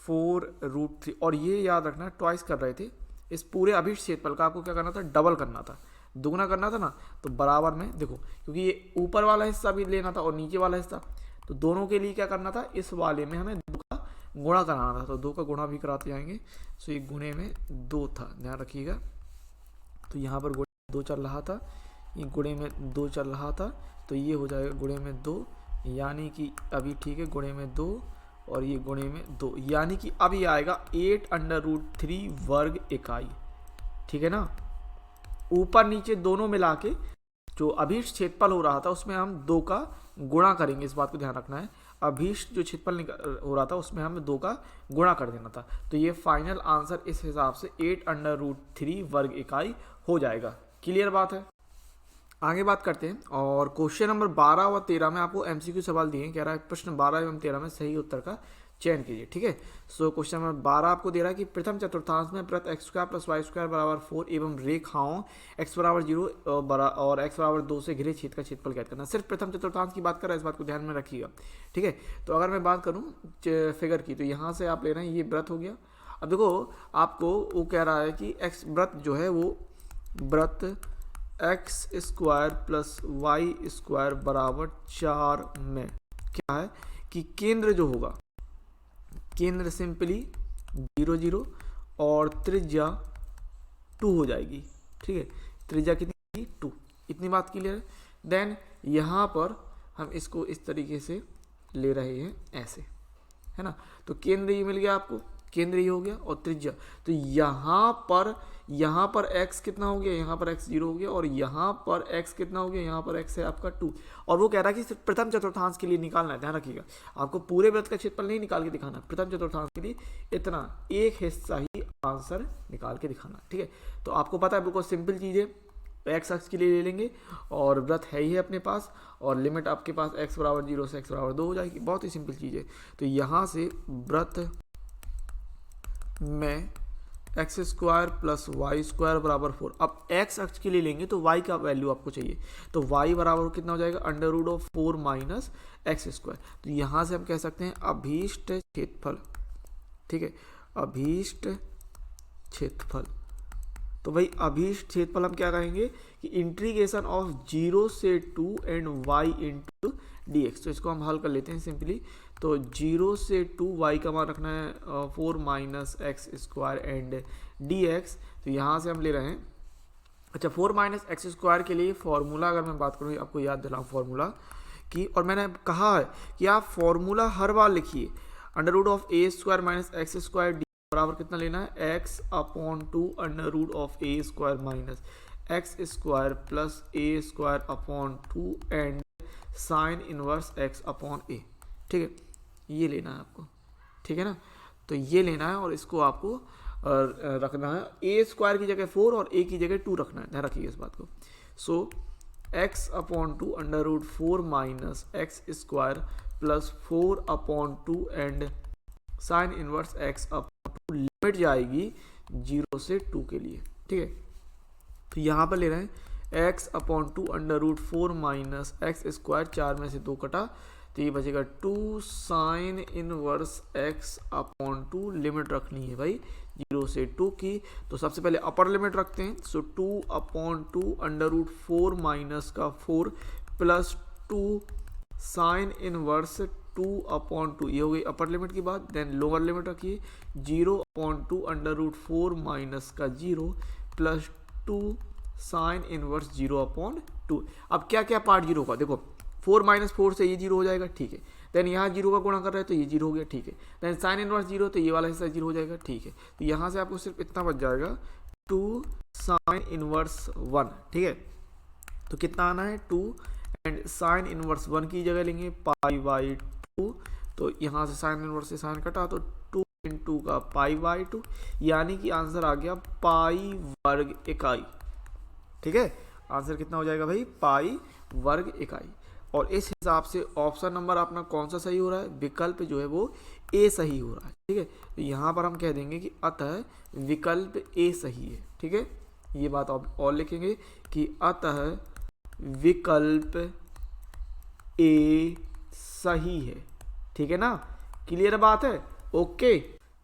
4√3, और ये याद रखना ट्वाइस कर रहे थे। इस पूरे अभीष्ट क्षेत्रफल का आपको क्या करना था, डबल करना था, दुगना करना था ना। तो बराबर में देखो, क्योंकि ये ऊपर वाला हिस्सा भी लेना था और नीचे वाला हिस्सा, तो दोनों के लिए क्या करना था, इस वाले में हमें 2 का गुणा कराना था। तो 2 का गुणा भी कराते जाएंगे। सो ये गुणे में 2 था, ध्यान रखिएगा। तो यहाँ पर गुणे 2 चल रहा था, ये गुणे में 2 चल रहा था, तो ये हो जाएगा गुणे में 2, यानी कि अभी ठीक है गुणे में 2 और ये गुणे में 2, यानी कि अब ये आएगा 8√3 वर्ग इकाई। ठीक है ना, ऊपर नीचे दोनों मिला के जो अभीष्ट क्षेत्रफल हो रहा था उसमें हम 2 का गुणा करेंगे, इस बात को ध्यान रखना है। अभीष्ट जो क्षेत्रफल हो रहा था उसमें हमें 2 का गुणा कर देना था। तो ये फाइनल आंसर इस हिसाब से 8√3 वर्ग इकाई हो जाएगा। क्लियर बात है, आगे बात करते हैं। और क्वेश्चन नंबर 12 और 13 में आपको एमसीक्यू सवाल दिए हैं, कह रहा है प्रश्न 12 एवं 13 में सही उत्तर का चयन कीजिए। ठीक है, सो क्वेश्चन नंबर 12 आपको दे रहा है कि प्रथम चतुर्थांश में वृत्त x² + y² बराबर 4 एवं रेखाओं x बराबर 0 और x बराबर 2 से घिरे क्षेत्र का क्षेत्रफल ज्ञात करना। सिर्फ प्रथम चतुर्थांश की बात कर रहा है, इस बात को ध्यान में रखिएगा। ठीक है, तो अगर मैं बात करूँ फिगर की, तो यहाँ से आप ले रहे हैं ये वृत्त हो गया। अब देखो आपको वो कह रहा है कि x वृत्त जो है वो वृत्त x² + y² बराबर 4 में क्या है कि केंद्र जो होगा, केंद्र सिंपली 0 0 और त्रिज्या 2 हो जाएगी। ठीक है, त्रिज्या कितनी, 2, इतनी बात क्लियर है। देन यहाँ पर हम इसको इस तरीके से ले रहे हैं ऐसे, है ना। तो केंद्र ये मिल गया आपको, केंद्र ये हो गया और त्रिज्या। तो यहाँ पर x कितना हो गया, यहाँ पर x 0 हो गया, और यहाँ पर x कितना हो गया, यहाँ पर x है आपका 2। और वो कह रहा है कि सिर्फ प्रथम चतुर्थांश के लिए निकालना है, ध्यान रखिएगा। आपको पूरे वृत्त का क्षेत्रफल नहीं निकाल के दिखाना, प्रथम चतुर्थांश के लिए इतना एक हिस्सा ही आंसर निकाल के दिखाना। ठीक है, तो आपको पता है बिल्कुल सिंपल चीज़ है, x अक्ष के लिए ले लेंगे और वृत्त है ही है अपने पास, और लिमिट आपके पास x बराबर 0 से x बराबर 2 हो जाएगी। बहुत ही सिंपल चीज़ है। तो यहाँ से वृत्त में x² + y² बराबर 4। अब x अक्ष के लिए लेंगे तो y का वैल्यू आपको चाहिए, तो y बराबर कितना हो जाएगा, √4 - x²। तो यहाँ से हम कह सकते हैं अभीष्ट क्षेत्रफल। ठीक है, अभीष्ट क्षेत्रफल। तो भाई अभीष्ट क्षेत्रफल हम क्या कहेंगे कि इंटीग्रेशन ऑफ 0 से 2 एंड y इंटू dx। तो इसको हम हल कर लेते हैं सिंपली। तो 0 से 2 y का मान रखना है 4 minus X square and dx। तो यहाँ से हम ले रहे हैं, अच्छा 4 माइनस एक्स स्क्वायर के लिए फॉर्मूला अगर मैं बात करूँ, आपको याद दिलाऊँ फॉर्मूला की, और मैंने कहा है कि आप फॉर्मूला हर बार लिखिए, under root of A square minus X square D बराबर कितना लेना है, x upon 2 under root of A square minus X square plus A square upon 2 and sine inverse x upon A. ठीक है, ये लेना है आपको, ठीक है ना। तो ये लेना है और इसको आपको रखना है, ए स्क्वायर की जगह 4 और ए की जगह 2 रखना है, ध्यान रखिए इस बात को। So x upon 2 under root 4 minus X square plus 4 upon 2 and sine inverse x upon 2, limit जाएगी 0 से 2 के लिए। ठीक है, तो यहाँ पर ले रहे हैं x upon 2 under root 4 minus X square, 4 में से 2 कटा तो ये बचेगा 2 sine inverse x upon 2, limit रखनी है भाई 0 से 2 की। तो सबसे पहले अपर लिमिट रखते हैं, सो 2 अपॉन 2 अंडर रूट 4 माइनस का 4 प्लस 2 साइन इनवर्स 2 अपॉन 2, ये हो गई अपर लिमिट की बात। देन लोअर लिमिट रखिए 0 अपॉन 2 अंडर रूट 4 माइनस का 0 प्लस 2 साइन इनवर्स 0 अपॉन 2। अब क्या क्या पार्ट 0 का देखो, 4 माइनस 4 से ये 0 हो जाएगा, ठीक है। देन यहाँ 0 का गुणा कर रहे हैं तो ये 0 हो गया, ठीक है। देन साइन इनवर्स 0 तो ये वाला हिस्सा 0 हो जाएगा, ठीक है। तो यहाँ से आपको सिर्फ इतना बच जाएगा 2 साइन इनवर्स 1, ठीक है। तो कितना आना है 2 एंड साइन इनवर्स 1 की जगह लेंगे पाई बाई 2, तो यहाँ से साइन इनवर्स से साइन कटा तो 2 इंटू का पाई बाई 2, यानी कि आंसर आ गया पाई वर्ग इकाई। ठीक है, आंसर कितना हो जाएगा भाई, पाई वर्ग इकाई। और इस हिसाब से ऑप्शन नंबर अपना कौन सा सही हो रहा है, विकल्प जो है वो ए सही हो रहा है। ठीक है, तो यहाँ पर हम कह देंगे कि अतः विकल्प ए सही है। ठीक है, ये बात और लिखेंगे कि अतः विकल्प ए सही है। ठीक है ना, क्लियर बात है, ओके।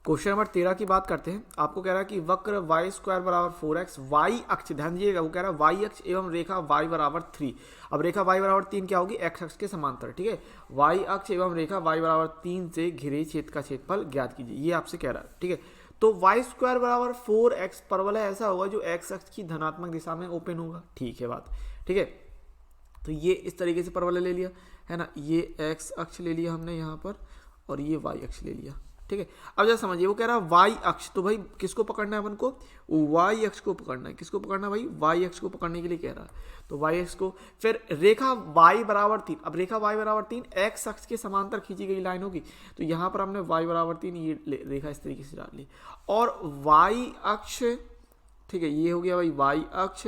क्वेश्चन नंबर 13 की बात करते हैं। आपको कह रहा है कि वक्र y स्क्वायर बराबर 4x, y अक्ष, ध्यान दीजिएगा, वो कह रहा है y अक्ष एवं रेखा y बराबर 3। अब रेखा y बराबर 3 क्या होगी, x अक्ष के समांतर। ठीक है, y अक्ष एवं रेखा y बराबर 3 से घिरे क्षेत्र का क्षेत्रफल ज्ञात कीजिए, ये आपसे कह रहा है। ठीक है, तो y स्क्वायर बराबर 4x परवलय ऐसा होगा जो x अक्ष की धनात्मक दिशा में ओपन होगा। ठीक है बात, ठीक है। तो ये इस तरीके से परवलय ले लिया है ना, ये x अक्ष ले लिया हमने यहाँ पर और ये y अक्ष ले लिया। ठीक है, अब जरा समझिए, वो कह रहा है y अक्ष, तो भाई किसको पकड़ना है अपन को, y अक्ष को पकड़ना है। किसको पकड़ना है भाई, y अक्ष को पकड़ने के लिए कह रहा है, तो y अक्ष को। फिर रेखा y बराबर 3, अब रेखा y बराबर 3 x अक्ष के समांतर खींची गई लाइन होगी, तो यहाँ पर हमने y बराबर 3 ये रेखा इस तरीके से डाल ली। और y अक्ष, ठीक है, ये हो गया भाई y अक्ष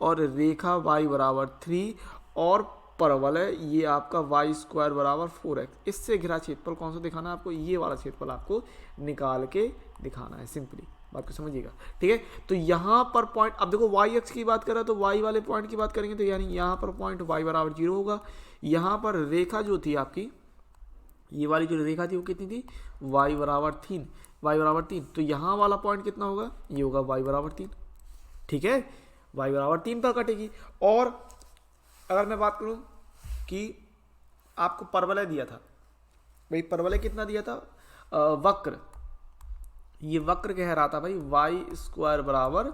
और रेखा y बराबर 3 और परवलय ये आपका y स्क्वायर बराबर 4x, इससे घिरा क्षेत्रफल कौन सा दिखाना है आपको, ये वाला क्षेत्रफल आपको निकाल के दिखाना है। सिंपली बात को समझिएगा। ठीक है, तो यहाँ पर पॉइंट, अब देखो y अक्ष की बात कर रहा है तो y वाले पॉइंट की बात करेंगे तो यानी यहाँ पर पॉइंट y बराबर 0 होगा। यहाँ पर रेखा जो थी आपकी, ये वाली जो रेखा थी वो कितनी थी, y बराबर 3, y बराबर 3, तो यहाँ वाला पॉइंट कितना होगा, ये होगा y बराबर 3। ठीक है, y बराबर 3 पर कटेगी। और अगर मैं बात करूं कि आपको परवलय दिया था, भाई परवलय कितना दिया था, वक्र, ये वक्र कह रहा था भाई y स्क्वायर बराबर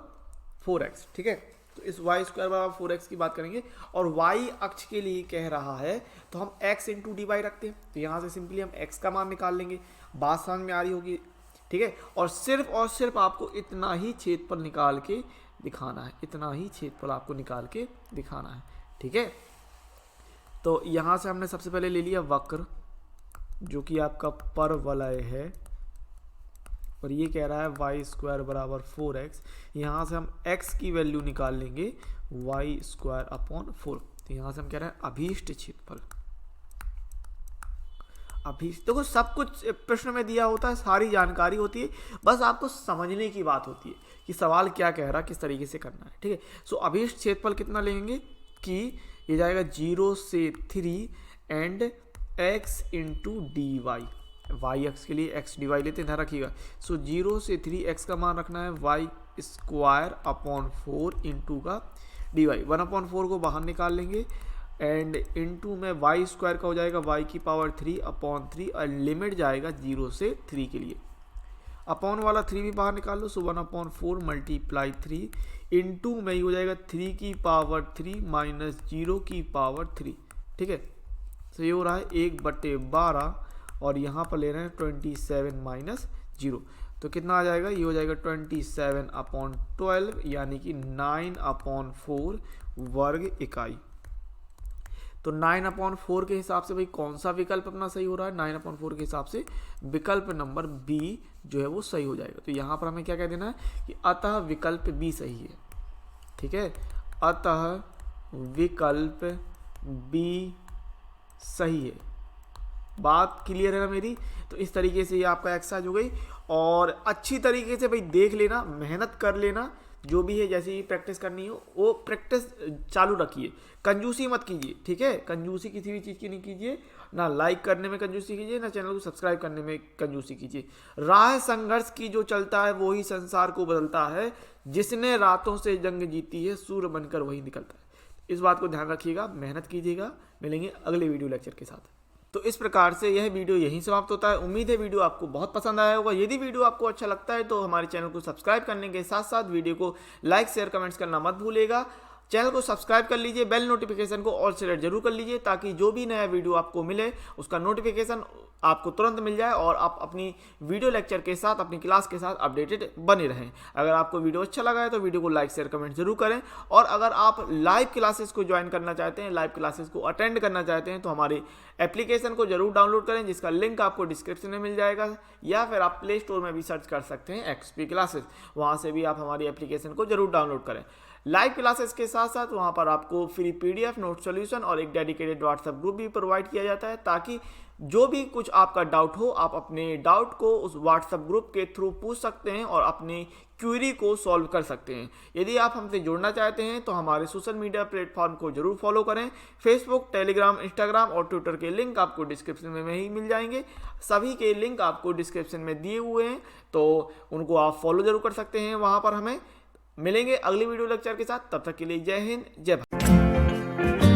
4x। ठीक है, तो इस y स्क्वायर बराबर 4x की बात करेंगे और y अक्ष के लिए कह रहा है तो हम x इंटू डी वाई रखते हैं, तो यहाँ से सिंपली हम x का मान निकाल लेंगे। बात समझ में आ रही होगी। ठीक है, और सिर्फ आपको इतना ही क्षेत्रफल निकाल के दिखाना है, इतना ही क्षेत्रफल आपको निकाल के दिखाना है। ठीक है, तो यहाँ से हमने सबसे पहले ले लिया वक्र जो कि आपका परवलय है और ये कह रहा है y स्क्वायर बराबर 4x। यहाँ से हम x की वैल्यू निकाल लेंगे y स्क्वायर अपॉन 4। तो यहाँ से हम कह रहे हैं अभीष्ट क्षेत्रफल। अभीष्ट, देखो सब कुछ प्रश्न में दिया होता है, सारी जानकारी होती है, बस आपको समझने की बात होती है कि सवाल क्या कह रहा है, किस तरीके से करना है। ठीक है, सो अभीष्ट क्षेत्रफल कितना लेंगे कि ये जाएगा 0 से 3 and x into D Y, Y X के लिए x डी वाई लेते हैं, ध्यान रखिएगा। सो 0 से 3 x का मान रखना है y स्क्वायर अपॉन 4 इंटू का डी वाई। 1/4 को बाहर निकाल लेंगे एंड इनटू में वाई स्क्वायर का हो जाएगा वाई की पावर 3 अपॉन 3 और लिमिट जाएगा 0 से 3 के लिए। अपॉन वाला 3 भी बाहर निकाल लो, सो 1/4 मल्टीप्लाई 3 इनटू में ही हो जाएगा 3 की पावर 3 माइनस 0 की पावर 3। ठीक है, तो ये हो रहा है 1/12 और यहाँ पर ले रहे हैं 27 माइनस 0, तो कितना आ जाएगा, ये हो जाएगा 27/12 यानी कि 9/4 वर्ग इकाई। तो 9/4 के हिसाब से भाई कौन सा विकल्प अपना सही हो रहा है, 9/4 के हिसाब से विकल्प नंबर बी जो है वो सही हो जाएगा। तो यहाँ पर हमें क्या कह देना है कि अतः विकल्प बी सही है। ठीक है, अतः विकल्प बी सही है। बात क्लियर है ना मेरी? तो इस तरीके से ये आपका एक्सरसाइज हो गई और अच्छी तरीके से भाई देख लेना, मेहनत कर लेना, जो भी है जैसे ही प्रैक्टिस करनी हो वो प्रैक्टिस चालू रखिए, कंजूसी मत कीजिए। ठीक है, कंजूसी किसी भी चीज़ की नहीं कीजिए, ना लाइक करने में कंजूसी कीजिए, ना चैनल को सब्सक्राइब करने में कंजूसी कीजिए। राह संघर्ष की जो चलता है वो ही संसार को बदलता है, जिसने रातों से जंग जीती है सूर्य बनकर वही निकलता है। इस बात को ध्यान रखिएगा, मेहनत कीजिएगा। मिलेंगे अगले वीडियो लेक्चर के साथ। तो इस प्रकार से यह वीडियो यहीं समाप्त होता है। उम्मीद है वीडियो आपको बहुत पसंद आया होगा। यदि वीडियो आपको अच्छा लगता है तो हमारे चैनल को सब्सक्राइब करने के साथ साथ वीडियो को लाइक शेयर कमेंट्स करना मत भूलिएगा। चैनल को सब्सक्राइब कर लीजिए, बेल नोटिफिकेशन को ऑल सेलेक्ट जरूर कर लीजिए ताकि जो भी नया वीडियो आपको मिले उसका नोटिफिकेशन आपको तुरंत मिल जाए और आप अपनी वीडियो लेक्चर के साथ, अपनी क्लास के साथ अपडेटेड बने रहें। अगर आपको वीडियो अच्छा लगा है तो वीडियो को लाइक शेयर कमेंट जरूर करें। और अगर आप लाइव क्लासेस को ज्वाइन करना चाहते हैं, लाइव क्लासेस को अटेंड करना चाहते हैं तो हमारे एप्लीकेशन को जरूर डाउनलोड करें, जिसका लिंक आपको डिस्क्रिप्शन में मिल जाएगा, या फिर आप प्ले स्टोर में भी सर्च कर सकते हैं XP क्लासेस, वहाँ से भी आप हमारी एप्लीकेशन को जरूर डाउनलोड करें। लाइव क्लासेस के साथ साथ वहाँ पर आपको फ्री PDF नोट सॉल्यूशन और एक डेडिकेटेड व्हाट्सएप ग्रुप भी प्रोवाइड किया जाता है, ताकि जो भी कुछ आपका डाउट हो आप अपने डाउट को उस व्हाट्सएप ग्रुप के थ्रू पूछ सकते हैं और अपनी क्वेरी को सॉल्व कर सकते हैं। यदि आप हमसे जुड़ना चाहते हैं तो हमारे सोशल मीडिया प्लेटफॉर्म को जरूर फॉलो करें। फेसबुक, टेलीग्राम, इंस्टाग्राम और ट्विटर के लिंक आपको डिस्क्रिप्शन में ही मिल जाएंगे। सभी के लिंक आपको डिस्क्रिप्शन में दिए हुए हैं, तो उनको आप फॉलो जरूर कर सकते हैं वहाँ पर। हमें मिलेंगे अगली वीडियो लेक्चर के साथ, तब तक के लिए जय हिंद, जय भारत।